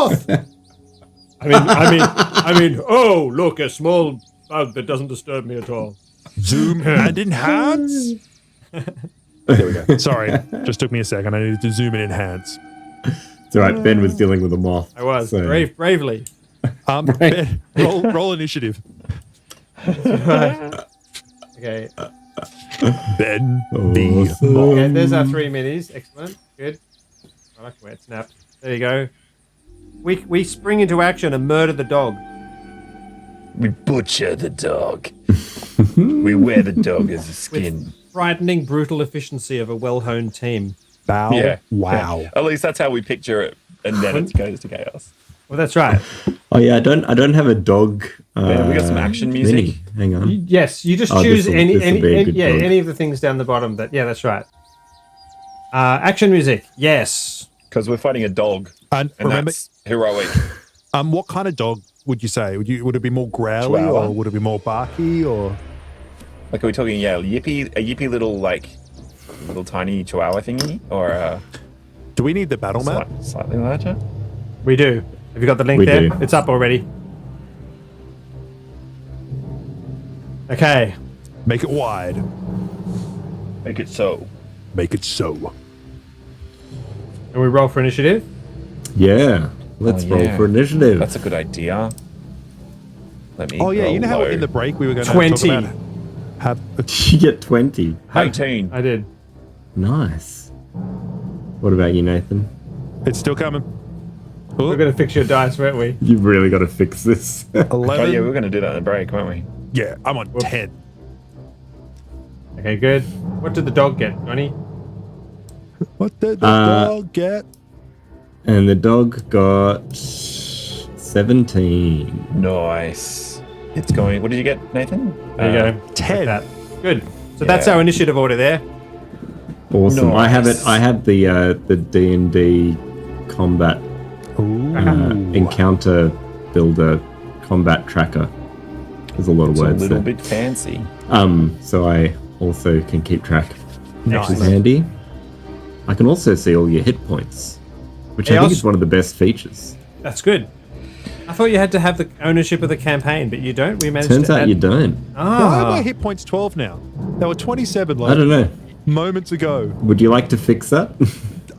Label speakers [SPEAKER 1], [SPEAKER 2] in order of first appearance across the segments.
[SPEAKER 1] moth. I mean. Oh, look, a small bug that doesn't disturb me at all.
[SPEAKER 2] Zoom and enhance. There we go. Sorry, just took me a second. I needed to zoom and enhance.
[SPEAKER 3] It's all right. Ben was dealing with a moth.
[SPEAKER 1] I was
[SPEAKER 3] so.
[SPEAKER 1] bravely.
[SPEAKER 2] Ben, roll initiative.
[SPEAKER 1] Okay.
[SPEAKER 2] Ben
[SPEAKER 1] Okay, there's our 3 minis. Excellent. Good. I like the way it snapped. There you go. We spring into action and murder the dog.
[SPEAKER 4] We butcher the dog. We wear the dog as a skin.
[SPEAKER 1] With frightening, brutal efficiency of a well-honed team.
[SPEAKER 2] Bow.
[SPEAKER 4] Yeah.
[SPEAKER 2] Wow.
[SPEAKER 4] Yeah. At least that's how we picture it, and then it goes to chaos.
[SPEAKER 1] Well, that's right.
[SPEAKER 3] Oh yeah, I don't have a dog.
[SPEAKER 4] Yeah, we got some action music.
[SPEAKER 3] mini. Hang on.
[SPEAKER 1] Yes, you just choose
[SPEAKER 3] this'll be a good dog.
[SPEAKER 1] any of the things down the bottom. But yeah, that's right. Action music. Yes.
[SPEAKER 4] Because we're fighting a dog,
[SPEAKER 2] And
[SPEAKER 4] and
[SPEAKER 2] remember,
[SPEAKER 4] that's heroic.
[SPEAKER 2] what kind of dog would you say? Would it be more growly
[SPEAKER 4] Chihuahua.
[SPEAKER 2] or would it be more barky or?
[SPEAKER 4] Like, are we talking, a yippy little, little tiny chihuahua thingy? Or
[SPEAKER 2] Do we need the battle map?
[SPEAKER 4] slightly larger?
[SPEAKER 1] We do. Have you got the link
[SPEAKER 3] We
[SPEAKER 1] there?
[SPEAKER 3] do.
[SPEAKER 1] It's up already. Okay.
[SPEAKER 2] Make it wide.
[SPEAKER 4] Make it so.
[SPEAKER 2] Make it so.
[SPEAKER 1] And we roll for initiative.
[SPEAKER 3] Yeah. Let's roll for initiative.
[SPEAKER 4] That's a good idea. Let me
[SPEAKER 2] Oh yeah, you know how
[SPEAKER 4] roll
[SPEAKER 2] in the break we were going to
[SPEAKER 1] 20.
[SPEAKER 2] talk about have
[SPEAKER 3] You get 20.
[SPEAKER 4] 18.
[SPEAKER 1] I did.
[SPEAKER 3] Nice. What about you, Nathan?
[SPEAKER 2] it's still coming.
[SPEAKER 1] We're going to fix your dice, weren't we?
[SPEAKER 3] You've really got to fix this.
[SPEAKER 2] 11.
[SPEAKER 4] Oh yeah, we were going to do that in the break, weren't we?
[SPEAKER 2] Yeah, I'm on 10.
[SPEAKER 1] Okay, good. What did the dog get, Johnny?
[SPEAKER 2] What did the dog get?
[SPEAKER 3] And the dog got 17.
[SPEAKER 4] Nice. It's going. What did you get, Nathan?
[SPEAKER 1] There you go.
[SPEAKER 2] 10.
[SPEAKER 1] That. Good. So that's our initiative order there.
[SPEAKER 3] Awesome. I have it.
[SPEAKER 4] Nice.
[SPEAKER 3] I have the D&D combat encounter builder combat tracker. There's a lot of
[SPEAKER 4] It's a
[SPEAKER 3] words
[SPEAKER 4] little
[SPEAKER 3] there.
[SPEAKER 4] bit fancy.
[SPEAKER 3] So I also can keep track,
[SPEAKER 2] Nice.
[SPEAKER 3] which is handy. I can also see all your hit points, which I think is one of the best features.
[SPEAKER 1] That's good. I thought you had to have the ownership of the campaign, but you don't. We managed
[SPEAKER 3] Turns
[SPEAKER 1] to
[SPEAKER 3] out
[SPEAKER 1] add...
[SPEAKER 3] you don't.
[SPEAKER 2] Why are my hit points 12 now? They were 27
[SPEAKER 3] I don't know.
[SPEAKER 2] moments ago.
[SPEAKER 3] Would you like to fix that?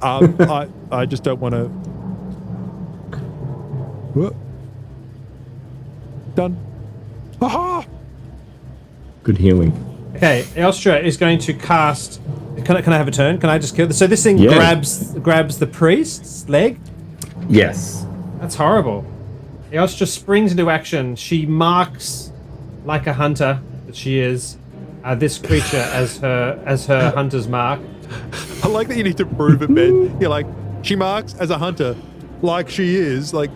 [SPEAKER 2] I just don't want to. Done. Aha!
[SPEAKER 3] Good healing.
[SPEAKER 1] Okay, Elstra is going to cast... Can I have a turn? Can I just kill... So this thing grabs the priest's leg?
[SPEAKER 3] Yes.
[SPEAKER 1] That's horrible. Elstra springs into action. She marks, like a hunter that she is, this creature as her hunter's mark.
[SPEAKER 2] I like that you need to prove it, Ben. You're like, she marks as a hunter, like she is. Like,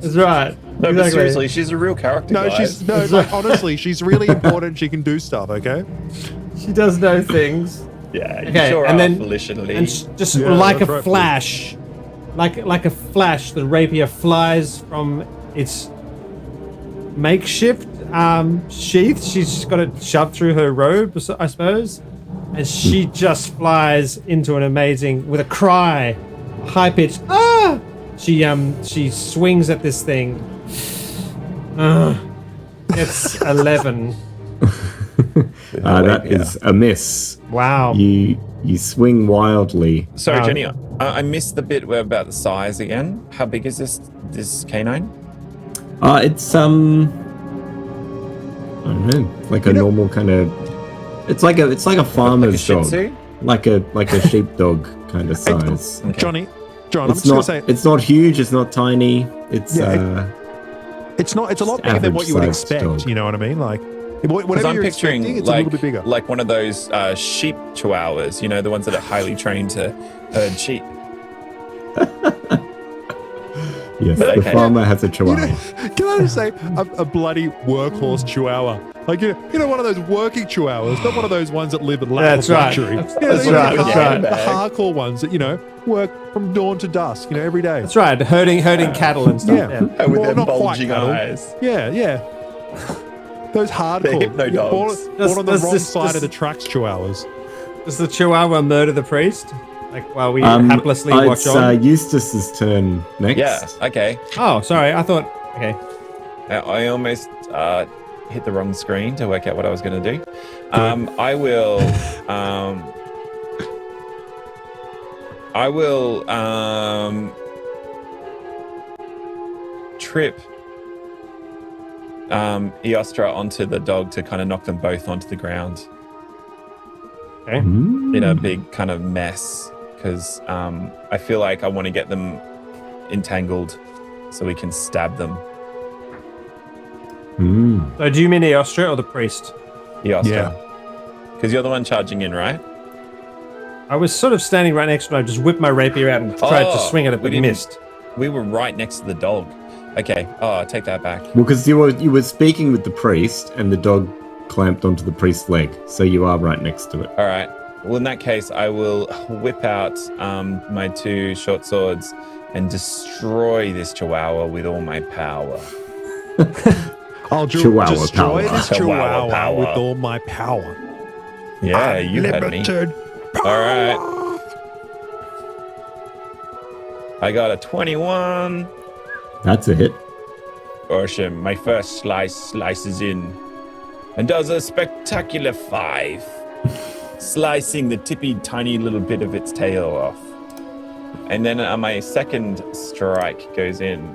[SPEAKER 1] That's right.
[SPEAKER 4] No, but seriously, she's a real character.
[SPEAKER 2] no,
[SPEAKER 4] guys.
[SPEAKER 2] like, honestly, she's really important. She can do stuff. Okay.
[SPEAKER 1] She does know things.
[SPEAKER 4] Yeah, you
[SPEAKER 1] Okay,
[SPEAKER 4] sure
[SPEAKER 1] and
[SPEAKER 4] are
[SPEAKER 1] then
[SPEAKER 4] volitionally.
[SPEAKER 1] and just like
[SPEAKER 2] that's
[SPEAKER 1] a
[SPEAKER 2] right,
[SPEAKER 1] flash, like a flash, the rapier flies from its makeshift sheath. She's just got it shoved through her robe, I suppose, and she just flies into an amazing, with a cry, high pitched ah. She swings at this thing. It's 11.
[SPEAKER 3] That is a miss.
[SPEAKER 1] Wow.
[SPEAKER 3] You swing wildly.
[SPEAKER 4] Sorry,
[SPEAKER 1] Wow.
[SPEAKER 4] Jenny, I missed the bit about the size again. How big is this canine?
[SPEAKER 3] It's I don't know, like a normal kind of. It's like a farmer's
[SPEAKER 4] Shih
[SPEAKER 3] dog,
[SPEAKER 4] Tzu?
[SPEAKER 3] like a sheepdog kind of size.
[SPEAKER 4] Okay.
[SPEAKER 2] John, I'm
[SPEAKER 3] It's
[SPEAKER 2] just gonna
[SPEAKER 3] not.
[SPEAKER 2] say
[SPEAKER 3] It's not huge. It's not tiny. It's
[SPEAKER 2] it's not. It's a lot bigger than what you would
[SPEAKER 3] average-sized
[SPEAKER 2] expect.
[SPEAKER 3] dog.
[SPEAKER 2] You know what I mean? Like,
[SPEAKER 4] Because
[SPEAKER 2] whatever
[SPEAKER 4] I'm
[SPEAKER 2] you're
[SPEAKER 4] picturing
[SPEAKER 2] expecting, it's a little bit bigger.
[SPEAKER 4] like one of those sheep chihuahuas, you know, the ones that are highly trained to herd sheep.
[SPEAKER 3] yes.
[SPEAKER 4] But
[SPEAKER 3] The
[SPEAKER 4] okay.
[SPEAKER 3] farmer has a chihuahua.
[SPEAKER 2] Can I just say a bloody workhorse chihuahua? Like you know, one of those working chihuahuas, not one of those ones that live in
[SPEAKER 1] That's right.
[SPEAKER 2] luxury.
[SPEAKER 1] That's
[SPEAKER 2] You know,
[SPEAKER 1] right.
[SPEAKER 2] the
[SPEAKER 1] That's
[SPEAKER 2] hard-
[SPEAKER 1] right.
[SPEAKER 2] The hardcore ones that work from dawn to dusk. Every day.
[SPEAKER 1] That's right. Herding cattle and stuff.
[SPEAKER 2] Yeah.
[SPEAKER 1] Yeah.
[SPEAKER 4] And with
[SPEAKER 2] Well,
[SPEAKER 4] their
[SPEAKER 2] not quite
[SPEAKER 4] bulging
[SPEAKER 2] cattle.
[SPEAKER 4] eyes.
[SPEAKER 2] Yeah. Those hardcore.
[SPEAKER 4] hypno dogs.
[SPEAKER 2] Born on the
[SPEAKER 1] Does
[SPEAKER 2] wrong
[SPEAKER 1] this-
[SPEAKER 2] side
[SPEAKER 1] does-
[SPEAKER 2] of the tracks, chihuahuas.
[SPEAKER 1] Does the Chihuahua murder the priest? Like while we haplessly watch
[SPEAKER 3] it's
[SPEAKER 1] on?
[SPEAKER 3] Eustace's turn next.
[SPEAKER 4] Yeah. Okay.
[SPEAKER 1] Oh, sorry. I thought. Okay.
[SPEAKER 4] I almost hit the wrong screen to work out what I was going to do. I will. Trip Eostra onto the dog to kind of knock them both onto the ground
[SPEAKER 1] Okay.
[SPEAKER 4] in a big kind of mess, because I feel like I want to get them entangled so we can stab them.
[SPEAKER 1] So do you mean Eostra or the priest?
[SPEAKER 4] Eostra.
[SPEAKER 2] Yeah.
[SPEAKER 4] Because you're the one charging in, right?
[SPEAKER 1] I was sort of standing right next to him. I just whipped my rapier out and tried to swing at it, but missed.
[SPEAKER 4] We were right next to the dog. Okay. Oh, I take that back.
[SPEAKER 3] Well, because you were speaking with the priest, and the dog clamped onto the priest's leg, so you are right next to it.
[SPEAKER 4] All right. Well, in that case, I will whip out my 2 short swords and destroy this chihuahua with all my power.
[SPEAKER 2] I'll
[SPEAKER 3] Chihuahua
[SPEAKER 2] destroy
[SPEAKER 3] power.
[SPEAKER 2] this
[SPEAKER 4] Chihuahua
[SPEAKER 2] chihuahua
[SPEAKER 4] power.
[SPEAKER 2] with all my power.
[SPEAKER 4] Yeah, you had me.
[SPEAKER 2] Unlimited
[SPEAKER 4] All right. I got a 21.
[SPEAKER 3] That's a hit.
[SPEAKER 4] Awesome. My first slices in and does a spectacular 5, slicing the tippy tiny little bit of its tail off. And then my second strike goes in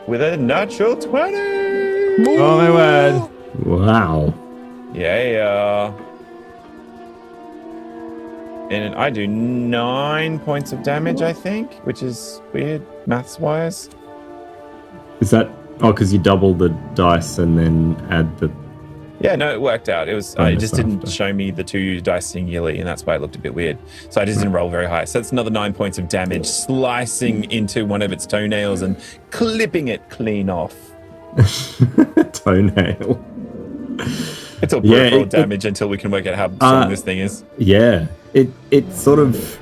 [SPEAKER 4] with a natural 20.
[SPEAKER 1] Oh my word.
[SPEAKER 3] Wow.
[SPEAKER 4] Yeah. And I do 9 points of damage, I think, which is weird maths-wise.
[SPEAKER 3] Is that... Oh, because you double the dice and then add the...
[SPEAKER 4] Yeah, no, it worked out. It was.
[SPEAKER 3] Bonus
[SPEAKER 4] it just didn't
[SPEAKER 3] after.
[SPEAKER 4] show me the 2 dice singularly, and that's why it looked a bit weird. So I just didn't roll very high. So that's another 9 points of damage, slicing into one of its toenails and clipping it clean off.
[SPEAKER 3] toenail.
[SPEAKER 4] It's all
[SPEAKER 3] Yeah,
[SPEAKER 4] peripheral
[SPEAKER 3] it-
[SPEAKER 4] damage until we can work out how strong this thing is.
[SPEAKER 3] Yeah. It sort of...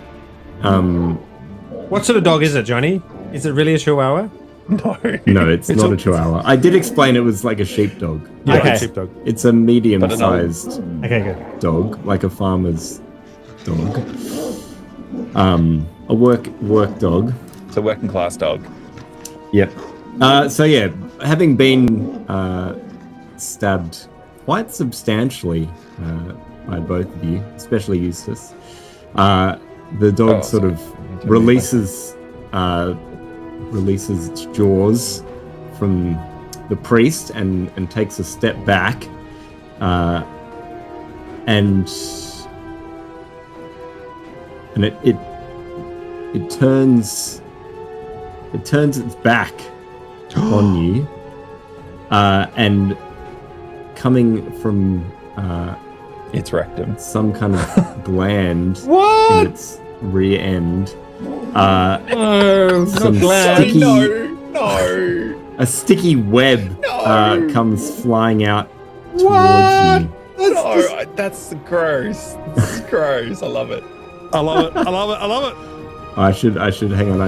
[SPEAKER 1] What sort of dog is it, Johnny? Is it really a chihuahua?
[SPEAKER 4] No.
[SPEAKER 3] No, it's not a chihuahua. I did explain it was like a sheepdog.
[SPEAKER 2] Yeah,
[SPEAKER 1] Okay.
[SPEAKER 2] sheepdog.
[SPEAKER 3] It's a medium-sized
[SPEAKER 1] Okay, good.
[SPEAKER 3] dog, like a farmer's dog. A work dog.
[SPEAKER 4] It's a working class dog.
[SPEAKER 3] Yep. So yeah, having been stabbed quite substantially by both of you, especially Eustace, the dog sort of releases its jaws from the priest and takes a step back, and it turns its back on you, and coming from
[SPEAKER 4] It's rectum.
[SPEAKER 3] some kind of gland
[SPEAKER 1] What?
[SPEAKER 3] in its rear end.
[SPEAKER 1] Oh,
[SPEAKER 3] Some
[SPEAKER 1] not glad.
[SPEAKER 3] sticky-
[SPEAKER 4] No.
[SPEAKER 3] A sticky web
[SPEAKER 4] No.
[SPEAKER 3] comes flying out towards
[SPEAKER 1] What?
[SPEAKER 3] you.
[SPEAKER 4] No, that's gross. This is gross. I love it.
[SPEAKER 2] I love it. I love it. I love it.
[SPEAKER 3] I should hang on.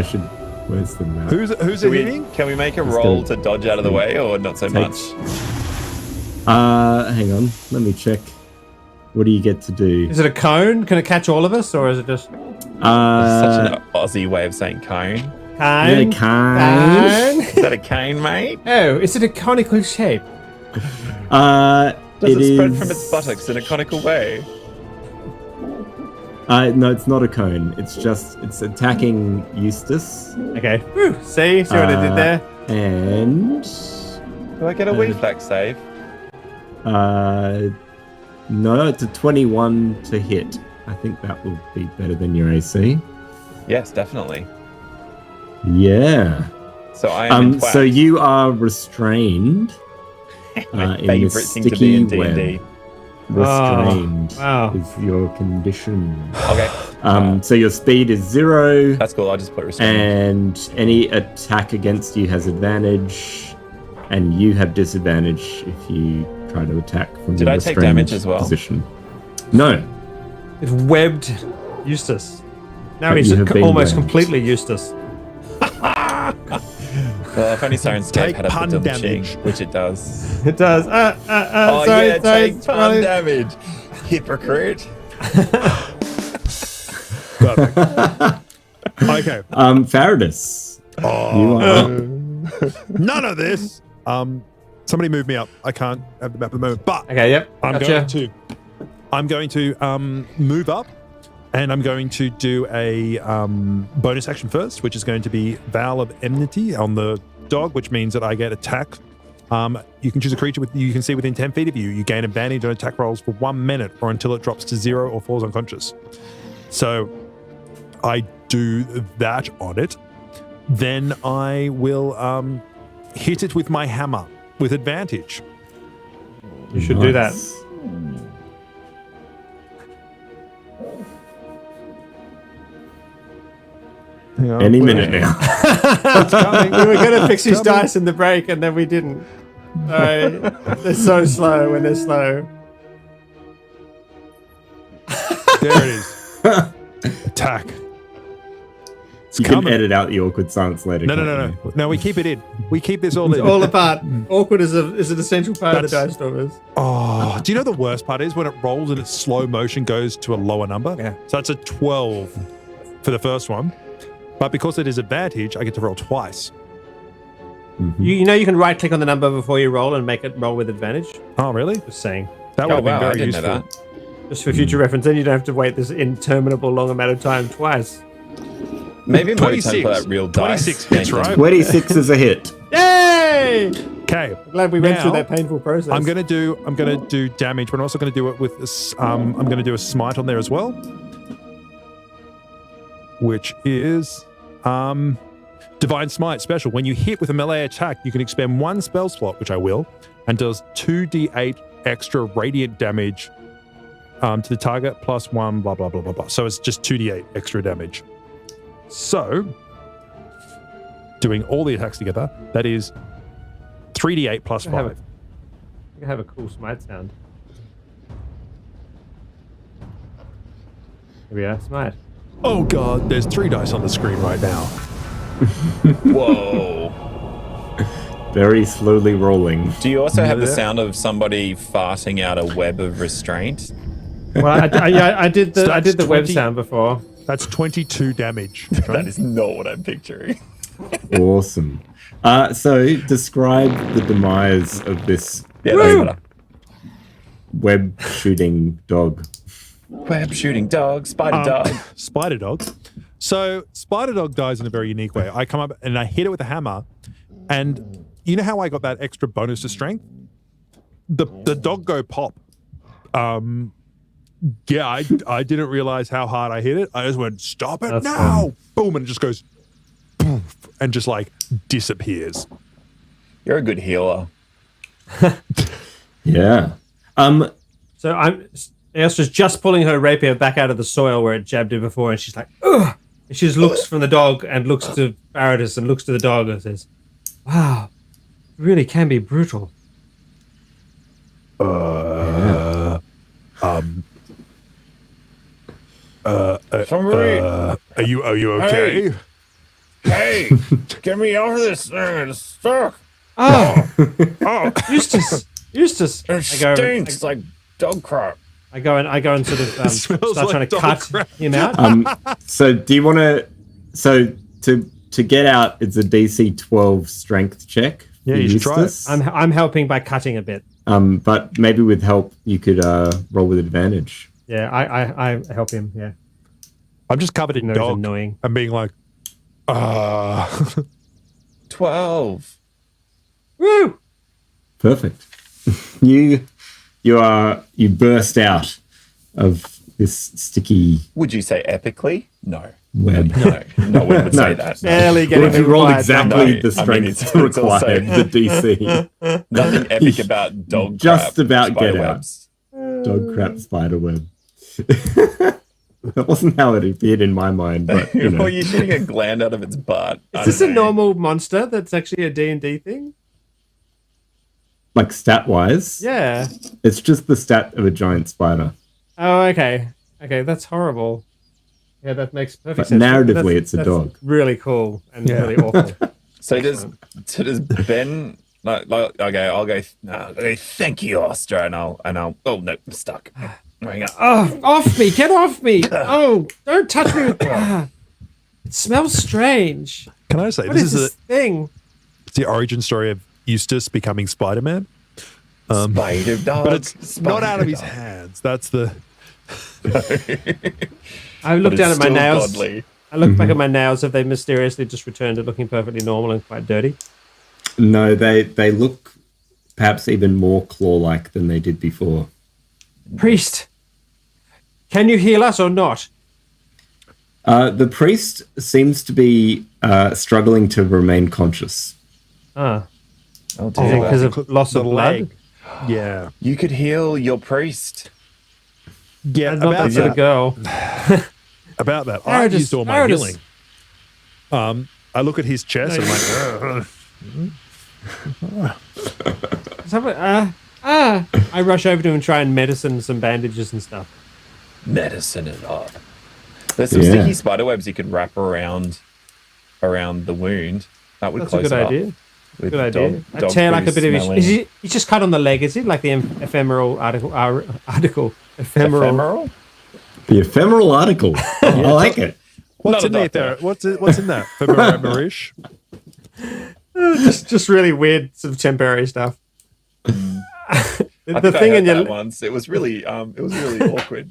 [SPEAKER 3] Where's the map?
[SPEAKER 2] Who's
[SPEAKER 4] Can
[SPEAKER 2] it hitting?
[SPEAKER 4] we make a
[SPEAKER 3] Let's
[SPEAKER 4] roll
[SPEAKER 3] go.
[SPEAKER 4] to dodge out of the way, or not so much?
[SPEAKER 3] Hang on. Let me check. What do you get to do?
[SPEAKER 1] Is it a cone? Can it catch all of us, or is it just
[SPEAKER 4] Such an Aussie way of saying cone.
[SPEAKER 1] cone?
[SPEAKER 3] Cane.
[SPEAKER 4] Is that a cane, mate?
[SPEAKER 1] Oh, is it a conical shape?
[SPEAKER 4] Does it spread
[SPEAKER 3] is-
[SPEAKER 4] from its buttocks in a conical way?
[SPEAKER 3] No, it's not a cone. It's attacking Eustace.
[SPEAKER 1] Okay. Whew, see what I did there?
[SPEAKER 3] And
[SPEAKER 4] Do I get a reflex save?
[SPEAKER 3] no, it's a 21 to hit. I think that will be better than your AC.
[SPEAKER 4] Yes, definitely.
[SPEAKER 3] Yeah.
[SPEAKER 4] So I am
[SPEAKER 3] So you are restrained
[SPEAKER 4] my
[SPEAKER 3] in this
[SPEAKER 4] favorite thing to be
[SPEAKER 3] sticky
[SPEAKER 4] in D&D.
[SPEAKER 3] web. Restrained
[SPEAKER 1] wow.
[SPEAKER 3] is your condition.
[SPEAKER 4] Okay,
[SPEAKER 3] So your speed is 0,
[SPEAKER 4] that's cool. I'll just put restraint.
[SPEAKER 3] and any attack against you has advantage, and you have disadvantage if you try to attack from
[SPEAKER 4] Did
[SPEAKER 3] your
[SPEAKER 4] I take
[SPEAKER 3] restrained
[SPEAKER 4] damage as well?
[SPEAKER 3] position. No.
[SPEAKER 1] It webbed Eustace. Now
[SPEAKER 3] But
[SPEAKER 1] he's
[SPEAKER 3] you have been
[SPEAKER 1] almost
[SPEAKER 3] webbed.
[SPEAKER 1] completely Eustace.
[SPEAKER 4] Well, if only Siren's Cape
[SPEAKER 2] Take
[SPEAKER 4] had a
[SPEAKER 2] pun
[SPEAKER 4] dum
[SPEAKER 2] damage.
[SPEAKER 4] which it does.
[SPEAKER 1] It does.
[SPEAKER 4] Oh
[SPEAKER 1] Sorry,
[SPEAKER 4] yeah,
[SPEAKER 1] sorry,
[SPEAKER 4] take pun
[SPEAKER 1] sorry.
[SPEAKER 4] damage. Hypocrite.
[SPEAKER 2] Perfect. Okay.
[SPEAKER 3] Faradis.
[SPEAKER 2] Oh,
[SPEAKER 3] You are
[SPEAKER 2] none of this. Somebody move me up. I can't have the map at the moment, but
[SPEAKER 1] Okay, yep.
[SPEAKER 2] I'm
[SPEAKER 1] Gotcha.
[SPEAKER 2] going to move up, and I'm going to do a bonus action first, which is going to be Vow of Enmity on the dog, which means that I get attack. You can choose a creature you can see within 10 feet of you. You gain advantage on attack rolls for 1 minute or until it drops to 0 or falls unconscious. So I do that on it. Then I will hit it with my hammer with advantage.
[SPEAKER 1] You should do that.
[SPEAKER 3] Any minute now.
[SPEAKER 2] It's coming.
[SPEAKER 1] We were going to fix his dice in the break, and then we didn't. Sorry. They're so slow when they're slow.
[SPEAKER 2] There it is. Attack.
[SPEAKER 3] You can edit out the awkward silence later.
[SPEAKER 2] No. No, we keep it in. We keep this all in.
[SPEAKER 1] All apart. Awkward is an essential part of the dice stormers.
[SPEAKER 2] Oh, do you know the worst part is when it rolls and its slow motion goes to a lower number?
[SPEAKER 1] Yeah.
[SPEAKER 2] So that's a 12 for the first one. But because it is advantage, I get to roll twice.
[SPEAKER 3] Mm-hmm.
[SPEAKER 1] You know you can right click on the number before you roll and make it roll with advantage?
[SPEAKER 2] Oh, really?
[SPEAKER 1] Just saying.
[SPEAKER 2] That would have been
[SPEAKER 4] I
[SPEAKER 2] very
[SPEAKER 4] didn't
[SPEAKER 2] useful.
[SPEAKER 4] know that.
[SPEAKER 1] Just for future reference, then you don't have to wait this interminable long amount of time twice.
[SPEAKER 4] Maybe it might be
[SPEAKER 2] 26.
[SPEAKER 4] time to pull out real dice.
[SPEAKER 2] 26 hits, right?
[SPEAKER 3] 26 is a hit.
[SPEAKER 1] Yay!
[SPEAKER 2] Okay.
[SPEAKER 1] Glad we went through
[SPEAKER 2] Now,
[SPEAKER 1] that painful process.
[SPEAKER 2] I'm gonna do damage, but I'm also gonna do it with this. I'm gonna do a smite on there as well, which is Divine Smite special. When you hit with a melee attack, you can expend 1 spell slot, which I will, and does 2d8 extra radiant damage to the target plus 1 blah blah blah blah blah. So it's just 2d8 extra damage. So doing all the attacks together, that is 3d8 plus 5.
[SPEAKER 1] I have a cool smite sound. Here we are, smite.
[SPEAKER 2] Oh god, there's 3 dice on the screen right now.
[SPEAKER 4] Whoa.
[SPEAKER 3] Very slowly rolling.
[SPEAKER 4] Do you also have the sound of somebody farting out a web of restraint?
[SPEAKER 1] Well, I did
[SPEAKER 2] So
[SPEAKER 1] the
[SPEAKER 2] that's
[SPEAKER 1] web
[SPEAKER 2] 20
[SPEAKER 1] sound before.
[SPEAKER 2] That's 22 damage.
[SPEAKER 4] That is not what I'm picturing.
[SPEAKER 3] Awesome. So describe the demise of this
[SPEAKER 4] Yeah, that's better.
[SPEAKER 3] web shooting dog.
[SPEAKER 4] Web shooting dog, spider dog.
[SPEAKER 2] Spider Dog. So Spider Dog dies in a very unique way. I come up and I hit it with a hammer, and you know how I got that extra bonus to strength? The dog go pop. Yeah, I didn't realize how hard I hit it. I just went, stop it
[SPEAKER 1] That's
[SPEAKER 2] now!
[SPEAKER 1] fun.
[SPEAKER 2] Boom, and it just goes poof, and just like disappears.
[SPEAKER 4] You're a good healer.
[SPEAKER 3] Yeah.
[SPEAKER 1] So Elsa's just pulling her rapier back out of the soil where it jabbed her before, and she's like, ugh! And she just looks from the dog and looks to Faradis and looks to the dog and says, wow, it really can be brutal.
[SPEAKER 4] Somebody,
[SPEAKER 2] Are you okay?
[SPEAKER 4] hey, get me off of this thing. It's stuck.
[SPEAKER 1] Oh,
[SPEAKER 2] Oh,
[SPEAKER 1] Eustace!
[SPEAKER 4] It stinks like dog crap.
[SPEAKER 1] I go and sort of
[SPEAKER 2] smells
[SPEAKER 1] start
[SPEAKER 2] like
[SPEAKER 1] trying to
[SPEAKER 2] dog
[SPEAKER 1] cut
[SPEAKER 2] crap.
[SPEAKER 1] him out.
[SPEAKER 3] So do you want to... So to get out, it's a DC 12 strength check.
[SPEAKER 2] Yeah,
[SPEAKER 3] for
[SPEAKER 2] you should try it.
[SPEAKER 3] Eustace.
[SPEAKER 1] I'm helping by cutting a bit.
[SPEAKER 3] But maybe with help, you could roll with advantage.
[SPEAKER 1] Yeah, I help him. Yeah,
[SPEAKER 2] I'm just covered in
[SPEAKER 1] no, it's
[SPEAKER 2] dog.
[SPEAKER 1] annoying.
[SPEAKER 2] I'm being like,
[SPEAKER 4] 12.
[SPEAKER 1] Woo!
[SPEAKER 3] Perfect. you burst out of this sticky
[SPEAKER 4] Would you say epically? No.
[SPEAKER 3] web.
[SPEAKER 4] No one would say that.
[SPEAKER 1] Barely getting
[SPEAKER 3] Well, if you
[SPEAKER 1] him
[SPEAKER 3] rolled
[SPEAKER 1] quiet.
[SPEAKER 3] exactly
[SPEAKER 4] No,
[SPEAKER 3] the
[SPEAKER 4] I
[SPEAKER 3] strength
[SPEAKER 4] mean, it's also-
[SPEAKER 3] required, the DC.
[SPEAKER 4] Nothing epic about dog
[SPEAKER 3] Just
[SPEAKER 4] crap,
[SPEAKER 3] about
[SPEAKER 4] spider
[SPEAKER 3] get out.
[SPEAKER 4] webs.
[SPEAKER 3] Dog crap spider web. That wasn't how it appeared in my mind, but you know.
[SPEAKER 4] Or you're shooting a gland out of its butt.
[SPEAKER 1] Is this a normal monster that's actually a D&D thing?
[SPEAKER 3] Like stat wise,
[SPEAKER 1] Yeah.
[SPEAKER 3] it's just the stat of a giant spider.
[SPEAKER 1] Oh, okay. Okay, that's horrible. Yeah, that makes perfect
[SPEAKER 3] But
[SPEAKER 1] sense.
[SPEAKER 3] narratively, it's a
[SPEAKER 1] that's
[SPEAKER 3] dog.
[SPEAKER 1] Really cool and
[SPEAKER 2] Yeah.
[SPEAKER 1] really awful.
[SPEAKER 4] So does Ben like okay, I'll go thank you, Ostra, and I'll oh no, I'm stuck.
[SPEAKER 1] Oh, off me! Get off me! Oh, don't touch me! It smells strange.
[SPEAKER 2] Can I say
[SPEAKER 1] What
[SPEAKER 2] this
[SPEAKER 1] is
[SPEAKER 2] is
[SPEAKER 1] this thing?
[SPEAKER 2] it's the origin story of Eustace becoming Spider-Man,
[SPEAKER 4] Spider dog.
[SPEAKER 2] but it's not out of his hands. That's the
[SPEAKER 1] I looked down at my nails.
[SPEAKER 4] Godly.
[SPEAKER 1] I looked back at my nails. Have they mysteriously just returned to looking perfectly normal and quite dirty?
[SPEAKER 3] No, they look perhaps even more claw-like than they did before.
[SPEAKER 1] Priest, can you heal us or not?
[SPEAKER 3] The priest seems to be struggling to remain conscious.
[SPEAKER 1] Ah,
[SPEAKER 4] I'll
[SPEAKER 1] is
[SPEAKER 4] tell
[SPEAKER 1] it
[SPEAKER 4] you
[SPEAKER 1] because
[SPEAKER 4] what.
[SPEAKER 1] of loss of blood?
[SPEAKER 2] Yeah.
[SPEAKER 4] You could heal your priest.
[SPEAKER 2] Yeah,
[SPEAKER 1] Not
[SPEAKER 2] about
[SPEAKER 1] that little
[SPEAKER 2] that.
[SPEAKER 1] girl.
[SPEAKER 2] About that. I
[SPEAKER 1] Meredith,
[SPEAKER 2] used all my
[SPEAKER 1] Meredith.
[SPEAKER 2] healing. I look at his chest and I'm like,
[SPEAKER 1] I rush over to him and try and medicine some bandages and stuff.
[SPEAKER 4] Medicine it up. There's some
[SPEAKER 3] Yeah.
[SPEAKER 4] sticky spider webs you could wrap around the wound. That would
[SPEAKER 1] That's a
[SPEAKER 4] close
[SPEAKER 1] good
[SPEAKER 4] it up.
[SPEAKER 1] idea.
[SPEAKER 4] With
[SPEAKER 1] Good
[SPEAKER 4] dog-
[SPEAKER 1] idea. I
[SPEAKER 4] dog
[SPEAKER 1] tear like a
[SPEAKER 4] poo
[SPEAKER 1] bit of his.
[SPEAKER 4] smelling-
[SPEAKER 1] He's just cut on the leg, is he? Like the ephemeral article.
[SPEAKER 4] Ephemeral?
[SPEAKER 3] The ephemeral article. I like it.
[SPEAKER 2] what's
[SPEAKER 4] Not
[SPEAKER 2] in
[SPEAKER 4] a
[SPEAKER 2] there?
[SPEAKER 4] doctor.
[SPEAKER 2] What's in that? Marish?
[SPEAKER 1] just really weird sort of temporary stuff.
[SPEAKER 4] I
[SPEAKER 1] the
[SPEAKER 4] think
[SPEAKER 1] thing
[SPEAKER 4] I
[SPEAKER 1] in
[SPEAKER 4] heard
[SPEAKER 1] your
[SPEAKER 4] that once. It was really awkward.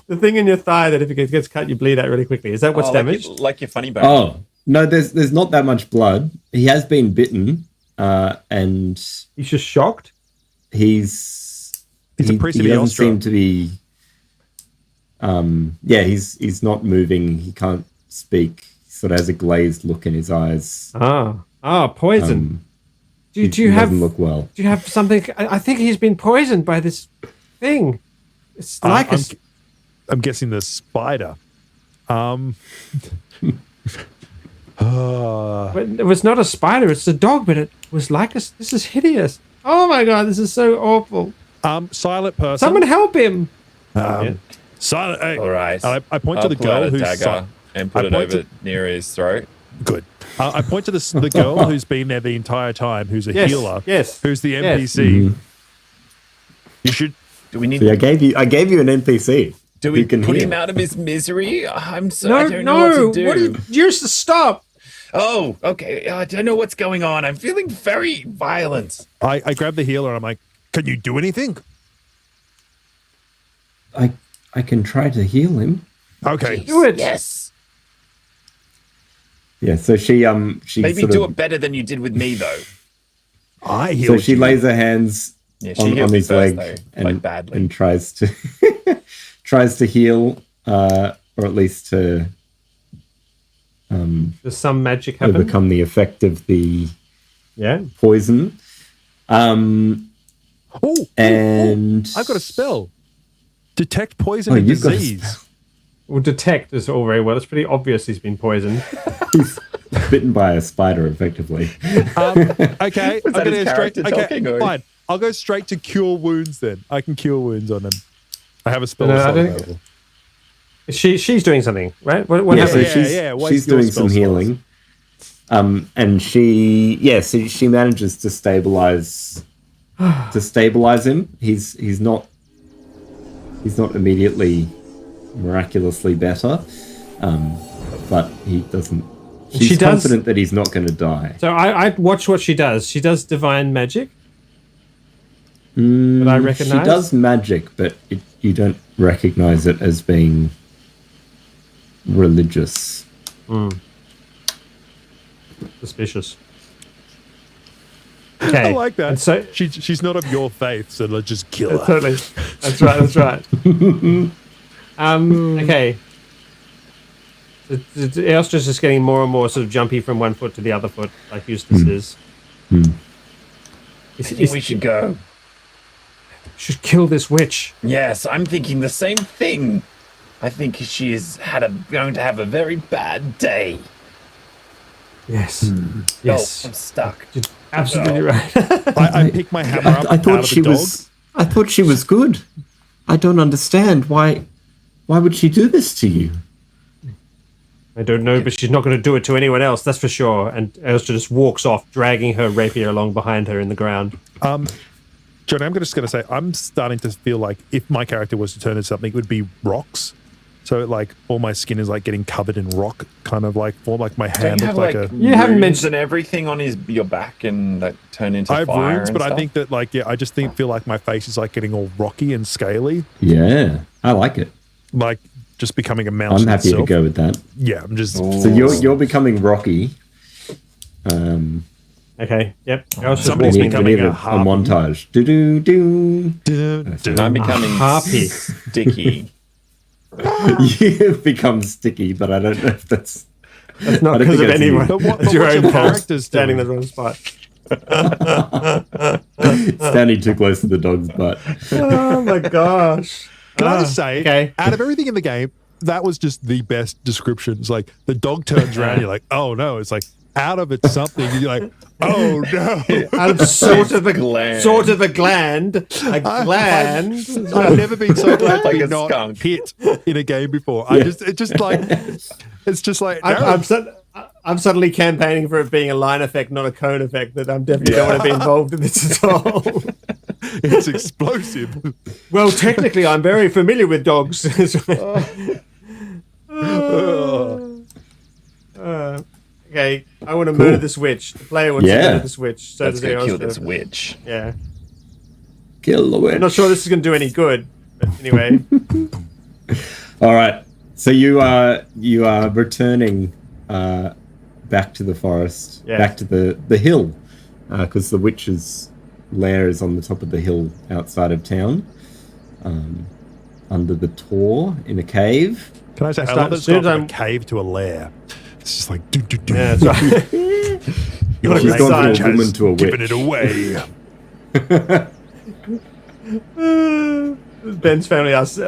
[SPEAKER 1] the thing in your thigh that if it gets cut, you bleed out really quickly. Is that what's
[SPEAKER 4] Oh,
[SPEAKER 1] damaged?
[SPEAKER 4] like your funny bone.
[SPEAKER 3] Oh no, there's not that much blood. He has been bitten, and
[SPEAKER 1] He's just shocked.
[SPEAKER 2] He's a priest of
[SPEAKER 3] he
[SPEAKER 2] the
[SPEAKER 3] doesn't
[SPEAKER 2] Ostra.
[SPEAKER 3] seem to be. He's not moving. He can't speak. He sort of has a glazed look in his eyes.
[SPEAKER 1] Poison. Do
[SPEAKER 3] He
[SPEAKER 1] you have
[SPEAKER 3] doesn't look well.
[SPEAKER 1] Do you have something? I think he's been poisoned by this thing. It's like
[SPEAKER 2] I'm guessing the spider.
[SPEAKER 1] it was not a spider. It's a dog, but it was like us. This is hideous. Oh my god, this is so awful.
[SPEAKER 2] Silent person.
[SPEAKER 1] Someone help him.
[SPEAKER 2] Silent. Hey.
[SPEAKER 4] All right.
[SPEAKER 2] I point
[SPEAKER 4] I'll
[SPEAKER 2] to the
[SPEAKER 4] pull out
[SPEAKER 2] girl
[SPEAKER 4] a
[SPEAKER 2] who's
[SPEAKER 4] dagger and put
[SPEAKER 2] I
[SPEAKER 4] it
[SPEAKER 2] point
[SPEAKER 4] over
[SPEAKER 2] to-
[SPEAKER 4] near his throat.
[SPEAKER 2] good. I point to the girl who's been there the entire time, who's a
[SPEAKER 1] Yes,
[SPEAKER 2] healer.
[SPEAKER 1] yes,
[SPEAKER 2] Who's the
[SPEAKER 1] yes.
[SPEAKER 2] NPC. You should.
[SPEAKER 4] Do we need?
[SPEAKER 3] See, I gave you an NPC.
[SPEAKER 4] Do we
[SPEAKER 3] who can
[SPEAKER 4] put
[SPEAKER 3] heal.
[SPEAKER 4] him out of his misery? I don't
[SPEAKER 1] No,
[SPEAKER 4] know what to do.
[SPEAKER 1] What are you? You're to stop.
[SPEAKER 4] Oh, okay. I don't know what's going on. I'm feeling very violent.
[SPEAKER 2] I grab the healer and I'm like, can you do anything?
[SPEAKER 3] I can try to heal him.
[SPEAKER 2] Okay.
[SPEAKER 1] Do it.
[SPEAKER 4] Yes.
[SPEAKER 3] Yeah. So she
[SPEAKER 4] Maybe
[SPEAKER 3] sort
[SPEAKER 4] do
[SPEAKER 3] of,
[SPEAKER 4] it better than you did with me, though.
[SPEAKER 2] I healed
[SPEAKER 3] so she
[SPEAKER 2] you.
[SPEAKER 3] lays her hands
[SPEAKER 4] Yeah, she
[SPEAKER 3] on
[SPEAKER 4] healed me
[SPEAKER 3] his
[SPEAKER 4] first,
[SPEAKER 3] leg
[SPEAKER 4] though, quite badly.
[SPEAKER 3] and tries to heal, or at least to
[SPEAKER 1] Does some magic happen?
[SPEAKER 3] overcome the effect of the
[SPEAKER 1] Yeah.
[SPEAKER 3] poison.
[SPEAKER 2] Oh,
[SPEAKER 3] And
[SPEAKER 2] I've got a spell. Detect poison
[SPEAKER 3] Oh,
[SPEAKER 2] and
[SPEAKER 3] you've got a
[SPEAKER 2] disease.
[SPEAKER 1] Well, detect is all very well. It's pretty obvious he's been poisoned.
[SPEAKER 3] he's bitten by a spider, effectively.
[SPEAKER 2] Okay, I'm
[SPEAKER 4] that
[SPEAKER 2] gonna
[SPEAKER 4] his
[SPEAKER 2] go straight.
[SPEAKER 4] character
[SPEAKER 2] Okay,
[SPEAKER 4] talking, or-
[SPEAKER 2] fine. I'll go straight to cure wounds then. I can cure wounds on him. I have a spell
[SPEAKER 1] No, I
[SPEAKER 2] slot
[SPEAKER 1] don't-
[SPEAKER 2] available.
[SPEAKER 1] She's doing something, right? What
[SPEAKER 3] Yeah,
[SPEAKER 1] happened?
[SPEAKER 3] so
[SPEAKER 2] What's
[SPEAKER 3] she's
[SPEAKER 2] your
[SPEAKER 3] doing
[SPEAKER 2] spell
[SPEAKER 3] some
[SPEAKER 2] slots?
[SPEAKER 3] healing. And she manages to stabilize him. He's not immediately miraculously better. But he doesn't. She's
[SPEAKER 1] She does-
[SPEAKER 3] confident that he's not going to die.
[SPEAKER 1] So I watch what she does. She does divine magic. That I recognize.
[SPEAKER 3] She does magic, but you don't recognize it as being religious.
[SPEAKER 1] Suspicious. Okay.
[SPEAKER 2] I like that.
[SPEAKER 1] And so
[SPEAKER 2] She's not of your faith, so let's just kill her.
[SPEAKER 1] totally. That's right. That's right. Okay. Elstra's just getting more and more sort of jumpy from one foot to the other foot, like Eustace is.
[SPEAKER 4] I think we should go.
[SPEAKER 1] Should kill this witch.
[SPEAKER 4] Yes, I'm thinking the same thing. I think she is going to have a very bad day.
[SPEAKER 1] Yes. Yes.
[SPEAKER 4] Oh, I'm stuck.
[SPEAKER 1] You're absolutely right.
[SPEAKER 2] I pick my hammer up
[SPEAKER 3] I
[SPEAKER 2] out
[SPEAKER 3] thought
[SPEAKER 2] of
[SPEAKER 3] she
[SPEAKER 2] the dog.
[SPEAKER 3] was. I thought she was good. I don't understand why. Why would she do this to you?
[SPEAKER 1] I don't know, but she's not going to do it to anyone else, that's for sure. And Elstra just walks off, dragging her rapier along behind her in the ground.
[SPEAKER 2] Johnny, I'm just going to say, I'm starting to feel like if my character was to turn into something, it would be rocks. So like all my skin is like getting covered in rock, kind of like, or like my hand looks like a.
[SPEAKER 1] You haven't
[SPEAKER 4] runes
[SPEAKER 1] mentioned-
[SPEAKER 4] and everything on your back and that turn into
[SPEAKER 2] I have
[SPEAKER 4] fire
[SPEAKER 2] runes,
[SPEAKER 4] and
[SPEAKER 2] but I
[SPEAKER 4] stuff?
[SPEAKER 2] think that like, yeah, I just feel like my face is like getting all rocky and scaly,
[SPEAKER 3] Yeah, I like it.
[SPEAKER 2] like just becoming a mountain.
[SPEAKER 3] I'm happy
[SPEAKER 2] itself.
[SPEAKER 3] to go with that.
[SPEAKER 2] Yeah, I'm just.
[SPEAKER 3] So you're becoming Rocky.
[SPEAKER 1] Okay. Yep. I was just
[SPEAKER 2] Somebody's
[SPEAKER 3] We
[SPEAKER 1] walking.
[SPEAKER 3] need
[SPEAKER 2] becoming
[SPEAKER 3] a
[SPEAKER 2] a harpy.
[SPEAKER 3] montage. Do do do.
[SPEAKER 4] I'm becoming
[SPEAKER 1] Harpy.
[SPEAKER 4] sticky.
[SPEAKER 3] You've become sticky, but I don't know if that's.
[SPEAKER 1] It's not
[SPEAKER 3] I don't
[SPEAKER 1] because
[SPEAKER 3] think
[SPEAKER 1] of
[SPEAKER 3] that's
[SPEAKER 1] anyone.
[SPEAKER 3] you.
[SPEAKER 2] But what-
[SPEAKER 1] It's
[SPEAKER 2] but
[SPEAKER 1] your
[SPEAKER 2] what's
[SPEAKER 1] own
[SPEAKER 2] your
[SPEAKER 1] fault.
[SPEAKER 2] character's
[SPEAKER 1] Standing in
[SPEAKER 2] doing?
[SPEAKER 1] the wrong spot.
[SPEAKER 3] Standing too close to the dog's butt.
[SPEAKER 1] Oh my gosh.
[SPEAKER 2] Can I just say,
[SPEAKER 1] okay.
[SPEAKER 2] out of everything in the game, that was just the best description. It's like the dog turns around, you're like, oh no. It's like out of it something, you're like, oh no.
[SPEAKER 1] Out of sort of a
[SPEAKER 4] Gland.
[SPEAKER 1] gland, a gland.
[SPEAKER 2] I've never been so glad
[SPEAKER 4] Like
[SPEAKER 2] to
[SPEAKER 4] a
[SPEAKER 2] be not
[SPEAKER 4] skunk.
[SPEAKER 2] hit in a game before. It's just like, no.
[SPEAKER 1] I'm suddenly campaigning for it being a line effect, not a cone effect. That I'm definitely don't want to be involved in this at all.
[SPEAKER 2] It's explosive.
[SPEAKER 1] Well, technically, I'm very familiar with dogs. Okay, I want to murder this witch. The player wants to
[SPEAKER 3] Yeah.
[SPEAKER 1] murder this witch. So
[SPEAKER 4] Let's
[SPEAKER 1] does the
[SPEAKER 4] go kill
[SPEAKER 1] Oscar.
[SPEAKER 4] this witch.
[SPEAKER 1] Yeah.
[SPEAKER 3] Kill the witch.
[SPEAKER 1] I'm not sure this is going to do any good. But anyway.
[SPEAKER 3] All right. So you are returning back to the forest,
[SPEAKER 1] Yes.
[SPEAKER 3] back to the hill, because the witch's lair is on the top of the hill outside of town, under the tor in a cave.
[SPEAKER 2] Can I say, I
[SPEAKER 1] start-
[SPEAKER 2] love that
[SPEAKER 1] as
[SPEAKER 2] it's
[SPEAKER 1] soon
[SPEAKER 2] gone
[SPEAKER 1] as
[SPEAKER 2] from
[SPEAKER 1] I'm-
[SPEAKER 2] a cave to a lair. It's just like, do, do, do.
[SPEAKER 1] Yeah, that's right.
[SPEAKER 2] Your
[SPEAKER 3] She's gone
[SPEAKER 2] language
[SPEAKER 3] from a woman
[SPEAKER 2] has
[SPEAKER 3] to a
[SPEAKER 2] given
[SPEAKER 3] witch.
[SPEAKER 2] it away.
[SPEAKER 1] Ben's family asked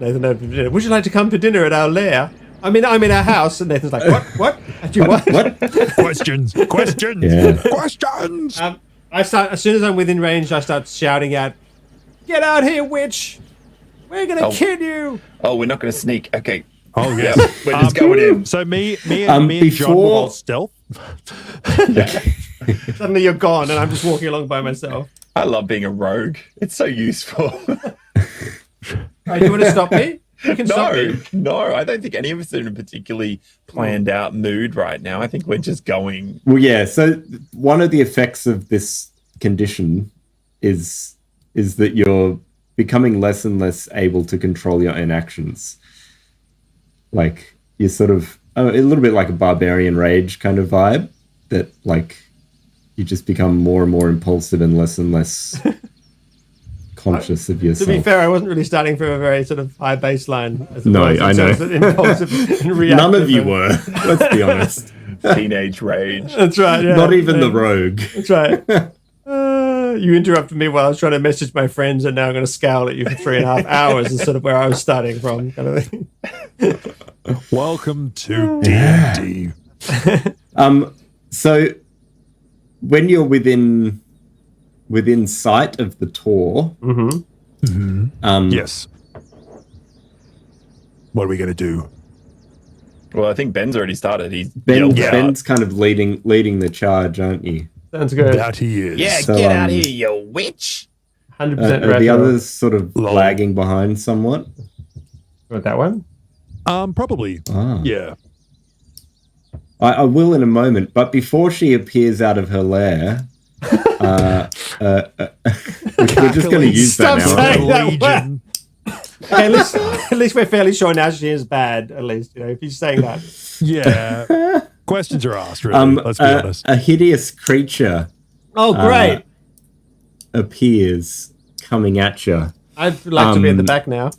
[SPEAKER 1] Nathan over for dinner. Would you like to come for dinner at our lair? I'm in our house. And Nathan's like, what? At your what?
[SPEAKER 3] What?
[SPEAKER 2] Questions.
[SPEAKER 3] Yeah.
[SPEAKER 2] Questions.
[SPEAKER 1] I start, as soon as I'm within range, I start shouting out, "Get out here, witch! We're gonna
[SPEAKER 4] Oh.
[SPEAKER 1] kill you!"
[SPEAKER 4] Oh, we're not going to sneak. Okay.
[SPEAKER 2] Oh,
[SPEAKER 4] Yeah,
[SPEAKER 2] yes.
[SPEAKER 4] we're just going in.
[SPEAKER 2] So me and John
[SPEAKER 3] before-
[SPEAKER 2] will roll stealth.
[SPEAKER 1] Suddenly you're gone, and I'm just walking along by myself.
[SPEAKER 4] I love being a rogue. It's so useful.
[SPEAKER 1] Right, you want to stop me? You can stop me.
[SPEAKER 4] No, I don't think any of us are in a particularly planned out mood right now. I think we're just going.
[SPEAKER 3] Well, yeah. So one of the effects of this condition is that you're becoming less and less able to control your own actions. Like you're sort of a little bit like a barbarian rage kind of vibe. That like you just become more and more impulsive and less conscious of
[SPEAKER 1] To
[SPEAKER 3] yourself.
[SPEAKER 1] be fair, I wasn't really starting from a very sort of high baseline. As it
[SPEAKER 3] No,
[SPEAKER 1] was in
[SPEAKER 3] I know.
[SPEAKER 1] terms of impulsive and reactive
[SPEAKER 3] None of you
[SPEAKER 1] and-
[SPEAKER 3] were. Let's be honest.
[SPEAKER 4] Teenage rage.
[SPEAKER 1] That's right. Yeah.
[SPEAKER 3] Not even the rogue.
[SPEAKER 1] That's right. You interrupted me while I was trying to message my friends, and now I'm going to scowl at you for 3.5 hours. Is sort of where I was starting from, kind of thing.
[SPEAKER 2] Welcome to D&D.
[SPEAKER 3] So when you're within sight of the tor,
[SPEAKER 2] Yes. What are we going to do?
[SPEAKER 4] Well, I think Ben's already started. He's
[SPEAKER 3] Ben,
[SPEAKER 4] yelled out.
[SPEAKER 3] Ben's kind of leading the charge, aren't you?
[SPEAKER 1] Sounds good.
[SPEAKER 2] That he is.
[SPEAKER 4] Yeah,
[SPEAKER 3] So,
[SPEAKER 4] get out of here, you witch!
[SPEAKER 1] 100%
[SPEAKER 3] Are the
[SPEAKER 1] rational.
[SPEAKER 3] others sort of
[SPEAKER 2] Lol.
[SPEAKER 3] lagging behind somewhat?
[SPEAKER 1] Want that one?
[SPEAKER 2] Probably.
[SPEAKER 3] Ah.
[SPEAKER 2] Yeah.
[SPEAKER 3] I will in a moment, but before she appears out of her lair, we're just going to use that
[SPEAKER 1] Stop
[SPEAKER 3] now.
[SPEAKER 1] saying that
[SPEAKER 2] Legion.
[SPEAKER 1] Okay, at least we're fairly sure now she is bad. At least if he's saying that.
[SPEAKER 2] Yeah. Questions are asked, really. Let's be honest.
[SPEAKER 3] A hideous creature
[SPEAKER 1] Oh, great!
[SPEAKER 3] appears coming at you.
[SPEAKER 1] I'd like to be in the back now.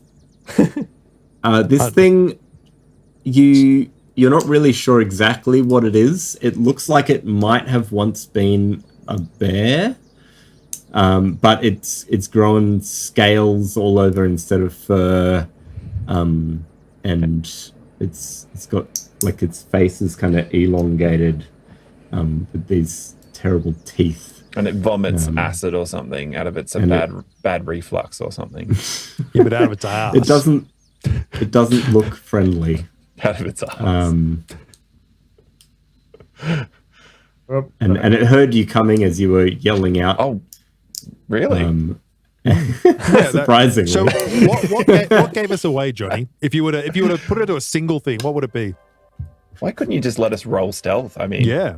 [SPEAKER 3] This thing, you're not really sure exactly what it is. It looks like it might have once been a bear, but it's grown scales all over instead of fur, and it's got like its face is kind of elongated, with these terrible teeth.
[SPEAKER 4] And it vomits acid or something out of its bad reflux or something
[SPEAKER 2] Yeah, but out of its ass.
[SPEAKER 3] It doesn't look friendly.
[SPEAKER 4] out of its ass.
[SPEAKER 1] Oh,
[SPEAKER 3] And it heard you coming as you were yelling out.
[SPEAKER 4] Oh, really?
[SPEAKER 3] Surprisingly.
[SPEAKER 2] So what gave us away, Johnny? If you were to put it into a single thing, what would it be?
[SPEAKER 4] Why couldn't you just let us roll stealth? I mean,
[SPEAKER 2] Yeah.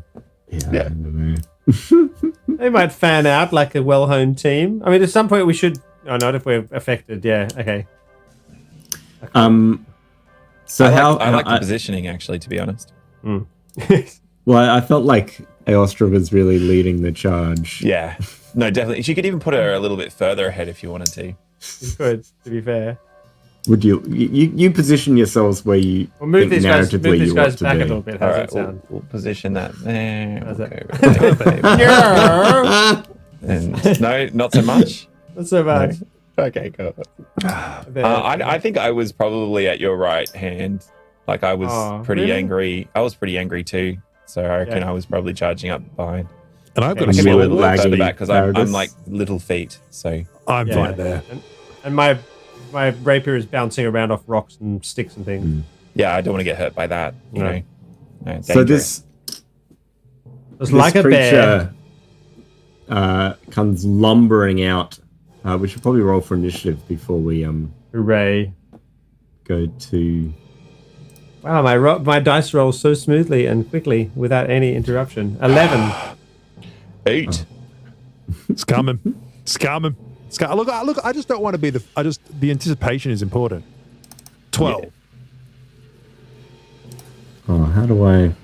[SPEAKER 3] Yeah. I don't know.
[SPEAKER 1] They might fan out like a well-honed team. I mean, at some point we should. Oh, not if we're affected. Yeah. Okay.
[SPEAKER 3] So
[SPEAKER 4] I like the positioning, actually, to be honest.
[SPEAKER 3] Well, I felt like Aostra was really leading the charge.
[SPEAKER 4] Yeah. No, definitely. You could even put her a little bit further ahead if you wanted to.
[SPEAKER 1] You could, to be fair.
[SPEAKER 3] Would you position yourselves where you
[SPEAKER 1] Well, move
[SPEAKER 3] think
[SPEAKER 1] these guys,
[SPEAKER 3] narratively
[SPEAKER 1] move these
[SPEAKER 3] you
[SPEAKER 1] guys
[SPEAKER 3] want to
[SPEAKER 1] back a
[SPEAKER 3] be?
[SPEAKER 1] little bit.
[SPEAKER 4] All
[SPEAKER 1] How's
[SPEAKER 4] right,
[SPEAKER 1] that sound?
[SPEAKER 4] we'll position that there.
[SPEAKER 1] How's
[SPEAKER 4] We'll
[SPEAKER 1] that?
[SPEAKER 4] go there. And no, not so much.
[SPEAKER 1] Not so bad.
[SPEAKER 4] Okay, cool. I think I was probably at your right hand. Like I was pretty
[SPEAKER 1] really?
[SPEAKER 4] angry. I was pretty angry too. So I reckon I was probably charging up behind.
[SPEAKER 2] And I've got
[SPEAKER 3] Okay.
[SPEAKER 2] a
[SPEAKER 4] Maybe a
[SPEAKER 3] More
[SPEAKER 4] little bit further
[SPEAKER 3] laggy
[SPEAKER 4] back because I'm
[SPEAKER 3] Paradis.
[SPEAKER 4] like little feet. So
[SPEAKER 2] I'm
[SPEAKER 1] Yeah.
[SPEAKER 2] fine there.
[SPEAKER 1] And my rapier is bouncing around off rocks and sticks and things.
[SPEAKER 4] yeah, I don't want to get hurt by that. You
[SPEAKER 1] No.
[SPEAKER 4] know. No,
[SPEAKER 3] So
[SPEAKER 4] dangerous.
[SPEAKER 1] It's like a bear.
[SPEAKER 3] creature comes lumbering out. We should probably roll for initiative before we
[SPEAKER 1] Hooray.
[SPEAKER 3] go to.
[SPEAKER 1] Wow, my dice rolls so smoothly and quickly without any interruption. 11.
[SPEAKER 4] 8.
[SPEAKER 2] It's coming. It's coming. Look, I just don't want to be the anticipation is important. 12.
[SPEAKER 4] Yeah.
[SPEAKER 3] Oh, how do I?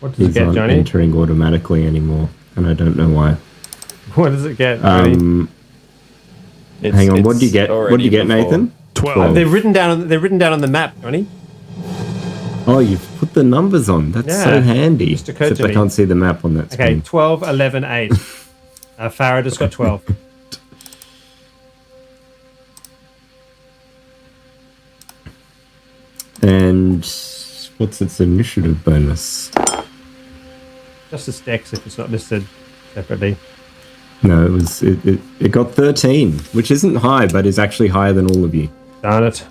[SPEAKER 1] What does it
[SPEAKER 3] These
[SPEAKER 1] get,
[SPEAKER 3] aren't
[SPEAKER 1] Johnny?
[SPEAKER 3] entering automatically anymore, and I don't know why.
[SPEAKER 1] What does it get, Johnny?
[SPEAKER 3] Hang on, what do you get? What do you get,
[SPEAKER 4] already
[SPEAKER 3] Nathan?
[SPEAKER 2] 12.
[SPEAKER 1] They're written down on the map, Johnny.
[SPEAKER 3] Oh, you've put the numbers on. That's
[SPEAKER 1] Yeah,
[SPEAKER 3] so handy.
[SPEAKER 1] just occurred
[SPEAKER 3] Except
[SPEAKER 1] to
[SPEAKER 3] I
[SPEAKER 1] me.
[SPEAKER 3] can't see the map on that
[SPEAKER 1] Okay,
[SPEAKER 3] screen.
[SPEAKER 1] 12, 11, 8. Farah just got 12.
[SPEAKER 3] And what's its initiative bonus?
[SPEAKER 1] Just the dex if it's not listed separately.
[SPEAKER 3] No, it got 13, which isn't high, but is actually higher than all of you.
[SPEAKER 1] Darn it.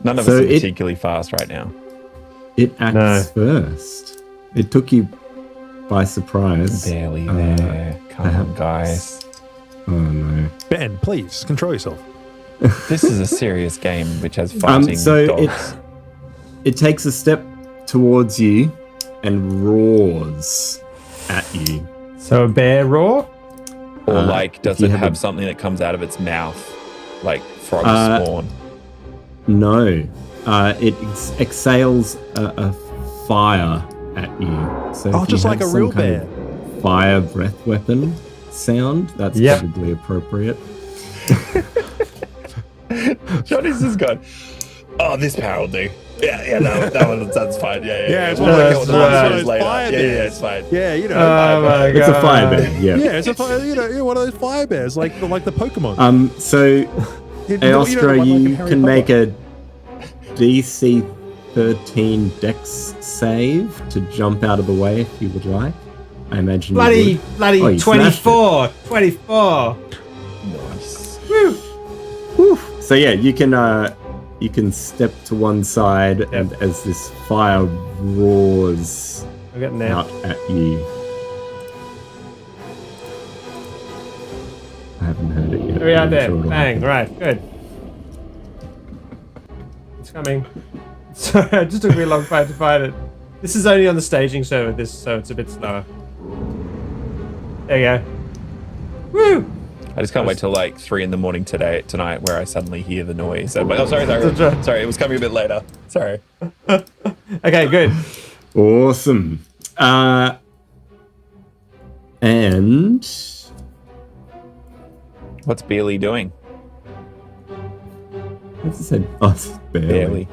[SPEAKER 4] None of
[SPEAKER 3] So
[SPEAKER 4] us are
[SPEAKER 3] it-
[SPEAKER 4] particularly fast right now.
[SPEAKER 3] It acts first. It took you by surprise.
[SPEAKER 4] Barely there. Come on, guys.
[SPEAKER 3] Oh no.
[SPEAKER 2] Ben, please control yourself.
[SPEAKER 4] This is a serious game which has fighting
[SPEAKER 3] So
[SPEAKER 4] dogs.
[SPEAKER 3] it takes a step towards you and roars at you.
[SPEAKER 1] So a bear roar?
[SPEAKER 4] Or like, does
[SPEAKER 3] you
[SPEAKER 4] it
[SPEAKER 3] have
[SPEAKER 4] have
[SPEAKER 3] a-
[SPEAKER 4] something that comes out of its mouth? Like frog spawn?
[SPEAKER 3] No, it exhales a fire at you. So
[SPEAKER 2] Oh,
[SPEAKER 3] if
[SPEAKER 2] just
[SPEAKER 3] you
[SPEAKER 2] like
[SPEAKER 3] have
[SPEAKER 2] a
[SPEAKER 3] some
[SPEAKER 2] real
[SPEAKER 3] kind
[SPEAKER 2] bear.
[SPEAKER 3] of fire breath weapon sound, that's
[SPEAKER 1] Yep.
[SPEAKER 3] probably appropriate.
[SPEAKER 4] Johnny's just gone, oh, this power will do. Yeah, that's fine. Yeah.
[SPEAKER 2] It's one of those,
[SPEAKER 1] That's right.
[SPEAKER 2] fire
[SPEAKER 4] Yeah,
[SPEAKER 2] bears.
[SPEAKER 4] it's fine.
[SPEAKER 2] Yeah, you know.
[SPEAKER 1] Oh my god.
[SPEAKER 3] It's a fire bear, yeah.
[SPEAKER 2] yeah, it's a one of those fire bears, like the Pokemon.
[SPEAKER 3] So
[SPEAKER 2] You know the
[SPEAKER 3] Aostra,
[SPEAKER 2] one like in
[SPEAKER 3] you
[SPEAKER 2] Harry
[SPEAKER 3] can make
[SPEAKER 2] Potter.
[SPEAKER 3] a DC 13 Dex save to jump out of the way if you would like. I imagine you
[SPEAKER 1] Bloody
[SPEAKER 3] would. Oh, you smashed
[SPEAKER 1] 24. 24.
[SPEAKER 4] Nice.
[SPEAKER 3] Whew. So yeah, you can step to one side, and as this fire roars
[SPEAKER 1] I'm getting there.
[SPEAKER 3] out at you. I haven't heard it yet.
[SPEAKER 1] There we are
[SPEAKER 3] I'm
[SPEAKER 1] there.
[SPEAKER 3] sure it'll
[SPEAKER 1] Bang.
[SPEAKER 3] happen.
[SPEAKER 1] Right, good. It's coming. Sorry, it just took me a long time to find it. This is only on the staging server, so it's a bit slower. There you go. Woo!
[SPEAKER 4] I just can't wait till like 3 in the morning tonight where I suddenly hear the noise. I'm like, oh, sorry. Sorry, it was coming a bit later. Sorry.
[SPEAKER 1] Okay, good.
[SPEAKER 3] Awesome. And
[SPEAKER 4] What's Beely doing?
[SPEAKER 3] what's it said? Oh, it's barely.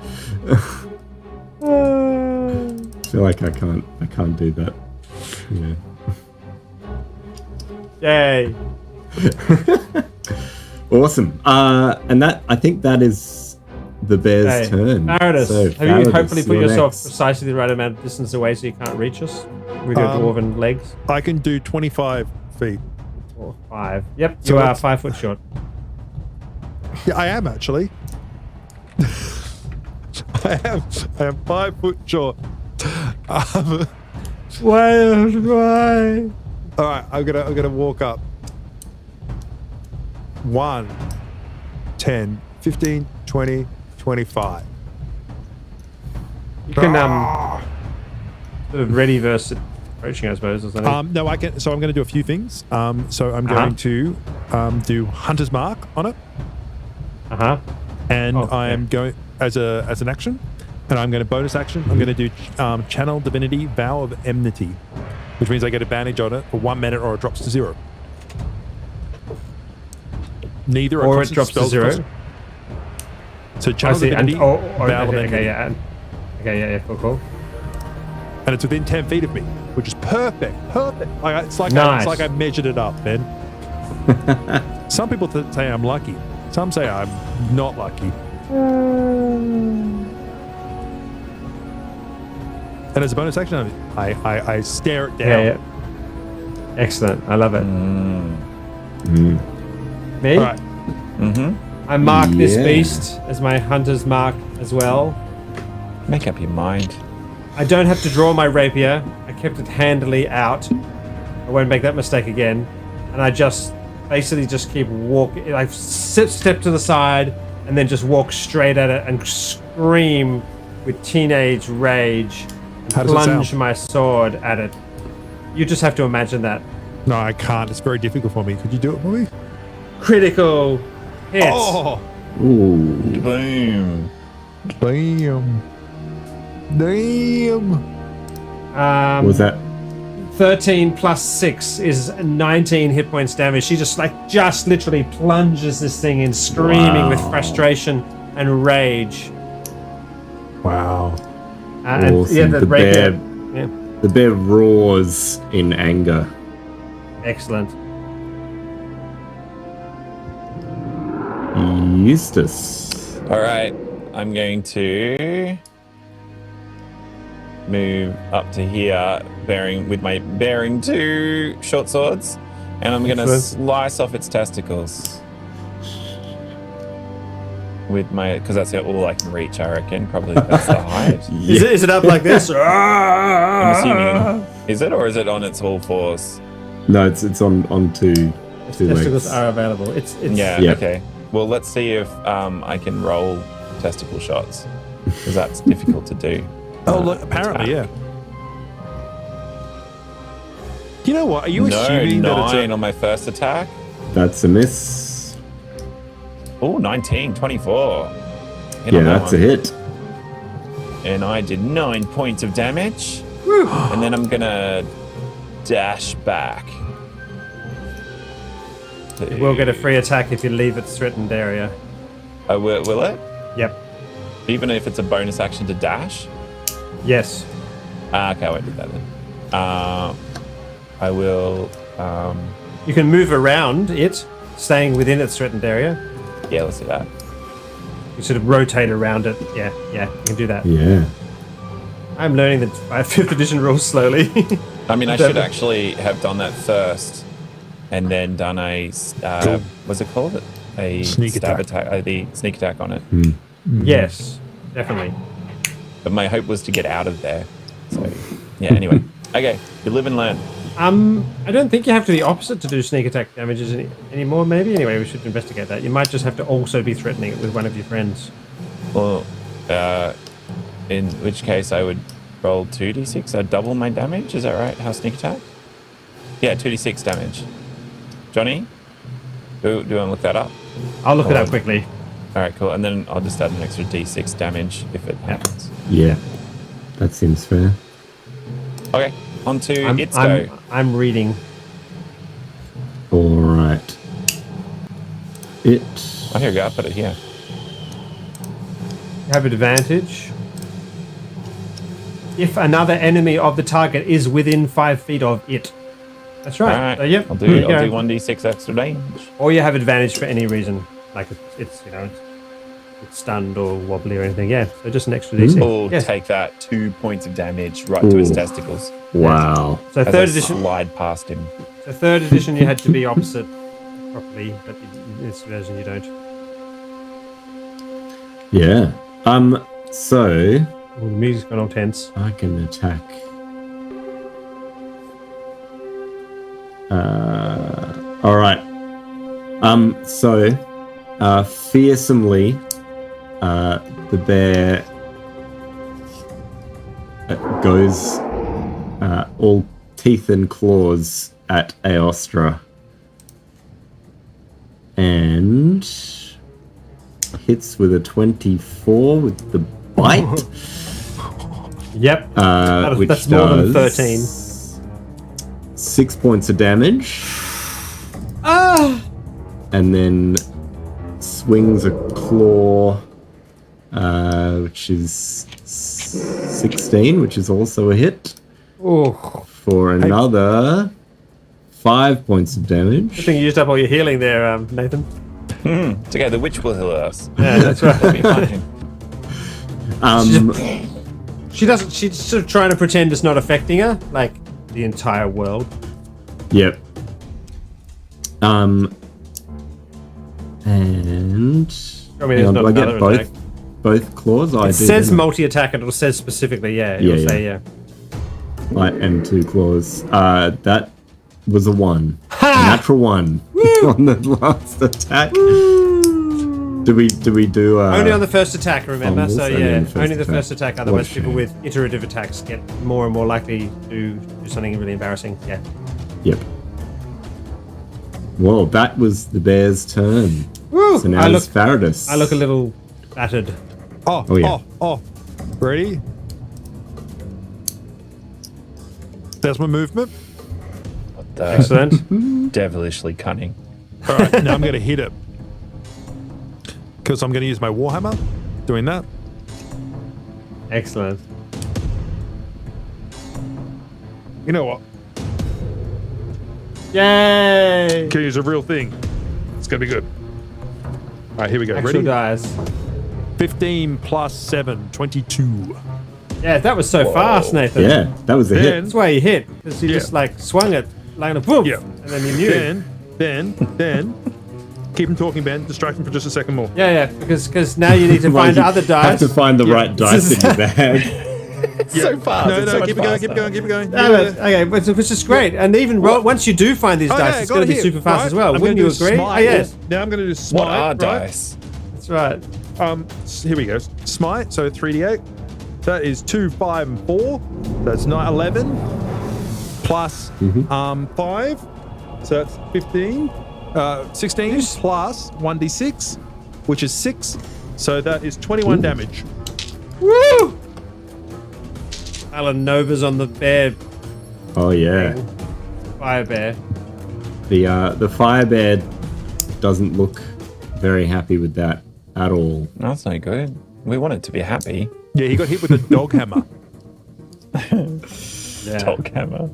[SPEAKER 4] Barely.
[SPEAKER 3] I feel like I can't do that. Yeah.
[SPEAKER 1] Yay.
[SPEAKER 3] Awesome. And that, I think that is the bear's
[SPEAKER 1] Hey,
[SPEAKER 3] turn.
[SPEAKER 1] Faradis,
[SPEAKER 3] So,
[SPEAKER 1] have you
[SPEAKER 3] Faradis,
[SPEAKER 1] hopefully put
[SPEAKER 3] you're
[SPEAKER 1] yourself
[SPEAKER 3] next.
[SPEAKER 1] precisely the right amount of distance away so you can't reach us with your dwarven legs?
[SPEAKER 2] I can do 25 feet.
[SPEAKER 1] Or 5. Yep,
[SPEAKER 2] So
[SPEAKER 1] you are
[SPEAKER 2] that's-
[SPEAKER 1] 5 foot short.
[SPEAKER 2] Yeah, I am actually. I am 5 foot short.
[SPEAKER 1] Why?
[SPEAKER 2] All right, I'm gonna walk up. 1, 10, 15, 20, 25.
[SPEAKER 1] You can sort of ready versus approaching, I suppose, or something.
[SPEAKER 2] No, I can. So I'm going to do a few things. So I'm going to do Hunter's Mark on it, and I am going as an action, and I'm going to bonus action. I'm going to do Channel Divinity Vow of Enmity, which means I get advantage on it for 1 minute, or it drops to 0. Neither,
[SPEAKER 1] or it drops to 0.
[SPEAKER 2] So Channel Divinity Vow of Enmity.
[SPEAKER 1] Okay, cool.
[SPEAKER 2] And it's within 10 feet of me, which is perfect. Like, it's like I measured it up, man. Some people say I'm lucky. Some say I'm not lucky. And as a bonus action, I stare it down.
[SPEAKER 1] Yeah. Excellent. I love it. Me?
[SPEAKER 2] All right.
[SPEAKER 1] I mark this beast as my hunter's mark as well.
[SPEAKER 4] Make up your mind.
[SPEAKER 1] I don't have to draw my rapier. I kept it handily out. I won't make that mistake again. And I just basically just keep walking. I step to the side and then just walk straight at it and scream with teenage rage and
[SPEAKER 2] How does it
[SPEAKER 1] plunge
[SPEAKER 2] sound?
[SPEAKER 1] my sword at it. You just have to imagine that.
[SPEAKER 2] No, I can't. It's very difficult for me. Could you do it for me?
[SPEAKER 1] Critical hits.
[SPEAKER 2] Oh!
[SPEAKER 3] Ooh.
[SPEAKER 4] Boom.
[SPEAKER 2] Damn.
[SPEAKER 3] Was that?
[SPEAKER 1] 13 plus 6 is 19 hit points damage. She just literally plunges this thing in, screaming with frustration and rage.
[SPEAKER 2] Wow.
[SPEAKER 3] Awesome.
[SPEAKER 1] The
[SPEAKER 3] bear,
[SPEAKER 1] yeah.
[SPEAKER 3] the bear roars in anger.
[SPEAKER 1] Excellent.
[SPEAKER 3] Eustace.
[SPEAKER 4] All right, I'm going to move up to here, with my bearing 2 short swords, and I'm going to slice off its testicles with my, because that's all I can reach. I reckon probably that's the height.
[SPEAKER 1] Is it up like this?
[SPEAKER 4] I'm assuming. Is it, or is it on its all fours?
[SPEAKER 3] No, it's on two
[SPEAKER 1] Testicles
[SPEAKER 3] legs.
[SPEAKER 1] are available. It's
[SPEAKER 4] Yeah.
[SPEAKER 3] Yep.
[SPEAKER 4] Okay. Well, let's see if I can roll testicle shots, because that's difficult to do.
[SPEAKER 2] Oh, look, apparently, yeah. You know what? Are you assuming that it's
[SPEAKER 4] 9 on my first attack.
[SPEAKER 3] That's a miss.
[SPEAKER 4] Oh, 19, 24. Hit
[SPEAKER 3] Yeah,
[SPEAKER 4] on that
[SPEAKER 3] that's a
[SPEAKER 4] one.
[SPEAKER 3] hit.
[SPEAKER 4] And I did 9 points of damage. And then I'm gonna dash back.
[SPEAKER 1] You will get a free attack if you leave its threatened area.
[SPEAKER 4] Oh, will it?
[SPEAKER 1] Yep.
[SPEAKER 4] Even if it's a bonus action to dash?
[SPEAKER 1] Yes.
[SPEAKER 4] Okay, I won't do that then. I will.
[SPEAKER 1] You can move around it, staying within its threatened area.
[SPEAKER 4] Yeah, let's do that.
[SPEAKER 1] You sort of rotate around it. Yeah, you can do that.
[SPEAKER 3] Yeah.
[SPEAKER 1] I'm learning the 5th edition rules slowly.
[SPEAKER 4] I mean, I should actually have done that first, and then done a what's it called? A
[SPEAKER 2] Sneak
[SPEAKER 4] stab
[SPEAKER 2] attack.
[SPEAKER 4] the sneak attack on it.
[SPEAKER 1] Yes, definitely.
[SPEAKER 4] But my hope was to get out of there. So yeah. Anyway, okay. You live and learn.
[SPEAKER 1] I don't think you have to be opposite to do sneak attack damages anymore. Maybe. Anyway, we should investigate that. You might just have to also be threatening it with one of your friends.
[SPEAKER 4] Well, in which case I would roll 2d6. I'd double my damage. Is that right? How sneak attack? Yeah, 2d6 damage. Johnny, do you want to look that up?
[SPEAKER 1] I'll look it up quickly.
[SPEAKER 4] All right, cool. And then I'll just add an extra d6 damage if it happens.
[SPEAKER 3] Yeah. That seems fair.
[SPEAKER 4] Okay, on to its go.
[SPEAKER 1] I'm reading.
[SPEAKER 3] All right. It.
[SPEAKER 4] Oh, here we go. I'll put it here.
[SPEAKER 1] You have advantage if another enemy of the target is within 5 feet of it. That's right.
[SPEAKER 4] All right.
[SPEAKER 1] So, yep.
[SPEAKER 4] I'll
[SPEAKER 1] there you
[SPEAKER 4] do
[SPEAKER 1] go.
[SPEAKER 4] 1d6 extra damage.
[SPEAKER 1] Or you have advantage for any reason, like it's stunned or wobbly or anything. Yeah. So just an extra d6.
[SPEAKER 4] Oh,
[SPEAKER 1] Yeah.
[SPEAKER 4] take that. 2 points of damage right to his
[SPEAKER 3] Ooh.
[SPEAKER 4] testicles.
[SPEAKER 3] Wow.
[SPEAKER 1] So
[SPEAKER 4] As I
[SPEAKER 1] third edition.
[SPEAKER 4] slide past him.
[SPEAKER 1] So third edition, you had to be opposite properly, but in this version you don't.
[SPEAKER 3] Yeah. So
[SPEAKER 1] Oh, the music's gone all tense.
[SPEAKER 3] I can attack. All right. So, fearsomely, the bear goes all teeth and claws at Aostra and hits with a 24 with the bite.
[SPEAKER 1] Yep.
[SPEAKER 3] Which
[SPEAKER 1] that's more than
[SPEAKER 3] does
[SPEAKER 1] 13.
[SPEAKER 3] 6 points of damage. And then swings a claw, which is 16, which is also a hit.
[SPEAKER 1] Oh,
[SPEAKER 3] For another 5 points of damage.
[SPEAKER 1] I think you used up all your healing there, Nathan.
[SPEAKER 4] Together, the witch will heal us.
[SPEAKER 1] Yeah, that's right.
[SPEAKER 4] That'll be fine.
[SPEAKER 1] She doesn't. She's sort of trying to pretend it's not affecting her, like the entire world.
[SPEAKER 3] Yep. And
[SPEAKER 1] I mean,
[SPEAKER 3] hang
[SPEAKER 1] there's
[SPEAKER 3] on,
[SPEAKER 1] not
[SPEAKER 3] do I get
[SPEAKER 1] another
[SPEAKER 3] both
[SPEAKER 1] attack.
[SPEAKER 3] both claws? I
[SPEAKER 1] It
[SPEAKER 3] do.
[SPEAKER 1] says
[SPEAKER 3] don't I?
[SPEAKER 1] multi-attack, and it says specifically, it'll say, yeah.
[SPEAKER 3] Bite and 2 claws. That was a 1.
[SPEAKER 1] Ha!
[SPEAKER 3] A natural 1 on the last attack. Do we do
[SPEAKER 1] Only on the first attack, remember?
[SPEAKER 3] Fumbles,
[SPEAKER 1] So
[SPEAKER 3] only
[SPEAKER 1] yeah,
[SPEAKER 3] on the first
[SPEAKER 1] only the
[SPEAKER 3] attack.
[SPEAKER 1] first attack. Otherwise,
[SPEAKER 3] What a
[SPEAKER 1] people
[SPEAKER 3] shame.
[SPEAKER 1] with iterative attacks get more and more likely to do something really embarrassing. Yeah.
[SPEAKER 3] Yep. Whoa, that was the bear's turn.
[SPEAKER 1] Woo!
[SPEAKER 3] So now it's Faradis.
[SPEAKER 1] I look a little battered.
[SPEAKER 2] Oh,
[SPEAKER 3] Oh, yeah.
[SPEAKER 2] oh. Ready? There's my movement.
[SPEAKER 4] What the
[SPEAKER 1] Excellent.
[SPEAKER 4] devilishly cunning.
[SPEAKER 2] All right, now I'm going to hit it. Because I'm going to use my Warhammer. Doing that.
[SPEAKER 1] Excellent.
[SPEAKER 2] You know what?
[SPEAKER 1] Yay!
[SPEAKER 2] Can use a real thing. It's going to be good. All right, here we go.
[SPEAKER 1] Actual
[SPEAKER 2] Ready?
[SPEAKER 1] dice.
[SPEAKER 2] 15 plus 7, 22.
[SPEAKER 1] Yeah, that was so fast, Nathan.
[SPEAKER 3] Yeah, that was a hit.
[SPEAKER 2] Then-
[SPEAKER 1] That's why you hit, because you
[SPEAKER 2] Yeah.
[SPEAKER 1] just like swung it, like a boom,
[SPEAKER 2] Yeah.
[SPEAKER 1] and then you knew.
[SPEAKER 2] Then, keep him talking, Ben. Distract him for just a second more.
[SPEAKER 1] Yeah, because now you need to
[SPEAKER 3] Well,
[SPEAKER 1] find
[SPEAKER 3] you
[SPEAKER 1] other
[SPEAKER 3] have
[SPEAKER 1] dice.
[SPEAKER 3] to find the right dice in your bag.
[SPEAKER 4] So fast.
[SPEAKER 2] No,
[SPEAKER 4] it's so much
[SPEAKER 2] keep it going,
[SPEAKER 4] faster.
[SPEAKER 2] keep it going, keep it going.
[SPEAKER 1] Damn it. Okay, which is great. And even once you do find these dice, it's going to be super fast as well. Wouldn't you agree?
[SPEAKER 2] Smite.
[SPEAKER 1] Oh, yes.
[SPEAKER 2] Now I'm going to do Smite.
[SPEAKER 4] What are
[SPEAKER 2] right?
[SPEAKER 4] dice?
[SPEAKER 1] That's right.
[SPEAKER 2] Here we go. Smite, so 3d8. That is 2, 5, and 4. That's 9, 11. Plus 5. So that's 15. 16 plus 1d6, which is 6. So that is 21 damage.
[SPEAKER 1] Woo! Alan Nova's on the bear,
[SPEAKER 3] Oh yeah.
[SPEAKER 1] fire bear.
[SPEAKER 3] The fire bear doesn't look very happy with that at all.
[SPEAKER 4] No, that's no good. We want it to be happy.
[SPEAKER 2] Yeah, he got hit with a dog hammer.
[SPEAKER 1] Yeah.
[SPEAKER 4] Dog hammer.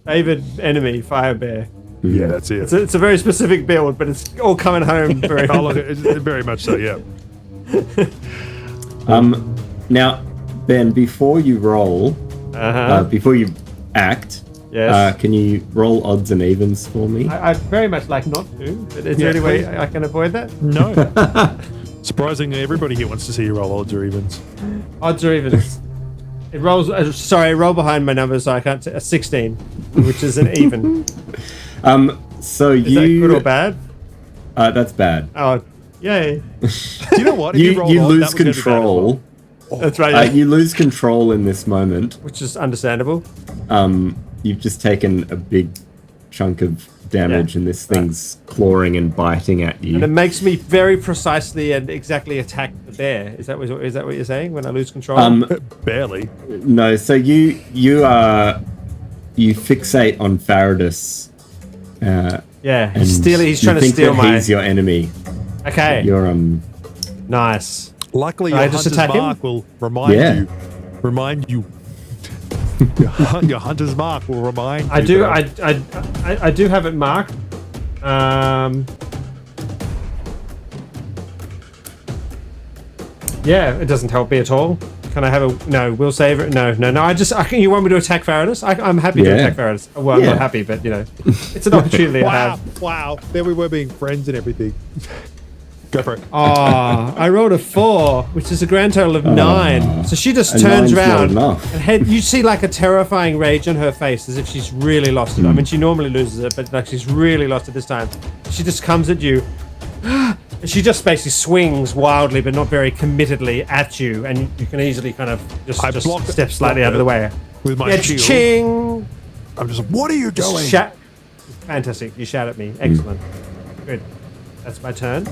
[SPEAKER 1] Favorite enemy, fire bear.
[SPEAKER 2] Yeah, that's it.
[SPEAKER 1] It's a very specific build, but it's all coming home very.
[SPEAKER 2] Oh, look, very much so, yeah.
[SPEAKER 3] Now, Ben, before you roll, before you act,
[SPEAKER 1] Yes.
[SPEAKER 3] can you roll odds and evens for me?
[SPEAKER 1] I'd very much like not to, but is there
[SPEAKER 2] Yeah,
[SPEAKER 1] any way
[SPEAKER 2] please.
[SPEAKER 1] I can avoid that?
[SPEAKER 2] No. Surprisingly, everybody here wants to see you roll odds or evens.
[SPEAKER 1] Odds or evens? It rolls. Sorry, I roll behind my numbers, so I can't. A 16, which is an even.
[SPEAKER 3] So
[SPEAKER 1] Is that good or bad?
[SPEAKER 3] That's bad.
[SPEAKER 1] Oh, yay!
[SPEAKER 2] Do you know what? If
[SPEAKER 3] You
[SPEAKER 2] rolled odd,
[SPEAKER 3] lose
[SPEAKER 2] that was gonna be bad as
[SPEAKER 3] control.
[SPEAKER 2] well.
[SPEAKER 1] That's right. Yeah.
[SPEAKER 3] You lose control in this moment.
[SPEAKER 1] Which is understandable.
[SPEAKER 3] You've just taken a big chunk of damage,
[SPEAKER 1] Yeah.
[SPEAKER 3] and this thing's clawing and biting at
[SPEAKER 1] And it
[SPEAKER 3] you.
[SPEAKER 1] makes me very precisely and exactly attack the bear. Is that what you're saying? When I lose control?
[SPEAKER 2] Barely.
[SPEAKER 3] No, so you fixate on Faradis.
[SPEAKER 1] yeah,
[SPEAKER 3] And
[SPEAKER 1] he's trying to
[SPEAKER 3] think
[SPEAKER 1] steal
[SPEAKER 3] that
[SPEAKER 1] my.
[SPEAKER 3] he's your enemy.
[SPEAKER 1] Okay,
[SPEAKER 3] You're
[SPEAKER 1] nice.
[SPEAKER 2] Luckily,
[SPEAKER 1] I
[SPEAKER 2] your
[SPEAKER 1] just
[SPEAKER 2] hunter's
[SPEAKER 1] attack him?
[SPEAKER 2] mark will remind
[SPEAKER 3] Yeah.
[SPEAKER 2] you. Remind you. Your hunter's mark will remind you.
[SPEAKER 1] I do.
[SPEAKER 2] that-
[SPEAKER 1] I do have it marked. Yeah, it doesn't help me at all. Can I have a no? We'll save it. No. You want me to attack Faradis? I'm happy to
[SPEAKER 3] Yeah.
[SPEAKER 1] attack Faradis. Well, I'm
[SPEAKER 3] Yeah.
[SPEAKER 1] not happy, but it's an opportunity I
[SPEAKER 2] Wow,
[SPEAKER 1] have.
[SPEAKER 2] wow. There we were being friends and everything. Go for it.
[SPEAKER 1] Oh, I rolled a 4, which is a grand total of 9. So she just
[SPEAKER 3] and
[SPEAKER 1] turns
[SPEAKER 3] 9's not
[SPEAKER 1] around
[SPEAKER 3] enough.
[SPEAKER 1] and you see like a terrifying rage on her face as if she's really lost it. I mean, she normally loses it, but like she's really lost it this time. She just comes at you. She just basically swings wildly, but not very committedly at you, and you can easily kind of just step slightly out of the way.
[SPEAKER 2] With my
[SPEAKER 1] Yeah,
[SPEAKER 2] shield.
[SPEAKER 1] ching!
[SPEAKER 2] I'm just like, what are you doing?
[SPEAKER 1] Fantastic. You shout at me. Excellent. Good. That's my turn.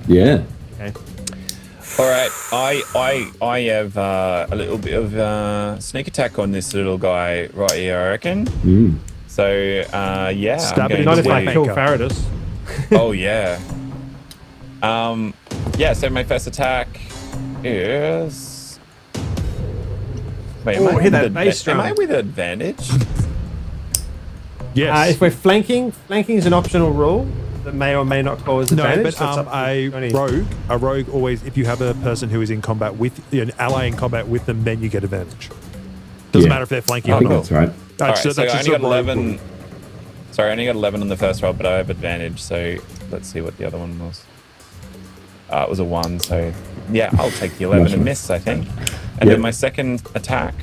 [SPEAKER 3] Yeah.
[SPEAKER 1] Okay.
[SPEAKER 4] All right, I have a little bit of sneak attack on this little guy right here, I reckon. So yeah,
[SPEAKER 2] Stab it
[SPEAKER 4] I'm
[SPEAKER 2] in
[SPEAKER 1] Not
[SPEAKER 2] his
[SPEAKER 1] if I
[SPEAKER 2] leg.
[SPEAKER 1] kill Faradus.
[SPEAKER 4] Oh yeah. Yeah. So my first attack is. Wait, am I
[SPEAKER 1] hit that
[SPEAKER 4] with
[SPEAKER 1] bass
[SPEAKER 4] am
[SPEAKER 1] drum.
[SPEAKER 4] I with advantage?
[SPEAKER 2] Yes.
[SPEAKER 1] If we're flanking is an optional rule that may or may not cause
[SPEAKER 2] No,
[SPEAKER 1] advantage.
[SPEAKER 2] but
[SPEAKER 1] so it's up to
[SPEAKER 2] a rogue always, if you have a person who is in combat with an ally in combat with them, then you get advantage. Doesn't
[SPEAKER 3] Yeah.
[SPEAKER 2] matter if they're flanking
[SPEAKER 3] I
[SPEAKER 2] or
[SPEAKER 3] think
[SPEAKER 2] not.
[SPEAKER 3] that's right.
[SPEAKER 4] All right,
[SPEAKER 2] So
[SPEAKER 4] so I
[SPEAKER 2] that's
[SPEAKER 4] only
[SPEAKER 2] just a
[SPEAKER 4] got
[SPEAKER 2] rogue
[SPEAKER 4] 11.
[SPEAKER 2] rule.
[SPEAKER 4] Sorry, I only got 11 on the first roll, but I have advantage. So let's see what the other one was. It was a 1, so yeah, I'll take the 11 and miss, I think. And
[SPEAKER 3] Yep.
[SPEAKER 4] then my second attack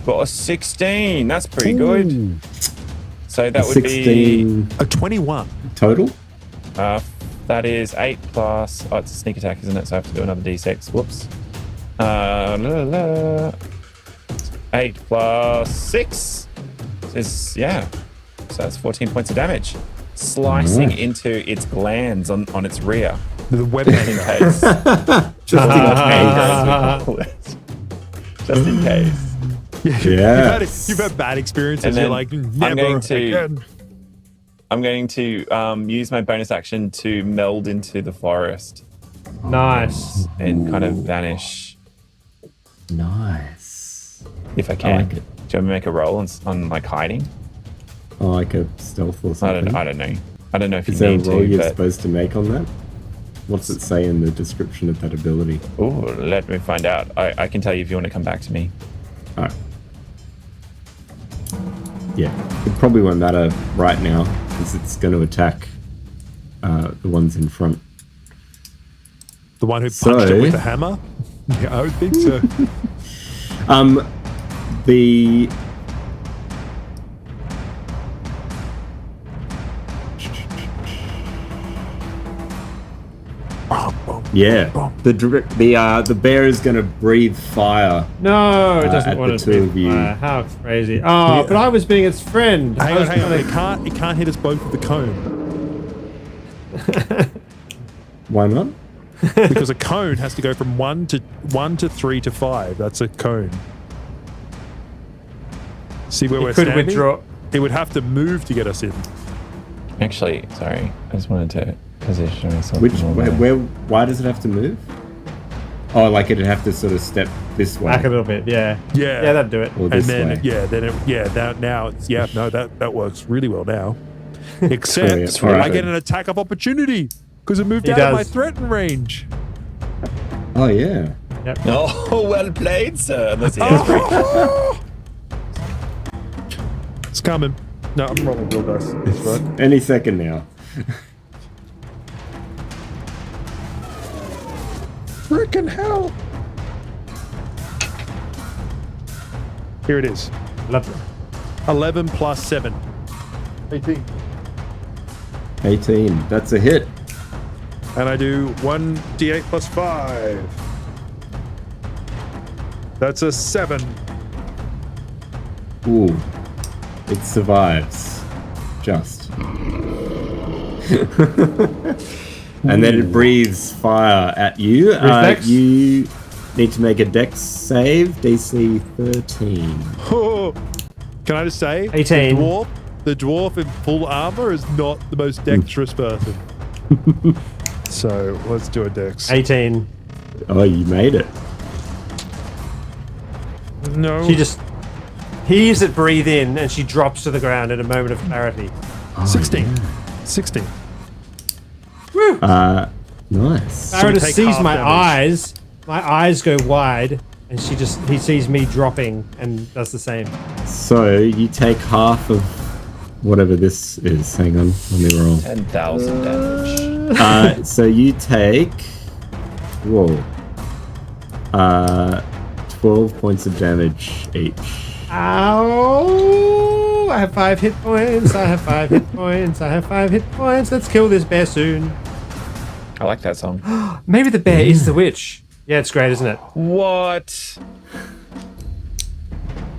[SPEAKER 4] got a 16. That's pretty good. So that would be
[SPEAKER 3] 16
[SPEAKER 2] A 21.
[SPEAKER 3] total.
[SPEAKER 4] that is 8 plus. Oh, it's a sneak attack, isn't it? So I have to do another d6. Whoops. 8 plus 6 is yeah. So that's 14 points of damage, slicing
[SPEAKER 3] Nice.
[SPEAKER 4] into its glands on its rear,
[SPEAKER 2] The web
[SPEAKER 4] just in case.
[SPEAKER 3] Just
[SPEAKER 4] Just in case.
[SPEAKER 3] Yeah.
[SPEAKER 2] You've had bad experiences.
[SPEAKER 4] And
[SPEAKER 2] You're
[SPEAKER 4] then
[SPEAKER 2] like,
[SPEAKER 4] I'm
[SPEAKER 2] never
[SPEAKER 4] going to-
[SPEAKER 2] again.
[SPEAKER 4] I'm going to use my bonus action to meld into the forest
[SPEAKER 1] Nice.
[SPEAKER 4] and kind of vanish
[SPEAKER 3] Nice.
[SPEAKER 4] if I
[SPEAKER 3] I
[SPEAKER 4] can.
[SPEAKER 3] like it.
[SPEAKER 4] Do you want me to make a roll on like hiding?
[SPEAKER 3] Oh, like a stealth or
[SPEAKER 4] I
[SPEAKER 3] something.
[SPEAKER 4] don't know. I don't know if
[SPEAKER 3] Is
[SPEAKER 4] you
[SPEAKER 3] there a
[SPEAKER 4] need
[SPEAKER 3] roll
[SPEAKER 4] to,
[SPEAKER 3] you're
[SPEAKER 4] but
[SPEAKER 3] supposed to make on that? What's it say in the description of that ability?
[SPEAKER 4] oh, let me find out. I can tell you if you want to come back to me.
[SPEAKER 3] Alright. Yeah, it probably won't matter right now because it's going to attack the ones in front.
[SPEAKER 2] The one who punched
[SPEAKER 3] So-
[SPEAKER 2] it with the hammer? Yeah, I would think so.
[SPEAKER 3] The yeah, the bear is going to breathe fire.
[SPEAKER 1] No, it doesn't
[SPEAKER 3] at
[SPEAKER 1] want
[SPEAKER 3] the
[SPEAKER 1] to
[SPEAKER 3] two of
[SPEAKER 1] be
[SPEAKER 3] you.
[SPEAKER 1] fire. How crazy. Oh, but I was being its friend.
[SPEAKER 2] Hang
[SPEAKER 1] I was
[SPEAKER 2] on.
[SPEAKER 1] gonna-
[SPEAKER 2] It can't hit us both with the cone.
[SPEAKER 3] Why not?
[SPEAKER 2] Because a cone has to go from 1 to 3 to 5. That's a cone. See where we're
[SPEAKER 1] It could
[SPEAKER 2] standing?
[SPEAKER 1] withdraw.
[SPEAKER 2] It would have to move to get us in.
[SPEAKER 4] Actually, sorry. I just wanted to position myself.
[SPEAKER 3] Which
[SPEAKER 4] more
[SPEAKER 3] where,
[SPEAKER 4] there.
[SPEAKER 3] why does it have to move? Oh, like it'd have to sort of step this way.
[SPEAKER 1] Back a little bit, yeah.
[SPEAKER 2] Yeah.
[SPEAKER 1] Yeah, that'd do it.
[SPEAKER 3] Or
[SPEAKER 2] And
[SPEAKER 3] this
[SPEAKER 2] then,
[SPEAKER 3] way.
[SPEAKER 2] now it's, that works really well now. Except
[SPEAKER 3] Brilliant.
[SPEAKER 2] I get an attack of opportunity because it moved
[SPEAKER 1] He
[SPEAKER 2] out of my
[SPEAKER 1] does.
[SPEAKER 2] threaten range.
[SPEAKER 3] Oh yeah.
[SPEAKER 1] Yep.
[SPEAKER 4] Oh, well played, sir. That's
[SPEAKER 2] It's coming. No, I'm rolling real dice. That's right.
[SPEAKER 3] Any second now.
[SPEAKER 2] Freaking hell. Here it is.
[SPEAKER 1] Love it.
[SPEAKER 2] 11 plus 7. 18.
[SPEAKER 3] 18. That's a hit.
[SPEAKER 2] And I do 1d8 plus 5. That's a 7.
[SPEAKER 3] Ooh. It survives. Just. And then it breathes fire at you.
[SPEAKER 1] Reflex?
[SPEAKER 3] You need to make a dex save, DC 13.
[SPEAKER 2] Oh, can I just say,
[SPEAKER 1] 18.
[SPEAKER 2] The dwarf in full armor is not the most dexterous person. So let's do a dex.
[SPEAKER 1] 18.
[SPEAKER 3] Oh, you made it.
[SPEAKER 2] No.
[SPEAKER 1] She just heaves it breathe in and she drops to the ground in a moment of clarity.
[SPEAKER 2] 16. 16.
[SPEAKER 3] Nice.
[SPEAKER 2] we
[SPEAKER 1] Faradus
[SPEAKER 2] take
[SPEAKER 1] sees
[SPEAKER 2] half
[SPEAKER 1] my
[SPEAKER 2] damage.
[SPEAKER 1] eyes. My eyes go wide and he sees me dropping and does the same.
[SPEAKER 3] So you take half of whatever this is. Hang on, let me roll.
[SPEAKER 4] 10,000 damage.
[SPEAKER 3] So you take 12 points of damage each.
[SPEAKER 1] Ow! I have 5 hit points. I have 5 hit points. I have 5 hit points. Let's kill this bear soon.
[SPEAKER 4] I like that song.
[SPEAKER 1] Maybe the bear is the witch. Yeah, it's great, isn't it?
[SPEAKER 4] What?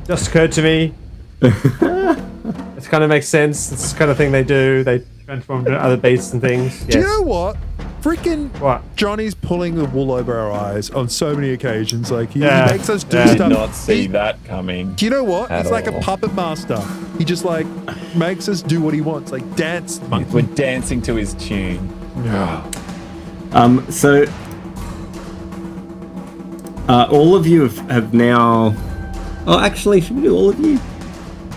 [SPEAKER 1] Just occurred to me. It kind of makes sense. It's the kind of thing they do. They transform to other beasts and things. Yes.
[SPEAKER 2] Do you know what? Freaking
[SPEAKER 1] What?
[SPEAKER 2] Johnny's pulling the wool over our eyes on so many occasions. Like he
[SPEAKER 1] Yeah.
[SPEAKER 2] makes us do
[SPEAKER 1] Yeah.
[SPEAKER 4] Did
[SPEAKER 2] stuff.
[SPEAKER 4] not see
[SPEAKER 2] He-
[SPEAKER 4] that coming.
[SPEAKER 2] Do you know what?
[SPEAKER 4] At
[SPEAKER 2] He's like
[SPEAKER 4] all.
[SPEAKER 2] a puppet master. He just like makes us do what he wants, like dance. Monkey.
[SPEAKER 4] We're dancing to his tune.
[SPEAKER 3] So all of you have now. Oh, actually, should we do all of you?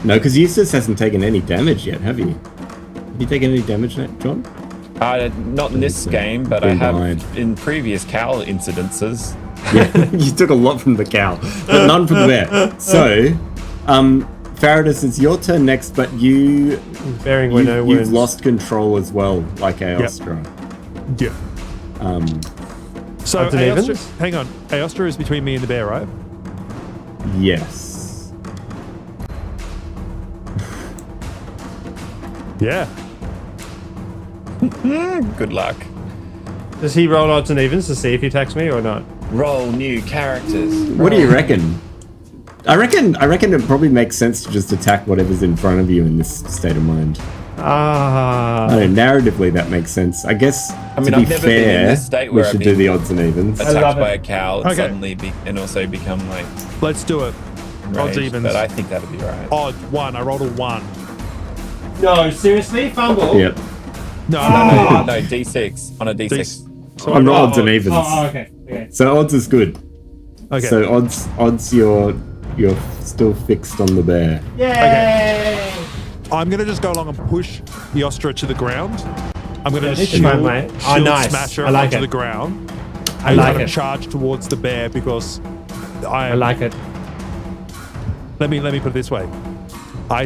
[SPEAKER 3] No, because Eustace hasn't taken any damage yet, have you? Have you taken any damage, John?
[SPEAKER 4] Not in this game, but I
[SPEAKER 3] Been
[SPEAKER 4] have
[SPEAKER 3] behind.
[SPEAKER 4] in previous Cal incidences.
[SPEAKER 3] Yeah, you took a lot from the cow, but none from the bear. So, Faradis, it's your turn next, but
[SPEAKER 1] Bearing where no
[SPEAKER 3] you've
[SPEAKER 1] wounds.
[SPEAKER 3] lost control as well, like Aostra.
[SPEAKER 2] Yeah. So
[SPEAKER 1] Odds and
[SPEAKER 2] Aostra,
[SPEAKER 1] evens?
[SPEAKER 2] hang on. Aostra is between me and the bear, right?
[SPEAKER 3] Yes.
[SPEAKER 2] Yeah.
[SPEAKER 4] Good luck.
[SPEAKER 1] Does he roll odds and evens to see if he attacks me or not?
[SPEAKER 4] Roll new characters.
[SPEAKER 3] What do you reckon? I reckon it probably makes sense to just attack whatever's in front of you in this state of mind.
[SPEAKER 1] Ah.
[SPEAKER 3] I don't know, narratively that makes sense. I guess
[SPEAKER 4] I mean,
[SPEAKER 3] to be
[SPEAKER 4] I've never been in
[SPEAKER 3] fair,
[SPEAKER 4] this state
[SPEAKER 3] we
[SPEAKER 4] where I've
[SPEAKER 3] should do
[SPEAKER 4] been
[SPEAKER 3] the odds and evens.
[SPEAKER 1] love
[SPEAKER 4] Attacked
[SPEAKER 1] it.
[SPEAKER 4] by a cow and
[SPEAKER 2] Okay.
[SPEAKER 4] suddenly and also become like
[SPEAKER 2] Let's do it. Odds
[SPEAKER 4] enraged,
[SPEAKER 2] evens.
[SPEAKER 4] But I think that'd be right.
[SPEAKER 2] Odd 1. I rolled a 1.
[SPEAKER 1] No, seriously? Fumble?
[SPEAKER 3] Yep.
[SPEAKER 2] No,
[SPEAKER 4] No, D6 on a D6.
[SPEAKER 2] So
[SPEAKER 3] On the
[SPEAKER 2] I-
[SPEAKER 3] odds and evens.
[SPEAKER 1] Oh, okay.
[SPEAKER 3] So odds is good.
[SPEAKER 2] Okay.
[SPEAKER 3] So odds you're still fixed on the bear.
[SPEAKER 1] Yay!
[SPEAKER 2] I'm gonna just go along and push the Ostra to the ground. I'm gonna
[SPEAKER 1] this is
[SPEAKER 2] shield,
[SPEAKER 1] fine, mate. Oh,
[SPEAKER 2] shield
[SPEAKER 1] nice.
[SPEAKER 2] smash her
[SPEAKER 1] I like
[SPEAKER 2] onto
[SPEAKER 1] it.
[SPEAKER 2] the ground.
[SPEAKER 1] I
[SPEAKER 2] And
[SPEAKER 1] like
[SPEAKER 2] kind of
[SPEAKER 1] it.
[SPEAKER 2] charge towards the bear because
[SPEAKER 1] I like it.
[SPEAKER 2] Let me put it this way. I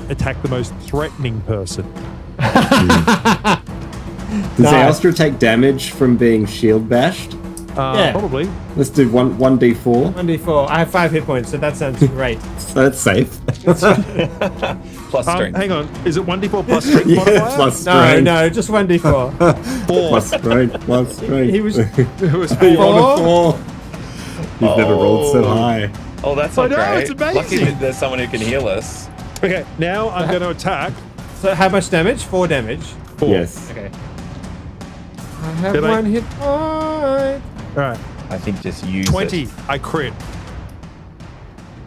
[SPEAKER 2] attack the most threatening person.
[SPEAKER 3] Does
[SPEAKER 1] Nice.
[SPEAKER 3] Aostra take damage from being shield bashed?
[SPEAKER 1] Yeah.
[SPEAKER 2] Probably.
[SPEAKER 3] Let's do 1d4.
[SPEAKER 1] 1d4. I have 5 hit points, so that sounds great.
[SPEAKER 3] So that's safe.
[SPEAKER 4] Plus strength.
[SPEAKER 2] Hang on. Is it 1d4 plus strength
[SPEAKER 3] Yeah,
[SPEAKER 2] modifier?
[SPEAKER 3] plus
[SPEAKER 1] No,
[SPEAKER 3] strength.
[SPEAKER 1] no, just 1d4.
[SPEAKER 2] 4.
[SPEAKER 3] Plus strength. Plus strength.
[SPEAKER 1] He was
[SPEAKER 2] It was
[SPEAKER 3] You
[SPEAKER 2] 4.
[SPEAKER 3] rolled a 4. You've never rolled so high.
[SPEAKER 4] Oh, that's
[SPEAKER 2] I
[SPEAKER 4] not
[SPEAKER 2] know,
[SPEAKER 4] great.
[SPEAKER 2] it's amazing.
[SPEAKER 4] Lucky that there's someone who can heal us.
[SPEAKER 2] Okay, now I'm going to attack.
[SPEAKER 1] So how much damage? 4 damage.
[SPEAKER 2] 4.
[SPEAKER 3] Yes.
[SPEAKER 1] Okay. I have
[SPEAKER 2] Did I-
[SPEAKER 1] 1 hit point.
[SPEAKER 2] All right.
[SPEAKER 4] I think just use
[SPEAKER 2] 20.
[SPEAKER 4] it.
[SPEAKER 2] I crit.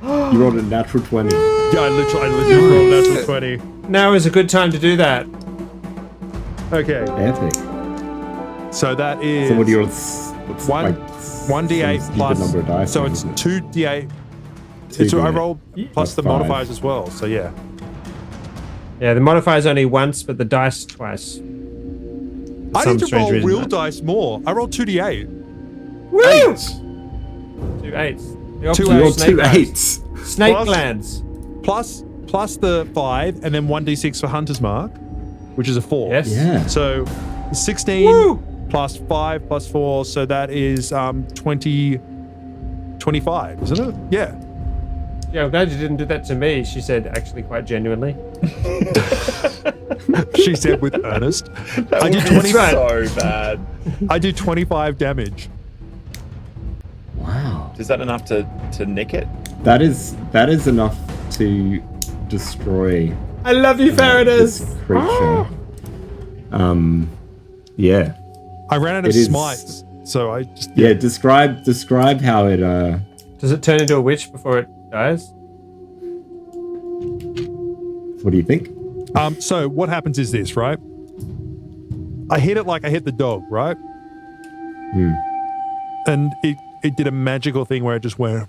[SPEAKER 3] You rolled a natural 20.
[SPEAKER 2] Yeah, I literally rolled natural 20.
[SPEAKER 1] Now is a good time to do that.
[SPEAKER 2] Okay.
[SPEAKER 3] Epic.
[SPEAKER 2] So that is
[SPEAKER 3] So what do you what's
[SPEAKER 2] One-
[SPEAKER 3] like
[SPEAKER 2] 1d8
[SPEAKER 3] some
[SPEAKER 2] plus.
[SPEAKER 3] stupid number of dice,
[SPEAKER 2] So
[SPEAKER 3] isn't
[SPEAKER 2] it's
[SPEAKER 3] it?
[SPEAKER 2] 2d8.
[SPEAKER 3] Two
[SPEAKER 2] So I
[SPEAKER 3] D8.
[SPEAKER 2] roll plus
[SPEAKER 3] Plus
[SPEAKER 2] the
[SPEAKER 3] 5.
[SPEAKER 2] modifiers as well. So yeah.
[SPEAKER 1] Yeah, the modifier's only once, but the dice twice.
[SPEAKER 2] I
[SPEAKER 1] some
[SPEAKER 2] need to
[SPEAKER 1] strange
[SPEAKER 2] roll
[SPEAKER 1] reason,
[SPEAKER 2] real
[SPEAKER 1] right?
[SPEAKER 2] dice more. I rolled 2d8.
[SPEAKER 1] Woo!
[SPEAKER 2] 8.
[SPEAKER 1] 2 8s. The
[SPEAKER 2] Two
[SPEAKER 1] opposite
[SPEAKER 3] You
[SPEAKER 1] of
[SPEAKER 3] rolled
[SPEAKER 1] snake
[SPEAKER 3] 2
[SPEAKER 1] eyes.
[SPEAKER 3] 8s.
[SPEAKER 1] Snake
[SPEAKER 2] Plus-
[SPEAKER 1] glands.
[SPEAKER 2] Plus the 5, and then 1d6 for Hunter's Mark, which is a 4.
[SPEAKER 1] Yes.
[SPEAKER 3] Yeah.
[SPEAKER 2] So 16
[SPEAKER 1] Woo!
[SPEAKER 2] plus 5 plus 4, so that is 25, isn't it? Yeah.
[SPEAKER 1] Yeah, I'm glad you didn't do that to me, she said, actually quite genuinely.
[SPEAKER 2] She said with earnest. I do
[SPEAKER 4] That's
[SPEAKER 2] 20.
[SPEAKER 1] right.
[SPEAKER 4] so bad.
[SPEAKER 2] I do 25 damage.
[SPEAKER 3] Wow.
[SPEAKER 4] Is that enough to nick it?
[SPEAKER 3] That is enough to destroy
[SPEAKER 1] I love you,
[SPEAKER 3] this
[SPEAKER 1] Faradis!
[SPEAKER 3] creature. Yeah.
[SPEAKER 2] I ran out of
[SPEAKER 3] It is-
[SPEAKER 2] smites, so I just
[SPEAKER 3] Yeah, describe how it
[SPEAKER 1] Does it turn into a witch before it dies?
[SPEAKER 3] what do you think?
[SPEAKER 2] So what happens is this, right? I hit it like I hit the dog, right? And it did a magical thing where it just went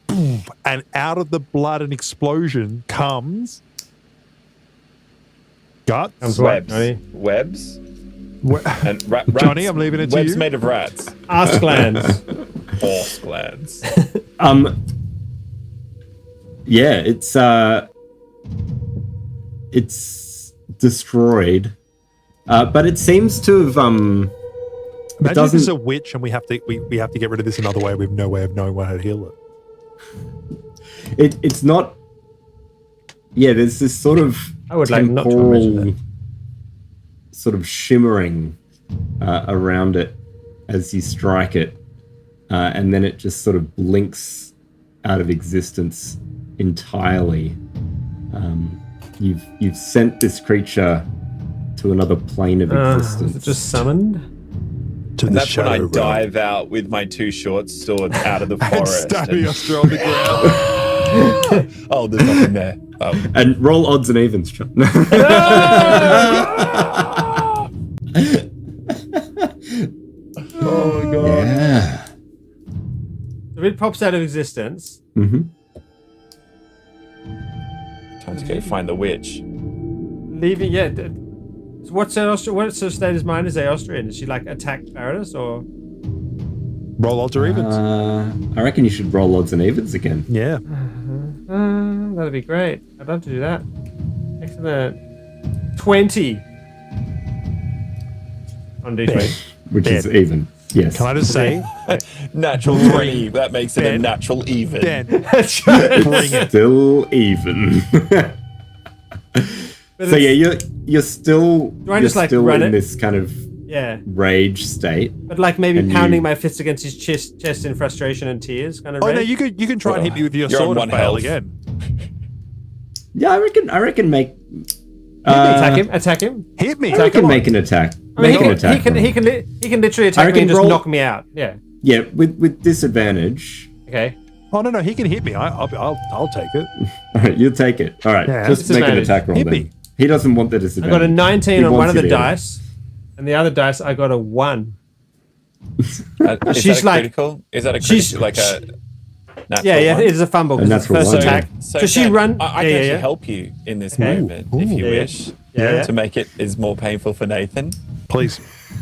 [SPEAKER 2] boom, and out of the blood and explosion comes guts.
[SPEAKER 1] Comes what,
[SPEAKER 4] Webs.
[SPEAKER 1] Johnny?
[SPEAKER 4] Webs?
[SPEAKER 2] Wha-
[SPEAKER 4] And rats.
[SPEAKER 2] Johnny, I'm leaving it to
[SPEAKER 4] Webs
[SPEAKER 2] you.
[SPEAKER 4] made of rats.
[SPEAKER 1] Ass glands.
[SPEAKER 4] Horse glands.
[SPEAKER 3] Yeah, it's destroyed, But it seems to have
[SPEAKER 2] Imagine if
[SPEAKER 3] doesn't-
[SPEAKER 2] it's a witch and we have to get rid of this another way. We have no way of knowing how to heal it.
[SPEAKER 3] it's not. Yeah, there's this sort of
[SPEAKER 1] I would like not to imagine that.
[SPEAKER 3] sort of shimmering around it as you strike it, and then it just sort of blinks out of existence entirely. You've sent this creature to another plane of existence.
[SPEAKER 1] Is it just summoned?
[SPEAKER 2] To
[SPEAKER 4] And
[SPEAKER 2] the
[SPEAKER 4] that's when I
[SPEAKER 2] shadow realm.
[SPEAKER 4] dive out with my 2 short swords out of the
[SPEAKER 2] And
[SPEAKER 4] forest.
[SPEAKER 2] stabbing us on the ground.
[SPEAKER 4] Oh, there's nothing there. Oh.
[SPEAKER 3] And roll odds and evens, John.
[SPEAKER 2] Oh my god.
[SPEAKER 3] Yeah.
[SPEAKER 1] So it pops out of existence.
[SPEAKER 3] Mm-hmm.
[SPEAKER 4] Time to go find the witch.
[SPEAKER 1] Leaving, yeah. So what's her state of mind? Is they Austrian? Is she like attack Baroness or?
[SPEAKER 2] Roll odds or evens.
[SPEAKER 3] I reckon you should roll odds and evens again.
[SPEAKER 2] Yeah.
[SPEAKER 1] That'd be great. I'd love to do that. Excellent. 20 on D20.
[SPEAKER 3] Which is even. Yes.
[SPEAKER 2] Can I just say,
[SPEAKER 4] Natural 20. That makes it a
[SPEAKER 2] Ben.
[SPEAKER 4] natural even.
[SPEAKER 2] Ben, bring it.
[SPEAKER 3] Still even. So yeah, you're still
[SPEAKER 1] Do I just, like,
[SPEAKER 3] still
[SPEAKER 1] run
[SPEAKER 3] in
[SPEAKER 1] it?
[SPEAKER 3] this kind of
[SPEAKER 1] Yeah,
[SPEAKER 3] rage state.
[SPEAKER 1] but like maybe
[SPEAKER 3] And
[SPEAKER 1] pounding
[SPEAKER 3] you-
[SPEAKER 1] my fist against his chest in frustration and tears, kind of.
[SPEAKER 2] Oh no,
[SPEAKER 1] rage.
[SPEAKER 2] you can try and hit me with your
[SPEAKER 4] You're on
[SPEAKER 2] sword
[SPEAKER 4] one
[SPEAKER 2] and fail
[SPEAKER 4] health.
[SPEAKER 2] again.
[SPEAKER 3] Yeah, I reckon make.
[SPEAKER 1] Attack him.
[SPEAKER 2] Hit me.
[SPEAKER 3] I reckon
[SPEAKER 2] Come on.
[SPEAKER 3] make an attack.
[SPEAKER 1] I mean,
[SPEAKER 3] Make an attack.
[SPEAKER 1] He can literally attack me
[SPEAKER 3] reckon
[SPEAKER 1] and just
[SPEAKER 3] roll-
[SPEAKER 1] knock me out. Yeah.
[SPEAKER 3] Yeah, with disadvantage.
[SPEAKER 1] Okay.
[SPEAKER 2] Oh no, he can hit me. I'll take it.
[SPEAKER 3] All right, you'll take it. All right,
[SPEAKER 2] Yeah.
[SPEAKER 3] just make an
[SPEAKER 1] Disadvantage.
[SPEAKER 3] attack roll
[SPEAKER 2] Hit
[SPEAKER 3] then.
[SPEAKER 2] me.
[SPEAKER 3] He doesn't want the
[SPEAKER 1] I
[SPEAKER 3] disadvantage.
[SPEAKER 1] got a 19
[SPEAKER 3] He
[SPEAKER 1] on one
[SPEAKER 3] wants
[SPEAKER 1] of
[SPEAKER 3] you
[SPEAKER 1] the
[SPEAKER 3] to hit him.
[SPEAKER 1] dice, and the other dice I got a 1.
[SPEAKER 4] Is
[SPEAKER 1] She's
[SPEAKER 4] that a
[SPEAKER 1] like-
[SPEAKER 4] critical? Is that a
[SPEAKER 1] she's-
[SPEAKER 4] critical? Like a natural
[SPEAKER 1] Yeah,
[SPEAKER 4] one?
[SPEAKER 1] it is a fumble because
[SPEAKER 3] A
[SPEAKER 1] it's the
[SPEAKER 3] natural
[SPEAKER 1] first
[SPEAKER 3] one.
[SPEAKER 1] attack.
[SPEAKER 4] So
[SPEAKER 1] she
[SPEAKER 4] Ken,
[SPEAKER 1] run.
[SPEAKER 4] I can actually help you in this moment if you
[SPEAKER 1] Yeah.
[SPEAKER 4] wish.
[SPEAKER 1] Yeah.
[SPEAKER 4] To make it is more painful for Nathan.
[SPEAKER 2] Please.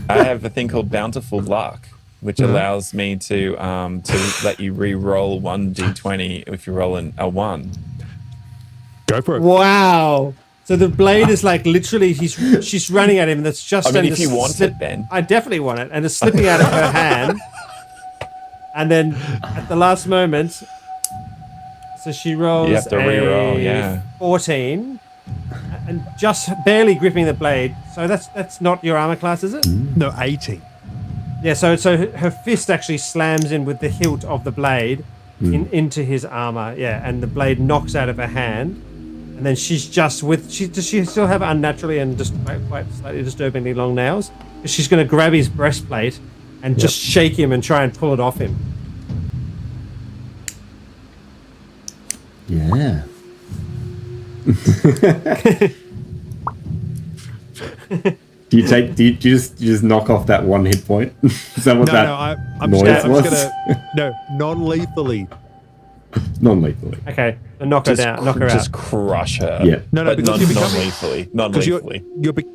[SPEAKER 4] I have a thing called Bountiful Luck, which allows me to let you re-roll 1d20 if you roll a 1.
[SPEAKER 2] Go for it.
[SPEAKER 1] Wow. So the blade is like literally she's running at him and that's just
[SPEAKER 4] I mean,
[SPEAKER 1] and
[SPEAKER 4] if you want
[SPEAKER 1] slip,
[SPEAKER 4] it, Ben.
[SPEAKER 1] I definitely want it, and it's slipping out of her hand. And then at the last moment, so she rolls
[SPEAKER 4] You have to re-roll,
[SPEAKER 1] a
[SPEAKER 4] yeah.
[SPEAKER 1] 14 and just barely gripping the blade. So that's not your armor class, is it?
[SPEAKER 2] No, 18.
[SPEAKER 1] Yeah, so her fist actually slams in with the hilt of the blade into his armor, yeah, and the blade knocks out of her hand. And then she's just does she still have unnaturally and just quite slightly disturbingly long nails? She's going to grab his breastplate and just shake him and try and pull it off him.
[SPEAKER 3] Yeah. Do you just knock off that 1 hit point? Is that what
[SPEAKER 2] I'm
[SPEAKER 3] noise
[SPEAKER 2] just
[SPEAKER 3] was?
[SPEAKER 2] gonna non-lethally.
[SPEAKER 3] Non-lethally.
[SPEAKER 1] Okay, so knock her down, knock her
[SPEAKER 4] Just
[SPEAKER 1] out.
[SPEAKER 4] crush her.
[SPEAKER 3] Yeah.
[SPEAKER 2] No,
[SPEAKER 4] but
[SPEAKER 2] because you're becoming
[SPEAKER 4] non-lethally.
[SPEAKER 2] because
[SPEAKER 4] Non-lethally.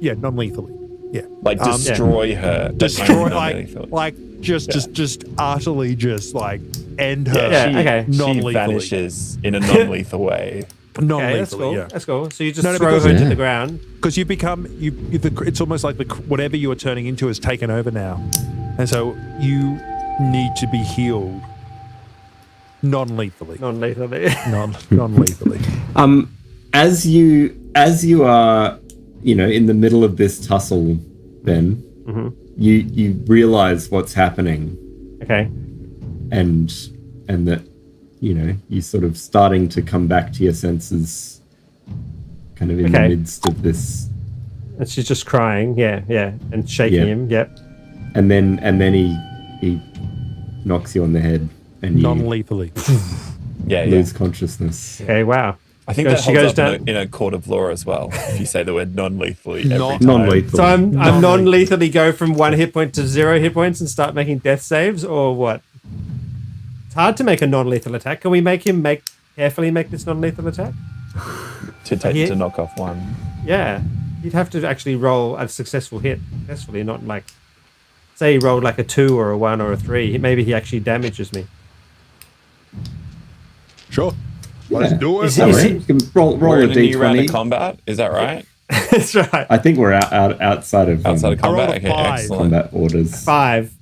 [SPEAKER 2] you're non-lethally. Yeah.
[SPEAKER 4] Like destroy her. but
[SPEAKER 2] Destroy
[SPEAKER 4] non-lethally.
[SPEAKER 2] like just utterly just like end her.
[SPEAKER 1] Yeah, okay.
[SPEAKER 4] She
[SPEAKER 2] Non-lethally.
[SPEAKER 4] vanishes in a non-lethal way.
[SPEAKER 2] Non-lethally.
[SPEAKER 1] Okay, that's cool.
[SPEAKER 2] Yeah.
[SPEAKER 1] That's cool. So you just
[SPEAKER 2] No,
[SPEAKER 1] throw
[SPEAKER 2] because-
[SPEAKER 1] her to
[SPEAKER 3] Yeah.
[SPEAKER 1] the ground.
[SPEAKER 2] Because you become it's almost like whatever you are turning into has taken over now, and so you need to be healed non-lethally.
[SPEAKER 1] Non-lethally.
[SPEAKER 2] Non-lethally.
[SPEAKER 3] As you are, in the middle of this tussle, Ben, you realize what's happening,
[SPEAKER 1] Okay.
[SPEAKER 3] and that you're sort of starting to come back to your senses, kind of in the
[SPEAKER 1] Okay.
[SPEAKER 3] midst of this,
[SPEAKER 1] And she's just crying. Yeah, and shaking
[SPEAKER 3] Yeah.
[SPEAKER 1] him. Yep.
[SPEAKER 3] and then he knocks you on the head, and you
[SPEAKER 2] Non-lethally.
[SPEAKER 4] Yeah, yeah.
[SPEAKER 3] lose consciousness.
[SPEAKER 1] Okay. Wow.
[SPEAKER 4] I think
[SPEAKER 1] Goes-
[SPEAKER 4] that
[SPEAKER 1] she
[SPEAKER 4] holds
[SPEAKER 1] goes
[SPEAKER 4] up
[SPEAKER 1] down-
[SPEAKER 4] in a court of law as well. If you say the word non-lethally every
[SPEAKER 2] Non-
[SPEAKER 4] time.
[SPEAKER 3] Non-lethal.
[SPEAKER 1] So I'm non-lethally go from 1 hit point to 0 hit points and start making death saves, or what? It's hard to make a non-lethal attack. Can we make him carefully make this non-lethal attack?
[SPEAKER 4] to knock off 1.
[SPEAKER 1] Yeah, he'd have to actually roll a successful hit successfully, not like say he rolled like a 2 or a 1 or a 3. Maybe he actually damages me.
[SPEAKER 2] Sure. Let's do it.
[SPEAKER 1] Is
[SPEAKER 3] All
[SPEAKER 1] he-
[SPEAKER 3] right, you can roll
[SPEAKER 4] We're
[SPEAKER 3] a
[SPEAKER 4] in a new round
[SPEAKER 3] d20.
[SPEAKER 4] of combat. Is that right?
[SPEAKER 1] That's right.
[SPEAKER 3] I think we're outside of
[SPEAKER 4] Outside of
[SPEAKER 2] I rolled
[SPEAKER 4] combat.
[SPEAKER 2] a
[SPEAKER 4] Okay,
[SPEAKER 2] 5.
[SPEAKER 4] excellent.
[SPEAKER 3] combat orders.
[SPEAKER 1] 5.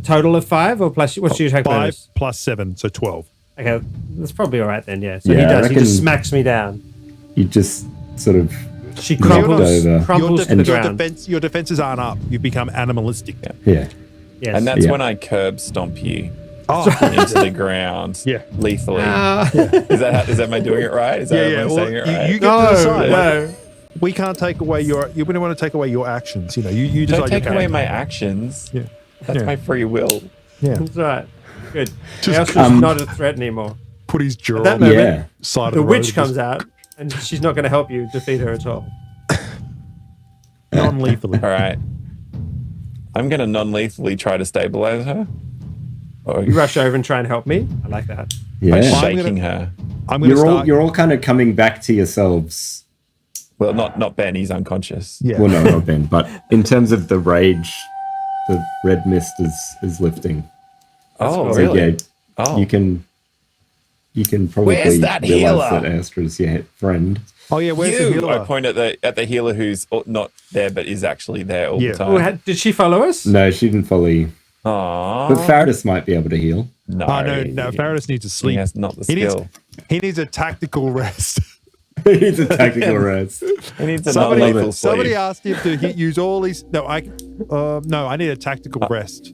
[SPEAKER 1] Total of 5 or plus? What's your attack
[SPEAKER 2] 5
[SPEAKER 1] bonus?
[SPEAKER 2] plus 7, so 12.
[SPEAKER 1] Okay, that's probably all right then. Yeah. So
[SPEAKER 3] Yeah,
[SPEAKER 1] he
[SPEAKER 3] I
[SPEAKER 1] does. He just
[SPEAKER 3] reckon-
[SPEAKER 1] smacks me down.
[SPEAKER 3] You just sort of
[SPEAKER 1] She
[SPEAKER 3] Knocked
[SPEAKER 1] crumples
[SPEAKER 3] over.
[SPEAKER 1] to the ground.
[SPEAKER 2] Your defenses aren't up. You become animalistic.
[SPEAKER 3] yeah.
[SPEAKER 1] Yes.
[SPEAKER 4] And that's
[SPEAKER 3] Yeah.
[SPEAKER 4] when I curb stomp you
[SPEAKER 2] Oh,
[SPEAKER 4] into the ground.
[SPEAKER 2] Yeah.
[SPEAKER 4] Lethally.
[SPEAKER 1] Ah.
[SPEAKER 4] Is that am I doing it right? Is that
[SPEAKER 2] yeah.
[SPEAKER 4] am I
[SPEAKER 2] Well,
[SPEAKER 4] saying it right?
[SPEAKER 2] you get to decide.
[SPEAKER 1] no.
[SPEAKER 2] We can't take away your. You wouldn't want to take away your actions. You know, you decide.
[SPEAKER 4] Don't take
[SPEAKER 2] your
[SPEAKER 4] away
[SPEAKER 2] character.
[SPEAKER 4] my actions.
[SPEAKER 2] Yeah.
[SPEAKER 4] That's
[SPEAKER 2] Yeah.
[SPEAKER 4] my free will.
[SPEAKER 2] Yeah.
[SPEAKER 1] That's right. Good.
[SPEAKER 2] Just-
[SPEAKER 1] Elstra's not a threat anymore.
[SPEAKER 2] Put his jaw
[SPEAKER 1] At that
[SPEAKER 2] on the
[SPEAKER 1] moment,
[SPEAKER 3] Yeah.
[SPEAKER 2] side
[SPEAKER 1] the
[SPEAKER 2] of the
[SPEAKER 1] witch
[SPEAKER 2] road.
[SPEAKER 1] comes out, and she's not going to help you defeat her at all.
[SPEAKER 2] non-lethally.
[SPEAKER 4] All right. I'm going to non-lethally try to stabilize her. Or
[SPEAKER 1] You rush over and try and help me. I like that.
[SPEAKER 4] by
[SPEAKER 3] Yeah.
[SPEAKER 4] shaking her.
[SPEAKER 2] I'm going to start.
[SPEAKER 3] You're all kind of coming back to yourselves.
[SPEAKER 4] Well, not Ben. He's unconscious.
[SPEAKER 2] yeah.
[SPEAKER 3] Well, no, not Ben. But in terms of the rage, the red mist is lifting.
[SPEAKER 4] Oh,
[SPEAKER 3] So
[SPEAKER 4] really?
[SPEAKER 3] yeah,
[SPEAKER 4] Oh.
[SPEAKER 3] you can probably
[SPEAKER 4] Where's that
[SPEAKER 3] realize
[SPEAKER 4] healer?
[SPEAKER 3] that Astra's your friend.
[SPEAKER 2] Oh yeah. Where's the
[SPEAKER 4] You!
[SPEAKER 2] healer?
[SPEAKER 4] I point at the healer who's not there but is actually there all
[SPEAKER 2] Yeah.
[SPEAKER 4] the
[SPEAKER 1] Oh,
[SPEAKER 4] time.
[SPEAKER 1] did she follow us?
[SPEAKER 3] No, she didn't follow you.
[SPEAKER 4] Aww.
[SPEAKER 3] But Faradis might be able to heal.
[SPEAKER 4] No.
[SPEAKER 2] Oh no. Faradis needs to
[SPEAKER 4] He
[SPEAKER 2] sleep.
[SPEAKER 4] has not the
[SPEAKER 2] He needs,
[SPEAKER 4] skill.
[SPEAKER 2] he needs a tactical rest.
[SPEAKER 3] He needs a tactical rest.
[SPEAKER 4] He needs a
[SPEAKER 2] Somebody,
[SPEAKER 4] non-lethal
[SPEAKER 2] somebody
[SPEAKER 4] sleep.
[SPEAKER 2] asked him to use all his. No, I need a tactical rest.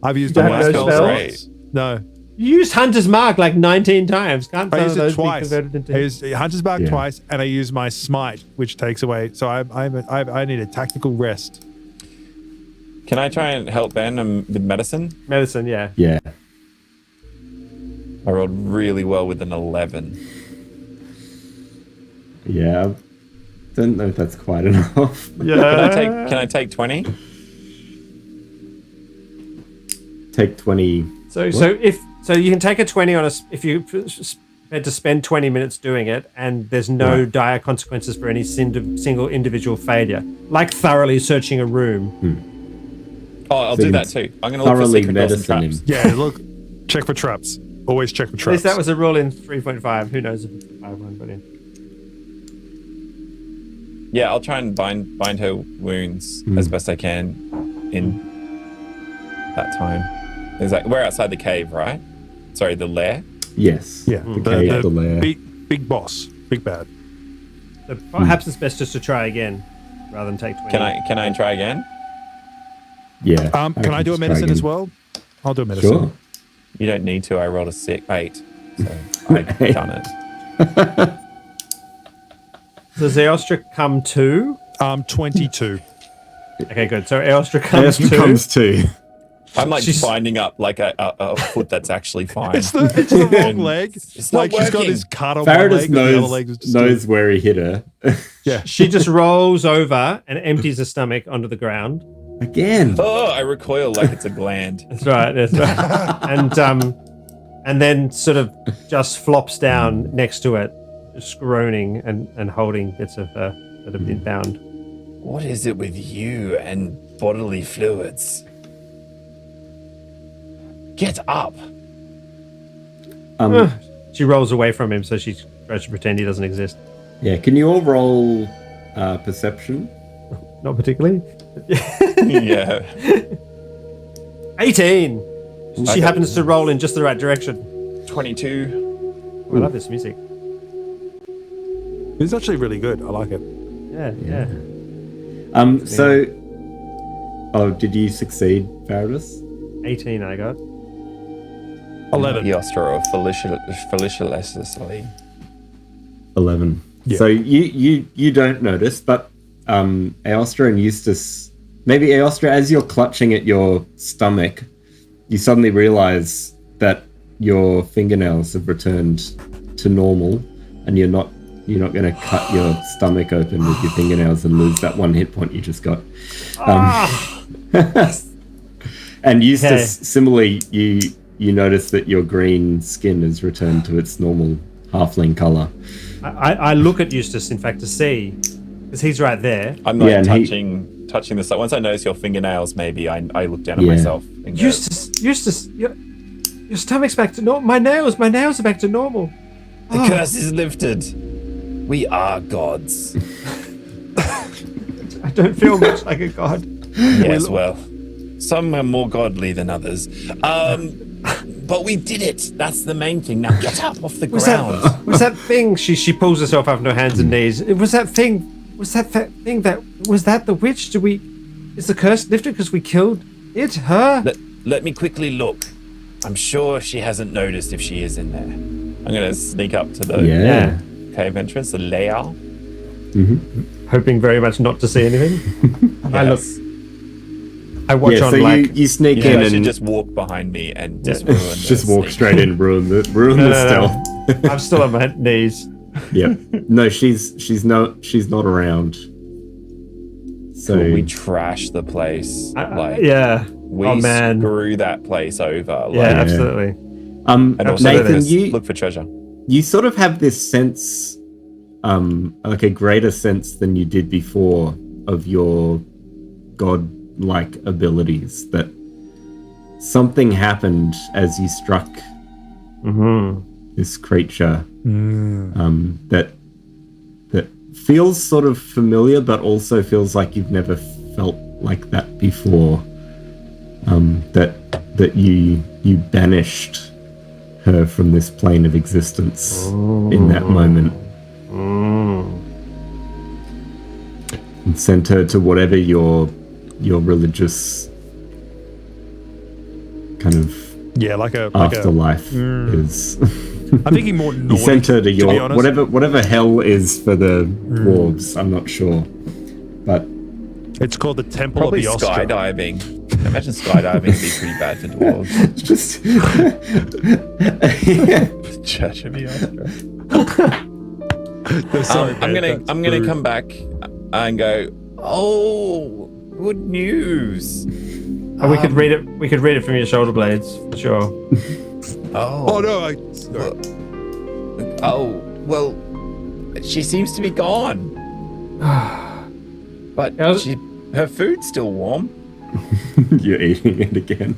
[SPEAKER 2] I've used
[SPEAKER 1] You
[SPEAKER 2] all
[SPEAKER 1] don't
[SPEAKER 2] my
[SPEAKER 1] have
[SPEAKER 2] spell
[SPEAKER 1] no
[SPEAKER 2] slots. No,
[SPEAKER 1] You used Hunter's Mark like 19 times. Can't
[SPEAKER 2] I
[SPEAKER 1] some of
[SPEAKER 2] used it
[SPEAKER 1] those be
[SPEAKER 2] twice.
[SPEAKER 1] converted into...
[SPEAKER 2] I used Hunter's Mark
[SPEAKER 3] Yeah.
[SPEAKER 2] twice, and I used my Smite, which takes away. So I need a tactical rest.
[SPEAKER 4] Can I try and help Ben with medicine?
[SPEAKER 1] Medicine, yeah.
[SPEAKER 3] Yeah.
[SPEAKER 4] I rolled really well with an 11.
[SPEAKER 3] Yeah. Don't know if that's quite enough.
[SPEAKER 1] Yeah.
[SPEAKER 4] Can I take 20?
[SPEAKER 3] Take 20.
[SPEAKER 1] So you can take a 20 on if you had to spend 20 minutes doing it, and there's no dire consequences for any single individual failure, like thoroughly searching a room.
[SPEAKER 4] Oh, I'll
[SPEAKER 3] So
[SPEAKER 4] do
[SPEAKER 3] you
[SPEAKER 4] that too. I'm going to look for
[SPEAKER 3] thoroughly
[SPEAKER 4] secret doors and
[SPEAKER 3] medicine
[SPEAKER 4] traps.
[SPEAKER 3] him.
[SPEAKER 2] Yeah, look, check for traps. Always check for
[SPEAKER 1] At
[SPEAKER 2] traps.
[SPEAKER 1] least that was a rule in 3.5. Who knows if it's 5.1, but in.
[SPEAKER 4] Yeah, I'll try and bind her wounds as best I can in that time. We're outside the cave, right? Sorry, the lair.
[SPEAKER 3] Yes.
[SPEAKER 2] yeah,
[SPEAKER 3] The cave, the lair.
[SPEAKER 2] big boss, big bad.
[SPEAKER 1] So perhaps it's best just to try again rather than take 20.
[SPEAKER 4] Can I try again?
[SPEAKER 3] Yeah.
[SPEAKER 2] Can I do a
[SPEAKER 3] just try
[SPEAKER 2] medicine as
[SPEAKER 3] again.
[SPEAKER 2] well? I'll do a medicine.
[SPEAKER 3] Sure.
[SPEAKER 4] You don't need to. I rolled a 8, so I've done it.
[SPEAKER 1] Does Aelstra come too?
[SPEAKER 2] 22.
[SPEAKER 1] Okay, good. So Aelstra comes
[SPEAKER 3] Astra
[SPEAKER 1] too.
[SPEAKER 3] comes too.
[SPEAKER 4] I'm like
[SPEAKER 1] She's-
[SPEAKER 4] binding up like a foot that's actually fine.
[SPEAKER 2] It's the wrong leg.
[SPEAKER 4] It's not
[SPEAKER 2] Like she's got
[SPEAKER 4] working.
[SPEAKER 2] this cut on one
[SPEAKER 3] Faradis
[SPEAKER 2] leg, and the other leg is just
[SPEAKER 3] knows where he hit her.
[SPEAKER 2] yeah.
[SPEAKER 1] She just rolls over and empties her stomach onto the ground.
[SPEAKER 3] Again.
[SPEAKER 4] Oh, I recoil like it's a gland.
[SPEAKER 1] That's right. That's right. And then sort of just flops down next to it, just groaning and holding bits of her that have been bound.
[SPEAKER 4] What is it with you and bodily fluids? Get up.
[SPEAKER 1] She rolls away from him, so she tries to pretend he doesn't exist.
[SPEAKER 3] Yeah, can you all roll perception?
[SPEAKER 1] Not particularly.
[SPEAKER 4] Yeah.
[SPEAKER 1] 18. She
[SPEAKER 4] Okay.
[SPEAKER 1] happens to roll in just the right direction.
[SPEAKER 4] 22.
[SPEAKER 1] Oh, I love this music.
[SPEAKER 2] It's actually really good. I like it.
[SPEAKER 1] Yeah.
[SPEAKER 3] So oh, did you succeed, Faradis?
[SPEAKER 1] 18 I got.
[SPEAKER 2] 11.
[SPEAKER 4] Yostra or felicitously.
[SPEAKER 3] 11.
[SPEAKER 2] Yeah.
[SPEAKER 3] So you don't notice, but Aostra and Eustace, maybe Aostra, as you're clutching at your stomach, you suddenly realize that your fingernails have returned to normal, and you're not going to cut your stomach open with your fingernails and lose that 1 hit point you just got. And Eustace, similarly, you notice that your green skin has returned to its normal halfling color.
[SPEAKER 1] I look at Eustace, in fact, to see, because he's right there.
[SPEAKER 4] I'm like
[SPEAKER 3] Yeah, and
[SPEAKER 4] touching the side. Once I notice your fingernails, maybe I look down at
[SPEAKER 3] Yeah.
[SPEAKER 4] myself. And go,
[SPEAKER 1] Eustace, your stomach's back to normal. My nails are back to normal.
[SPEAKER 4] the curse is lifted. We are gods.
[SPEAKER 1] don't feel much like a god.
[SPEAKER 4] Yes, well, some are more godly than others. But we did it. That's the main thing. Now get up off the ground.
[SPEAKER 1] Was that thing? She pulls herself up on her hands and knees. Was that thing? Was that thing? Was that the witch? Is the curse lifted because we killed it? Her?
[SPEAKER 4] Let me quickly look. I'm sure she hasn't noticed if she is in there. I'm gonna sneak up to the cave entrance, the Lair.
[SPEAKER 1] Hoping very much not to see anything.
[SPEAKER 4] Yes.
[SPEAKER 1] I watch on
[SPEAKER 3] so
[SPEAKER 1] like
[SPEAKER 3] you sneak in
[SPEAKER 4] I should
[SPEAKER 3] and
[SPEAKER 4] just walk behind me and just ruin the
[SPEAKER 3] just walk
[SPEAKER 4] sneak.
[SPEAKER 3] straight in, ruin the stealth.
[SPEAKER 1] I'm still on my knees.
[SPEAKER 3] Yep. No, she's not around. So
[SPEAKER 4] Cool, we trash the place. We screw that place over. Like,
[SPEAKER 1] Yeah, absolutely.
[SPEAKER 4] and also
[SPEAKER 3] Nathan, you
[SPEAKER 4] look for treasure.
[SPEAKER 3] you sort of have this sense, like a greater sense than you did before of your god-like abilities, that something happened as you struck this creature that feels sort of familiar, but also feels like you've never felt like that before. That you banished her from this plane of existence in that moment. And sent her to whatever your religious kind of afterlife is.
[SPEAKER 2] I'm thinking more Nordic.
[SPEAKER 3] You sent her to
[SPEAKER 2] be
[SPEAKER 3] your
[SPEAKER 2] honest.
[SPEAKER 3] whatever hell is for the dwarves. I'm not sure, but
[SPEAKER 2] It's called the Temple
[SPEAKER 4] Probably
[SPEAKER 2] of the Ostra.
[SPEAKER 4] skydiving. Imagine skydiving would be pretty bad for dwarves.
[SPEAKER 3] it's just
[SPEAKER 4] Church of the Ostra.
[SPEAKER 2] Sorry,
[SPEAKER 4] I'm
[SPEAKER 2] man,
[SPEAKER 4] gonna come back and go. Oh, good news.
[SPEAKER 1] We could read it. We could read it from your shoulder blades for sure.
[SPEAKER 2] Oh no!
[SPEAKER 4] Well, she seems to be gone. But her food's still warm.
[SPEAKER 3] you're eating it again.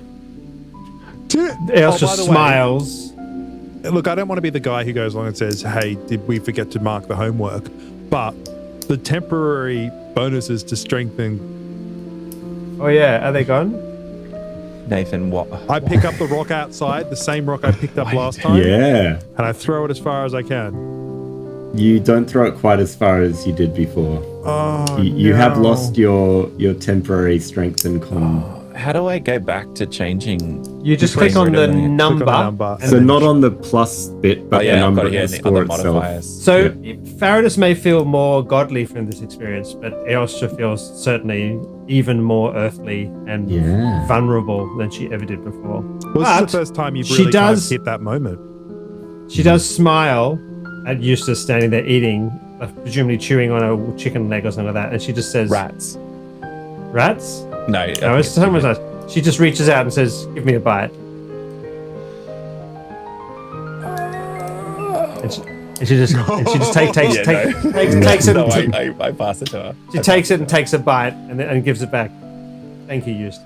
[SPEAKER 1] Eos
[SPEAKER 2] by
[SPEAKER 1] just
[SPEAKER 2] the way,
[SPEAKER 1] smiles.
[SPEAKER 2] Look, I don't want to be the guy who goes along and says, "Hey, did we forget to mark the homework?" But the temporary bonuses to strengthen.
[SPEAKER 1] Oh yeah, are they gone?
[SPEAKER 4] Nathan, what?
[SPEAKER 2] I pick up the rock outside, the same rock I picked up last time,
[SPEAKER 3] Yeah,
[SPEAKER 2] and I throw it as far as I can.
[SPEAKER 3] you don't throw it quite as far as you did before.
[SPEAKER 2] Oh,
[SPEAKER 3] You have lost your temporary strength and con.
[SPEAKER 4] How do I go back to changing?
[SPEAKER 1] You just click on the number.
[SPEAKER 2] Click on the number.
[SPEAKER 1] and
[SPEAKER 3] So
[SPEAKER 1] then-
[SPEAKER 3] not on the plus bit, but the
[SPEAKER 4] I've
[SPEAKER 3] number
[SPEAKER 4] got
[SPEAKER 3] of
[SPEAKER 4] it here
[SPEAKER 3] the
[SPEAKER 4] in the
[SPEAKER 3] score
[SPEAKER 4] other
[SPEAKER 3] itself.
[SPEAKER 4] modifiers.
[SPEAKER 1] So Faradis may feel more godly from this experience, but Eostra feels certainly even more earthly and
[SPEAKER 3] Yeah.
[SPEAKER 1] vulnerable than she ever did before.
[SPEAKER 2] Well, this
[SPEAKER 1] But
[SPEAKER 2] is the first time you've
[SPEAKER 1] she
[SPEAKER 2] really kind of
[SPEAKER 1] does-
[SPEAKER 2] hit that moment.
[SPEAKER 1] She does smile at Eustace standing there eating, presumably chewing on a chicken leg or something like that, and she just says,
[SPEAKER 4] Rats.
[SPEAKER 1] "Rats?"
[SPEAKER 4] No,
[SPEAKER 1] No, it's so much nice. She just reaches out and says, "Give me a bite." And she just takes it
[SPEAKER 4] No,
[SPEAKER 1] and
[SPEAKER 4] I pass it to her.
[SPEAKER 1] she takes it and takes a bite and gives it back. Thank you, Eustace.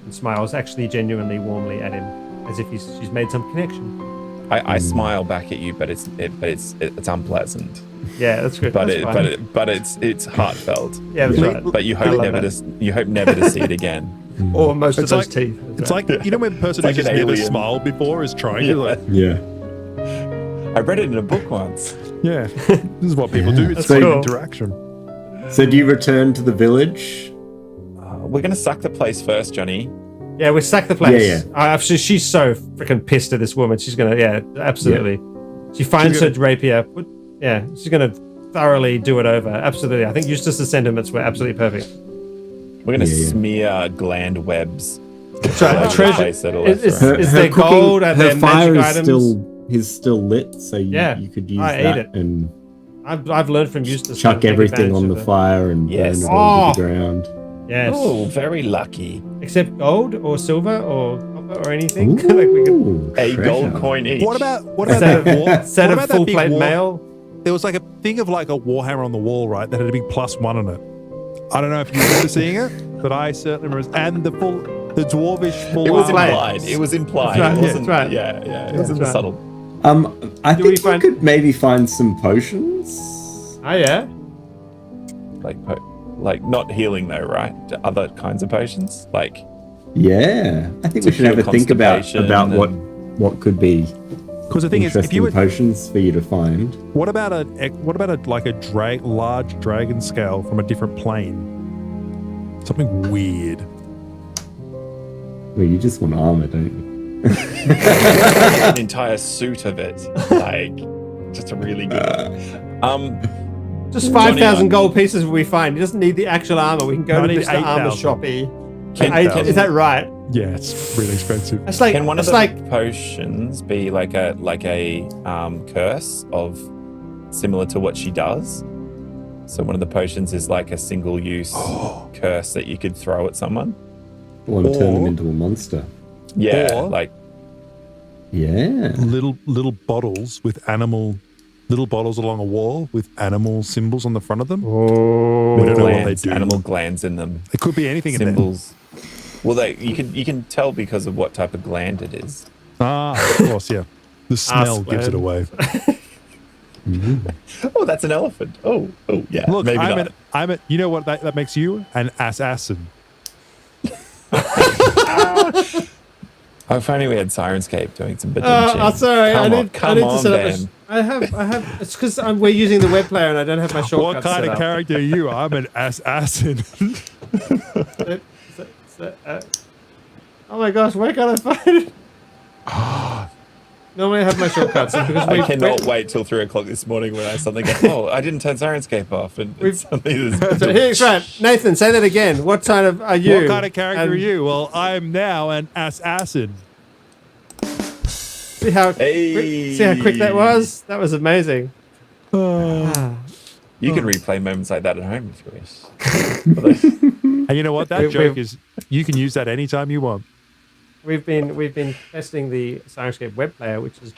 [SPEAKER 1] And smiles actually genuinely warmly at him, as if she's made some connection.
[SPEAKER 4] I smile back at you, but it's unpleasant.
[SPEAKER 1] Yeah, that's good.
[SPEAKER 4] But
[SPEAKER 1] That's fine.
[SPEAKER 4] it's heartfelt.
[SPEAKER 1] Yeah, that's right.
[SPEAKER 4] But you
[SPEAKER 1] I
[SPEAKER 4] hope
[SPEAKER 1] love
[SPEAKER 4] never
[SPEAKER 1] that.
[SPEAKER 4] to see it again.
[SPEAKER 1] Or most of
[SPEAKER 2] It's
[SPEAKER 1] those
[SPEAKER 2] like-
[SPEAKER 1] teeth.
[SPEAKER 2] It's like, you know when the person who
[SPEAKER 4] like
[SPEAKER 2] just
[SPEAKER 4] an
[SPEAKER 2] never
[SPEAKER 4] alien.
[SPEAKER 2] smiled before is trying to like,
[SPEAKER 3] Yeah.
[SPEAKER 4] I read it in a book once.
[SPEAKER 2] yeah, this is what people do. It's
[SPEAKER 1] That's
[SPEAKER 2] fake
[SPEAKER 1] cool.
[SPEAKER 2] interaction.
[SPEAKER 3] So do you return to the village?
[SPEAKER 4] We're gonna sack the place first, Johnny.
[SPEAKER 1] Yeah, we sack the place.
[SPEAKER 3] Yeah,
[SPEAKER 1] She's so freaking pissed at this woman. She's gonna, absolutely. She finds
[SPEAKER 2] She's
[SPEAKER 1] her rapier. She's gonna thoroughly do it over. Absolutely. I think Eustace's sentiments were absolutely perfect.
[SPEAKER 4] We're gonna
[SPEAKER 3] Yeah.
[SPEAKER 4] smear gland webs.
[SPEAKER 1] So,
[SPEAKER 4] all over the
[SPEAKER 1] treasure
[SPEAKER 4] place that'll
[SPEAKER 1] is,
[SPEAKER 4] left around.
[SPEAKER 1] is there gold? Are there
[SPEAKER 3] her fire
[SPEAKER 1] magic
[SPEAKER 3] is
[SPEAKER 1] items?
[SPEAKER 3] still lit, so you could use
[SPEAKER 1] I ate
[SPEAKER 3] that
[SPEAKER 1] it.
[SPEAKER 3] and
[SPEAKER 1] I've learned from Eustace. to
[SPEAKER 3] chuck
[SPEAKER 1] take
[SPEAKER 3] everything
[SPEAKER 1] advantage
[SPEAKER 3] on
[SPEAKER 1] of
[SPEAKER 3] the
[SPEAKER 1] it.
[SPEAKER 3] fire and
[SPEAKER 4] Yes.
[SPEAKER 3] burn it all to the ground.
[SPEAKER 1] Yes.
[SPEAKER 4] Oh, very lucky.
[SPEAKER 1] Except gold or silver or copper or anything.
[SPEAKER 3] Ooh,
[SPEAKER 1] like we could
[SPEAKER 4] A gold
[SPEAKER 3] treasure.
[SPEAKER 4] coin each.
[SPEAKER 2] What about
[SPEAKER 1] set
[SPEAKER 2] that
[SPEAKER 1] of,
[SPEAKER 2] wall?
[SPEAKER 1] set
[SPEAKER 2] what
[SPEAKER 1] of
[SPEAKER 2] about that
[SPEAKER 1] full
[SPEAKER 2] big
[SPEAKER 1] plate
[SPEAKER 2] wall?
[SPEAKER 1] mail.
[SPEAKER 2] There was like a thing of like a warhammer on the wall, right? That had a big +1 on it. I don't know if you remember seeing it, but I certainly remember. And the dwarvish full.
[SPEAKER 4] It was
[SPEAKER 1] Armor.
[SPEAKER 4] implied. It was implied.
[SPEAKER 1] That's right,
[SPEAKER 4] It
[SPEAKER 1] yeah,
[SPEAKER 4] wasn't.
[SPEAKER 1] that's right.
[SPEAKER 4] Yeah. It wasn't
[SPEAKER 1] That's right.
[SPEAKER 4] subtle.
[SPEAKER 3] I
[SPEAKER 1] Do
[SPEAKER 3] think
[SPEAKER 1] we
[SPEAKER 3] we
[SPEAKER 1] find-
[SPEAKER 3] could maybe find some potions.
[SPEAKER 1] Oh yeah.
[SPEAKER 4] Like Like not healing though, right? Other kinds of potions, like
[SPEAKER 3] Yeah, I think we should have a think about what could be
[SPEAKER 2] Because the thing is, if
[SPEAKER 3] interesting
[SPEAKER 2] you were,
[SPEAKER 3] potions for you to find.
[SPEAKER 2] what about a large dragon scale from a different plane? Something weird.
[SPEAKER 3] Well, you just want armor, don't you?
[SPEAKER 4] an entire suit of it, like just a really good one.
[SPEAKER 1] Just 5,000 gold pieces we find. He doesn't need the actual armor. We can go
[SPEAKER 2] No, I
[SPEAKER 1] to
[SPEAKER 2] need
[SPEAKER 1] Mr. Armor
[SPEAKER 2] 8,000.
[SPEAKER 1] Shoppy.
[SPEAKER 2] 10,000.
[SPEAKER 1] Is that right?
[SPEAKER 2] Yeah, it's really expensive.
[SPEAKER 1] It's like
[SPEAKER 4] Can one of
[SPEAKER 1] it's
[SPEAKER 4] the
[SPEAKER 1] like
[SPEAKER 4] potions be like a curse of similar to what she does? So one of the potions is like a single use curse that you could throw at someone.
[SPEAKER 3] Or turn them into a monster.
[SPEAKER 4] Yeah,
[SPEAKER 2] Or-
[SPEAKER 4] like
[SPEAKER 3] Yeah.
[SPEAKER 2] Little bottles with little bottles along a wall with animal symbols on the front of them. We don't know what they
[SPEAKER 4] glands,
[SPEAKER 2] do.
[SPEAKER 4] animal glands in them.
[SPEAKER 2] It could be anything in there.
[SPEAKER 4] Symbols. Well, you can tell because of what type of gland it is.
[SPEAKER 2] Ah, of course, yeah. The smell gives it away.
[SPEAKER 4] Oh, that's an elephant. Oh, yeah.
[SPEAKER 2] Look,
[SPEAKER 4] maybe not.
[SPEAKER 2] you know what that makes you? An assassin.
[SPEAKER 4] Oh, if only we had Sirenscape doing some bit
[SPEAKER 1] sorry. I need to set up.
[SPEAKER 4] Ben.
[SPEAKER 1] I have. It's because we're using the web player and I don't have my shortcuts.
[SPEAKER 2] What kind
[SPEAKER 1] set
[SPEAKER 2] of
[SPEAKER 1] up.
[SPEAKER 2] character are you? I'm an assassin.
[SPEAKER 1] Oh my gosh, why can't I find it? Normally I have my shortcuts and because
[SPEAKER 4] I cannot wait till 3 o'clock this morning when I suddenly go, I didn't turn Sirenscape off, and suddenly there's.
[SPEAKER 1] So here's right, Nathan. Say that again. What kind of are you?
[SPEAKER 2] What kind of character
[SPEAKER 1] And
[SPEAKER 2] are you? Well, I'm now an assassin.
[SPEAKER 1] See how quick that was? That was amazing.
[SPEAKER 4] You can replay moments like that at home if you wish.
[SPEAKER 2] And you know what? That joke is, you can use that anytime you want.
[SPEAKER 1] We've been testing the Sirenscape web player, which has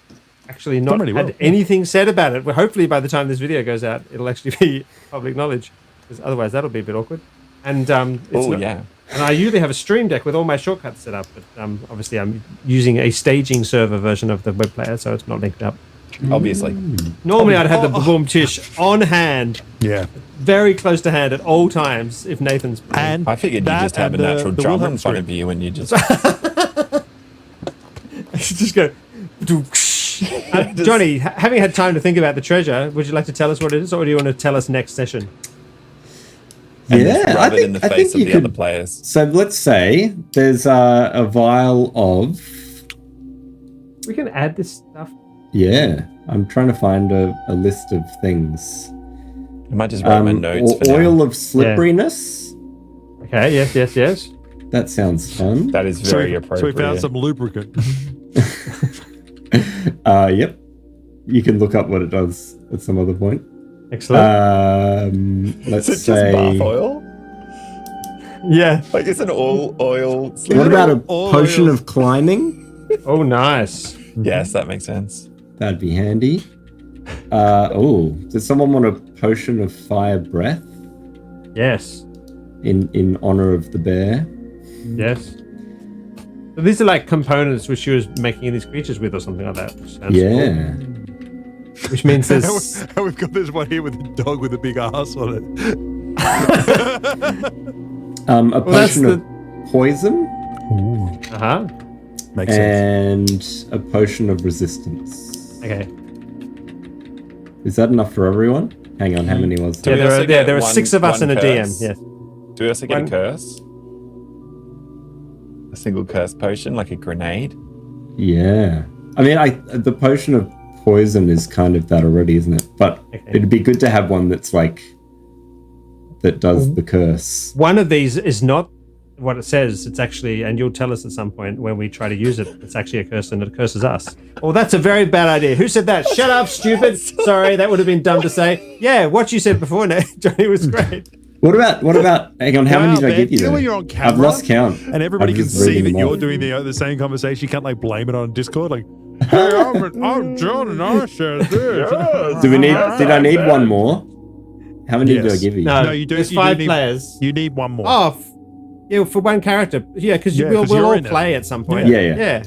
[SPEAKER 1] actually not
[SPEAKER 2] really
[SPEAKER 1] had
[SPEAKER 2] well.
[SPEAKER 1] anything said about it. Well, hopefully by the time this video goes out, it'll actually be public knowledge, because otherwise that'll be a bit awkward. And
[SPEAKER 4] yeah.
[SPEAKER 1] And I usually have a stream deck with all my shortcuts set up, but obviously I'm using a staging server version of the web player, so it's not linked up.
[SPEAKER 4] Obviously.
[SPEAKER 1] Normally I'd have the boom tish on hand,
[SPEAKER 2] Yeah.
[SPEAKER 1] very close to hand at all times if Nathan's playing.
[SPEAKER 2] And
[SPEAKER 4] I figured you
[SPEAKER 2] that
[SPEAKER 4] just have a
[SPEAKER 2] and the-
[SPEAKER 4] natural
[SPEAKER 2] the
[SPEAKER 4] drum
[SPEAKER 2] Wilhelm
[SPEAKER 4] in front
[SPEAKER 2] script.
[SPEAKER 4] of you and you just.
[SPEAKER 1] Just go. Johnny, having had time to think about the treasure, would you like to tell us what it is, or do you want to tell us next session?
[SPEAKER 4] And just
[SPEAKER 3] Yeah,
[SPEAKER 4] rub it in the face of
[SPEAKER 3] you
[SPEAKER 4] the
[SPEAKER 3] could.
[SPEAKER 4] other players.
[SPEAKER 3] So let's say there's a vial of.
[SPEAKER 1] We can add this stuff.
[SPEAKER 3] Yeah, I'm trying to find a list of things.
[SPEAKER 4] I might just write my notes for
[SPEAKER 3] oil
[SPEAKER 4] now.
[SPEAKER 3] of slipperiness.
[SPEAKER 1] Okay, yes.
[SPEAKER 3] That sounds fun.
[SPEAKER 4] That is very appropriate.
[SPEAKER 2] So we found some lubricant.
[SPEAKER 3] Yep. You can look up what it does at some other point.
[SPEAKER 1] Excellent.
[SPEAKER 3] Let's
[SPEAKER 4] Is it
[SPEAKER 3] say.
[SPEAKER 4] just bath oil?
[SPEAKER 1] Yeah.
[SPEAKER 4] Like it's an oil.
[SPEAKER 3] What about a
[SPEAKER 2] All
[SPEAKER 3] potion
[SPEAKER 2] oils.
[SPEAKER 3] of climbing?
[SPEAKER 1] Oh, nice.
[SPEAKER 4] Yes, that makes sense.
[SPEAKER 3] That'd be handy. Does someone want a potion of fire breath
[SPEAKER 1] Yes.
[SPEAKER 3] in honor of the bear?
[SPEAKER 1] Yes. So these are like components which she was making these creatures with, or something like that. Which sounds
[SPEAKER 3] Yeah.
[SPEAKER 1] cool. Which means there's.
[SPEAKER 2] And we've got this one here with a dog with a big ass on it.
[SPEAKER 3] A
[SPEAKER 1] that's
[SPEAKER 3] potion of poison
[SPEAKER 1] Uh-huh.
[SPEAKER 2] Makes sense.
[SPEAKER 3] and a potion of resistance.
[SPEAKER 1] Okay.
[SPEAKER 3] Is that enough for everyone? Hang on, how many was
[SPEAKER 4] Do
[SPEAKER 1] Yeah,
[SPEAKER 3] there?
[SPEAKER 4] we
[SPEAKER 1] there
[SPEAKER 4] also
[SPEAKER 1] are
[SPEAKER 4] get
[SPEAKER 1] 6 of us
[SPEAKER 4] one
[SPEAKER 1] and a DM.
[SPEAKER 4] curse?
[SPEAKER 1] Yes.
[SPEAKER 4] Do we also get
[SPEAKER 1] One-
[SPEAKER 4] a curse? A single curse potion, like a grenade?
[SPEAKER 3] Yeah. I mean, the potion of poison is kind of that already, isn't it? But
[SPEAKER 1] Okay.
[SPEAKER 3] it'd be good to have one that's like that does the curse.
[SPEAKER 1] One of these is not what it says. It's actually, and you'll tell us at some point when we try to use it, it's actually a curse and it curses us. Oh, that's a very bad idea. Who said that? Shut up, stupid. Sorry, that would have been dumb to say. Yeah, what you said before, Nate, Johnny, was great.
[SPEAKER 3] What about hang on, how many did I
[SPEAKER 2] Ben,
[SPEAKER 3] give you?
[SPEAKER 2] you know
[SPEAKER 3] though?
[SPEAKER 2] when you're on
[SPEAKER 3] I've
[SPEAKER 2] camera
[SPEAKER 3] lost count.
[SPEAKER 2] and everybody
[SPEAKER 3] I'm
[SPEAKER 2] can
[SPEAKER 3] just
[SPEAKER 2] see
[SPEAKER 3] reading
[SPEAKER 2] that
[SPEAKER 3] them
[SPEAKER 2] you're
[SPEAKER 3] off.
[SPEAKER 2] doing the same conversation. You can't like blame it on Discord. Like, hey, I'm John and I said this.
[SPEAKER 3] Did I need one more? How many did I
[SPEAKER 2] Yes.
[SPEAKER 3] give you?
[SPEAKER 1] No,
[SPEAKER 2] No, you do-
[SPEAKER 1] there's
[SPEAKER 2] you do
[SPEAKER 1] 5
[SPEAKER 2] need-
[SPEAKER 1] players.
[SPEAKER 2] You need one more.
[SPEAKER 1] Oh, yeah, for one character. Yeah, because
[SPEAKER 2] Yeah,
[SPEAKER 1] we'll
[SPEAKER 2] 'cause you're
[SPEAKER 1] all
[SPEAKER 2] in it.
[SPEAKER 1] play at some point.
[SPEAKER 3] Yeah.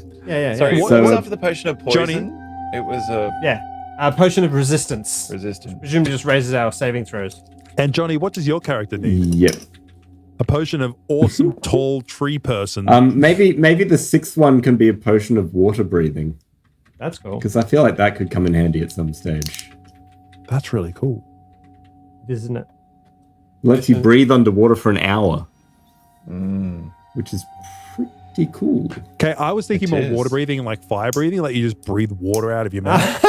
[SPEAKER 4] Sorry,
[SPEAKER 1] yeah.
[SPEAKER 4] what
[SPEAKER 3] So-
[SPEAKER 4] was after the potion of poison?
[SPEAKER 2] Johnny?
[SPEAKER 4] It was a
[SPEAKER 1] Yeah. Potion of resistance.
[SPEAKER 4] resistance.
[SPEAKER 1] Presumably just raises our saving throws.
[SPEAKER 2] And Johnny, what does your character need?
[SPEAKER 3] Yep.
[SPEAKER 2] A potion of awesome tall tree person.
[SPEAKER 3] Maybe the sixth one can be a potion of water breathing,
[SPEAKER 1] That's cool.
[SPEAKER 3] because I feel like that could come in handy at some stage.
[SPEAKER 2] That's really cool.
[SPEAKER 1] Isn't it?
[SPEAKER 3] Lets you breathe underwater for an hour, which is pretty cool.
[SPEAKER 2] Okay, I was thinking
[SPEAKER 4] It
[SPEAKER 2] more
[SPEAKER 4] is.
[SPEAKER 2] water breathing and like fire breathing, like you just breathe water out of your mouth.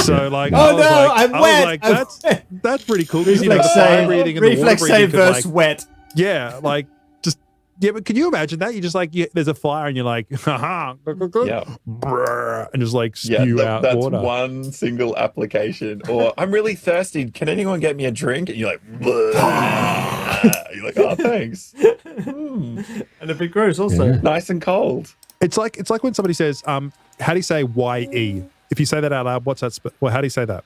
[SPEAKER 2] So like,
[SPEAKER 1] Oh,
[SPEAKER 2] I was
[SPEAKER 1] no,
[SPEAKER 2] like,
[SPEAKER 1] I'm
[SPEAKER 2] I was
[SPEAKER 1] wet,
[SPEAKER 2] like,
[SPEAKER 1] I'm
[SPEAKER 2] that's
[SPEAKER 1] wet.
[SPEAKER 2] that's pretty cool. 'Cause,
[SPEAKER 1] Reflex
[SPEAKER 2] the fire
[SPEAKER 1] save.
[SPEAKER 2] breathing and the water
[SPEAKER 1] Reflex
[SPEAKER 2] breathing
[SPEAKER 1] save
[SPEAKER 2] could,
[SPEAKER 1] versus
[SPEAKER 2] like,
[SPEAKER 1] wet.
[SPEAKER 2] yeah, like just but can you imagine that? You just like there's a fire and you're like, haha,
[SPEAKER 4] Yeah.
[SPEAKER 2] brrr, and just like
[SPEAKER 4] Yeah,
[SPEAKER 2] spew out
[SPEAKER 4] that's
[SPEAKER 2] water.
[SPEAKER 4] one single application. Or I'm really thirsty. Can anyone get me a drink? And you're like, "Bleh." You're like, oh, thanks.
[SPEAKER 1] And a bit gross also.
[SPEAKER 3] Yeah.
[SPEAKER 4] Nice and cold.
[SPEAKER 2] It's like when somebody says, how do you say YE? If you say that out loud, what's that? Well, how do you say that?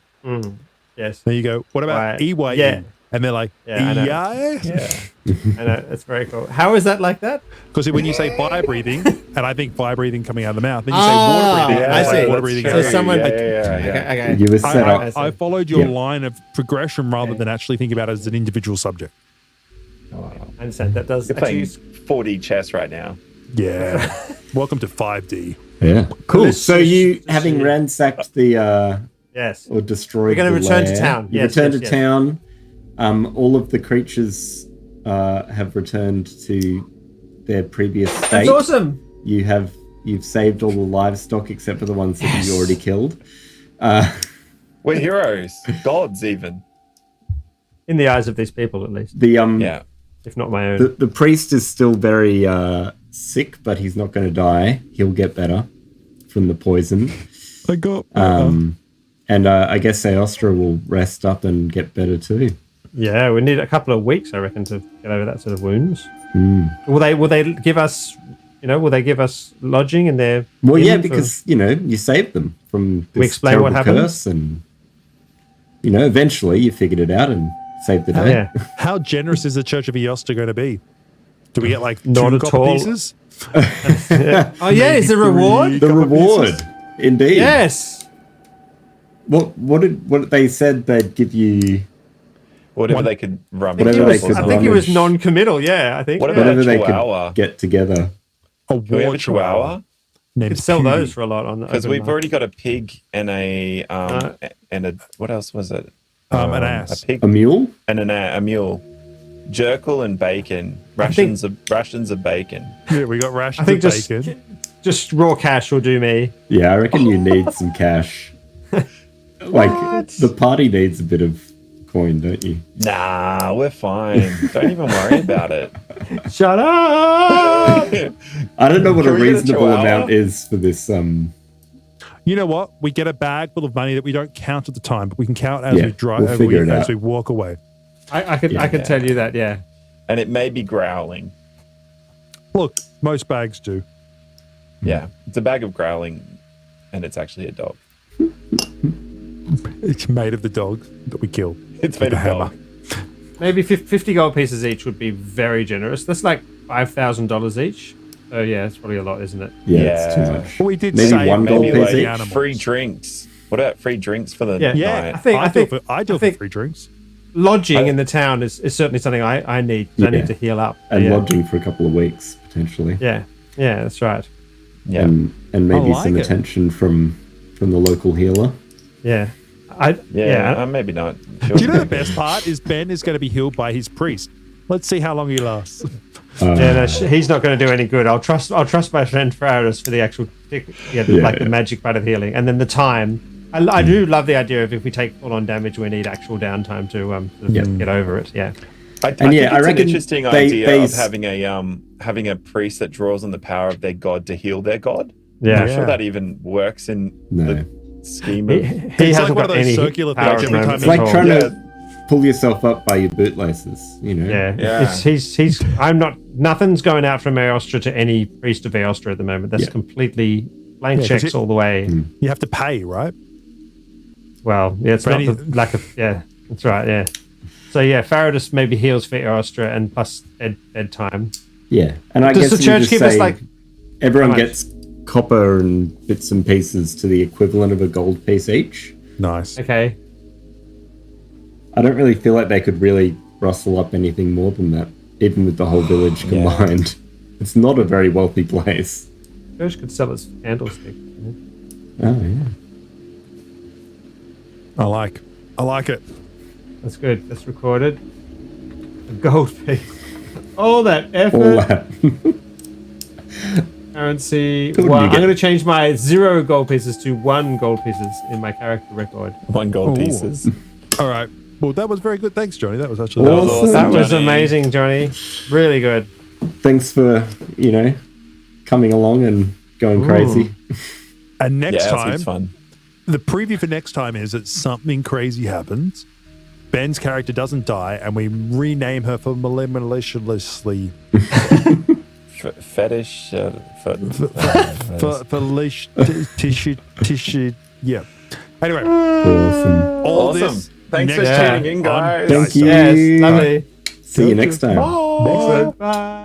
[SPEAKER 1] Yes.
[SPEAKER 2] There you go. What about EYE?
[SPEAKER 1] Yeah.
[SPEAKER 2] And they're like,
[SPEAKER 1] Yeah, I know.
[SPEAKER 2] EYE?
[SPEAKER 4] Yeah.
[SPEAKER 1] I know, that's very cool. How is that like that?
[SPEAKER 2] Because when you say fire breathing, and I think fire breathing coming out of the mouth, then you say
[SPEAKER 1] Ah,
[SPEAKER 2] water breathing.
[SPEAKER 1] I
[SPEAKER 2] and
[SPEAKER 1] see.
[SPEAKER 2] water
[SPEAKER 4] that's
[SPEAKER 2] breathing.
[SPEAKER 4] true.
[SPEAKER 2] out of
[SPEAKER 1] So
[SPEAKER 2] the
[SPEAKER 1] someone-
[SPEAKER 2] mouth.
[SPEAKER 1] Okay.
[SPEAKER 3] You were set up.
[SPEAKER 2] I followed your
[SPEAKER 3] Yeah.
[SPEAKER 2] line of progression rather than actually think about it as an individual subject.
[SPEAKER 1] I understand. That does
[SPEAKER 4] You're
[SPEAKER 1] actually.
[SPEAKER 4] playing 4D chess right now.
[SPEAKER 2] Yeah. Welcome to 5D.
[SPEAKER 3] Yeah. Cool.
[SPEAKER 1] Let's
[SPEAKER 3] So
[SPEAKER 1] just-
[SPEAKER 3] you,
[SPEAKER 1] just
[SPEAKER 3] having
[SPEAKER 1] see.
[SPEAKER 3] ransacked the
[SPEAKER 1] Yes.
[SPEAKER 3] or destroyed,
[SPEAKER 1] We're gonna
[SPEAKER 3] the
[SPEAKER 1] return to
[SPEAKER 3] lair,
[SPEAKER 1] town.
[SPEAKER 3] You
[SPEAKER 1] Yes,
[SPEAKER 3] return
[SPEAKER 1] yes,
[SPEAKER 3] to
[SPEAKER 1] yes.
[SPEAKER 3] town. All of the creatures have returned to their previous state.
[SPEAKER 1] That's awesome.
[SPEAKER 3] You've saved all the livestock except for the ones that you already killed.
[SPEAKER 4] We're heroes. Gods, even.
[SPEAKER 1] In the eyes of these people, at least,
[SPEAKER 3] The
[SPEAKER 4] Yeah.
[SPEAKER 1] if not my own.
[SPEAKER 3] the priest is still very sick, but he's not going to die. He'll get better from the poison.
[SPEAKER 2] I got.
[SPEAKER 3] And I guess Aostra will rest up and get better too.
[SPEAKER 1] Yeah, we need a couple of weeks, I reckon, to get over that sort of wounds. Will they give us, will they give us lodging in their?
[SPEAKER 3] Well,
[SPEAKER 1] inn
[SPEAKER 3] yeah,
[SPEAKER 1] for-
[SPEAKER 3] because you saved them from this
[SPEAKER 1] We explain what
[SPEAKER 3] terrible
[SPEAKER 1] happened?
[SPEAKER 3] curse, and eventually you figured it out and saved the day.
[SPEAKER 1] yeah,
[SPEAKER 2] How generous is the Church of Eosta going to be? Do we get like
[SPEAKER 1] Not
[SPEAKER 2] two
[SPEAKER 1] at
[SPEAKER 2] copper
[SPEAKER 1] all.
[SPEAKER 2] pieces?
[SPEAKER 1] oh yeah, is the reward?
[SPEAKER 3] The
[SPEAKER 2] Copper
[SPEAKER 3] reward,
[SPEAKER 2] pieces?
[SPEAKER 3] indeed.
[SPEAKER 1] Yes.
[SPEAKER 3] What did they said they'd give you?
[SPEAKER 4] Whatever they could run.
[SPEAKER 3] Whatever
[SPEAKER 1] He
[SPEAKER 3] they
[SPEAKER 1] was,
[SPEAKER 3] could
[SPEAKER 1] I think he was
[SPEAKER 3] rummage.
[SPEAKER 1] non-committal. Yeah, I think.
[SPEAKER 4] Whatever
[SPEAKER 1] yeah.
[SPEAKER 3] Whatever they
[SPEAKER 4] Chihuahua.
[SPEAKER 3] could get together.
[SPEAKER 2] A
[SPEAKER 4] Can we have
[SPEAKER 2] war
[SPEAKER 4] a Chihuahua?
[SPEAKER 2] named
[SPEAKER 1] Could sell
[SPEAKER 2] Huey.
[SPEAKER 1] those for a lot on
[SPEAKER 4] Because
[SPEAKER 1] open
[SPEAKER 4] we've
[SPEAKER 1] market.
[SPEAKER 4] already got a pig and a what else was it?
[SPEAKER 2] An ass.
[SPEAKER 4] A pig
[SPEAKER 3] A mule?
[SPEAKER 4] and a mule. Jerkle and bacon. Rations of bacon.
[SPEAKER 2] Yeah, we got rations
[SPEAKER 1] I think
[SPEAKER 2] of
[SPEAKER 1] just
[SPEAKER 2] bacon.
[SPEAKER 1] just raw cash will do me.
[SPEAKER 3] Yeah, I reckon you need some cash. Like the party needs a bit of coin, don't you?
[SPEAKER 4] Nah, we're fine. Don't even worry about it.
[SPEAKER 1] Shut up!
[SPEAKER 3] I don't know what a
[SPEAKER 4] Can we get a
[SPEAKER 3] reasonable
[SPEAKER 4] Chihuahua?
[SPEAKER 3] amount is for this.
[SPEAKER 2] You know what? We get a bag full of money that we don't count at the time, but we can count as
[SPEAKER 3] Yeah,
[SPEAKER 2] we drive,
[SPEAKER 3] we'll figure it
[SPEAKER 2] as
[SPEAKER 3] out.
[SPEAKER 2] we walk away.
[SPEAKER 1] I could
[SPEAKER 4] Yeah.
[SPEAKER 1] tell you that. Yeah.
[SPEAKER 4] And it may be growling.
[SPEAKER 2] Look, most bags do.
[SPEAKER 4] Yeah. It's a bag of growling and it's actually a dog.
[SPEAKER 2] It's made of the dog that we kill.
[SPEAKER 4] It's made
[SPEAKER 2] With
[SPEAKER 4] of
[SPEAKER 2] a hammer.
[SPEAKER 4] dog.
[SPEAKER 1] Maybe 50 gold pieces each would be very generous. That's like $5,000 each. Oh yeah, it's probably a lot, isn't it?
[SPEAKER 3] Yeah, it's too
[SPEAKER 4] Yeah.
[SPEAKER 3] much.
[SPEAKER 2] But we did
[SPEAKER 3] Maybe
[SPEAKER 2] save
[SPEAKER 3] one gold
[SPEAKER 4] Maybe
[SPEAKER 3] piece
[SPEAKER 4] like
[SPEAKER 3] each?
[SPEAKER 2] animals.
[SPEAKER 4] free drinks. What about free drinks for the
[SPEAKER 1] Yeah.
[SPEAKER 2] Yeah,
[SPEAKER 4] night?
[SPEAKER 1] I think
[SPEAKER 2] I do
[SPEAKER 1] think-
[SPEAKER 2] for free drinks.
[SPEAKER 1] Lodging in the town is certainly something I need. I
[SPEAKER 3] Yeah.
[SPEAKER 1] need to heal up.
[SPEAKER 3] And
[SPEAKER 1] yeah.
[SPEAKER 3] lodging for a couple of weeks potentially.
[SPEAKER 1] Yeah, that's right.
[SPEAKER 4] Yeah.
[SPEAKER 3] And maybe
[SPEAKER 2] like
[SPEAKER 3] some
[SPEAKER 2] it.
[SPEAKER 3] attention from the local healer.
[SPEAKER 1] Yeah,
[SPEAKER 4] Maybe not.
[SPEAKER 2] Do you know the best part is Ben is going to be healed by his priest. Let's see how long he lasts.
[SPEAKER 1] No, he's not going to do any good. I'll trust my friend Faradus for the actual, the magic part of healing, and then the time. I do love the idea of if we take full on damage, we need actual downtime to sort of get over it. Yeah,
[SPEAKER 4] I
[SPEAKER 3] And
[SPEAKER 4] think
[SPEAKER 3] yeah, I
[SPEAKER 4] it's an
[SPEAKER 3] reckon
[SPEAKER 4] interesting
[SPEAKER 3] they-
[SPEAKER 4] idea
[SPEAKER 3] they
[SPEAKER 4] of
[SPEAKER 3] s-
[SPEAKER 4] having a priest that draws on the power of their god to heal their god.
[SPEAKER 1] Yeah.
[SPEAKER 4] I'm not sure that even works in
[SPEAKER 3] No.
[SPEAKER 4] the scheme
[SPEAKER 1] he
[SPEAKER 4] of.
[SPEAKER 2] It's
[SPEAKER 1] hasn't
[SPEAKER 2] like one
[SPEAKER 1] got
[SPEAKER 2] of those
[SPEAKER 1] any
[SPEAKER 2] circular
[SPEAKER 1] power
[SPEAKER 2] things
[SPEAKER 1] at the
[SPEAKER 2] every time
[SPEAKER 1] moment.
[SPEAKER 3] It's like
[SPEAKER 1] at all.
[SPEAKER 3] trying
[SPEAKER 4] Yeah.
[SPEAKER 3] to pull yourself up by your bootlaces,
[SPEAKER 1] Yeah,
[SPEAKER 4] Yeah.
[SPEAKER 1] He's. I'm not. Nothing's going out from Aostra to any priest of Aostra at the moment. That's
[SPEAKER 3] Yeah.
[SPEAKER 1] completely blank
[SPEAKER 2] Yeah, 'cause
[SPEAKER 1] checks
[SPEAKER 2] it-
[SPEAKER 1] all the way.
[SPEAKER 2] You have to pay, right?
[SPEAKER 1] Well, yeah, it's
[SPEAKER 2] For
[SPEAKER 1] not
[SPEAKER 2] any-
[SPEAKER 1] the lack of. Yeah, that's right. Yeah. So yeah, Faradus maybe heals for Aostra and plus bedtime.
[SPEAKER 3] Yeah, and I
[SPEAKER 1] Does
[SPEAKER 3] guess
[SPEAKER 1] the
[SPEAKER 3] you
[SPEAKER 1] church
[SPEAKER 3] just
[SPEAKER 1] give us,
[SPEAKER 3] say
[SPEAKER 1] like,
[SPEAKER 3] everyone
[SPEAKER 1] how much?
[SPEAKER 3] gets copper and bits and pieces to the equivalent of a gold piece each.
[SPEAKER 2] Nice.
[SPEAKER 1] Okay.
[SPEAKER 3] I don't really feel like they could really rustle up anything more than that, even with the whole village combined. It's not a very wealthy place.
[SPEAKER 1] Church could sell its candlestick.
[SPEAKER 3] Oh, yeah.
[SPEAKER 2] I like it.
[SPEAKER 1] That's good. That's recorded. A gold piece. All that
[SPEAKER 3] All
[SPEAKER 1] effort.
[SPEAKER 3] that.
[SPEAKER 1] Currency.
[SPEAKER 3] Who do
[SPEAKER 1] One.
[SPEAKER 3] you
[SPEAKER 1] I'm
[SPEAKER 3] get?
[SPEAKER 1] going to change my 0 gold pieces to 1 gold pieces in my character record.
[SPEAKER 4] 1 gold
[SPEAKER 2] Ooh.
[SPEAKER 4] pieces.
[SPEAKER 2] All right. Well, that was very good. Thanks, Johnny. That was actually
[SPEAKER 3] Awesome.
[SPEAKER 1] That was
[SPEAKER 4] Johnny.
[SPEAKER 1] amazing, Johnny. Really good.
[SPEAKER 3] Thanks for, coming along and going crazy.
[SPEAKER 2] And next
[SPEAKER 4] Yeah,
[SPEAKER 2] time,
[SPEAKER 4] it's fun.
[SPEAKER 2] the preview for next time is that something crazy happens. Ben's character doesn't die, and we rename her for maliciously.
[SPEAKER 4] Fetish.
[SPEAKER 2] Tissue. Yeah. Anyway,
[SPEAKER 3] Awesome.
[SPEAKER 2] all
[SPEAKER 4] Awesome.
[SPEAKER 2] this.
[SPEAKER 4] Thanks for
[SPEAKER 2] next
[SPEAKER 1] time
[SPEAKER 4] tuning in,
[SPEAKER 2] on
[SPEAKER 4] guys.
[SPEAKER 3] Thank you.
[SPEAKER 1] Yes, lovely.
[SPEAKER 3] See you next time.
[SPEAKER 1] Excellent. Bye.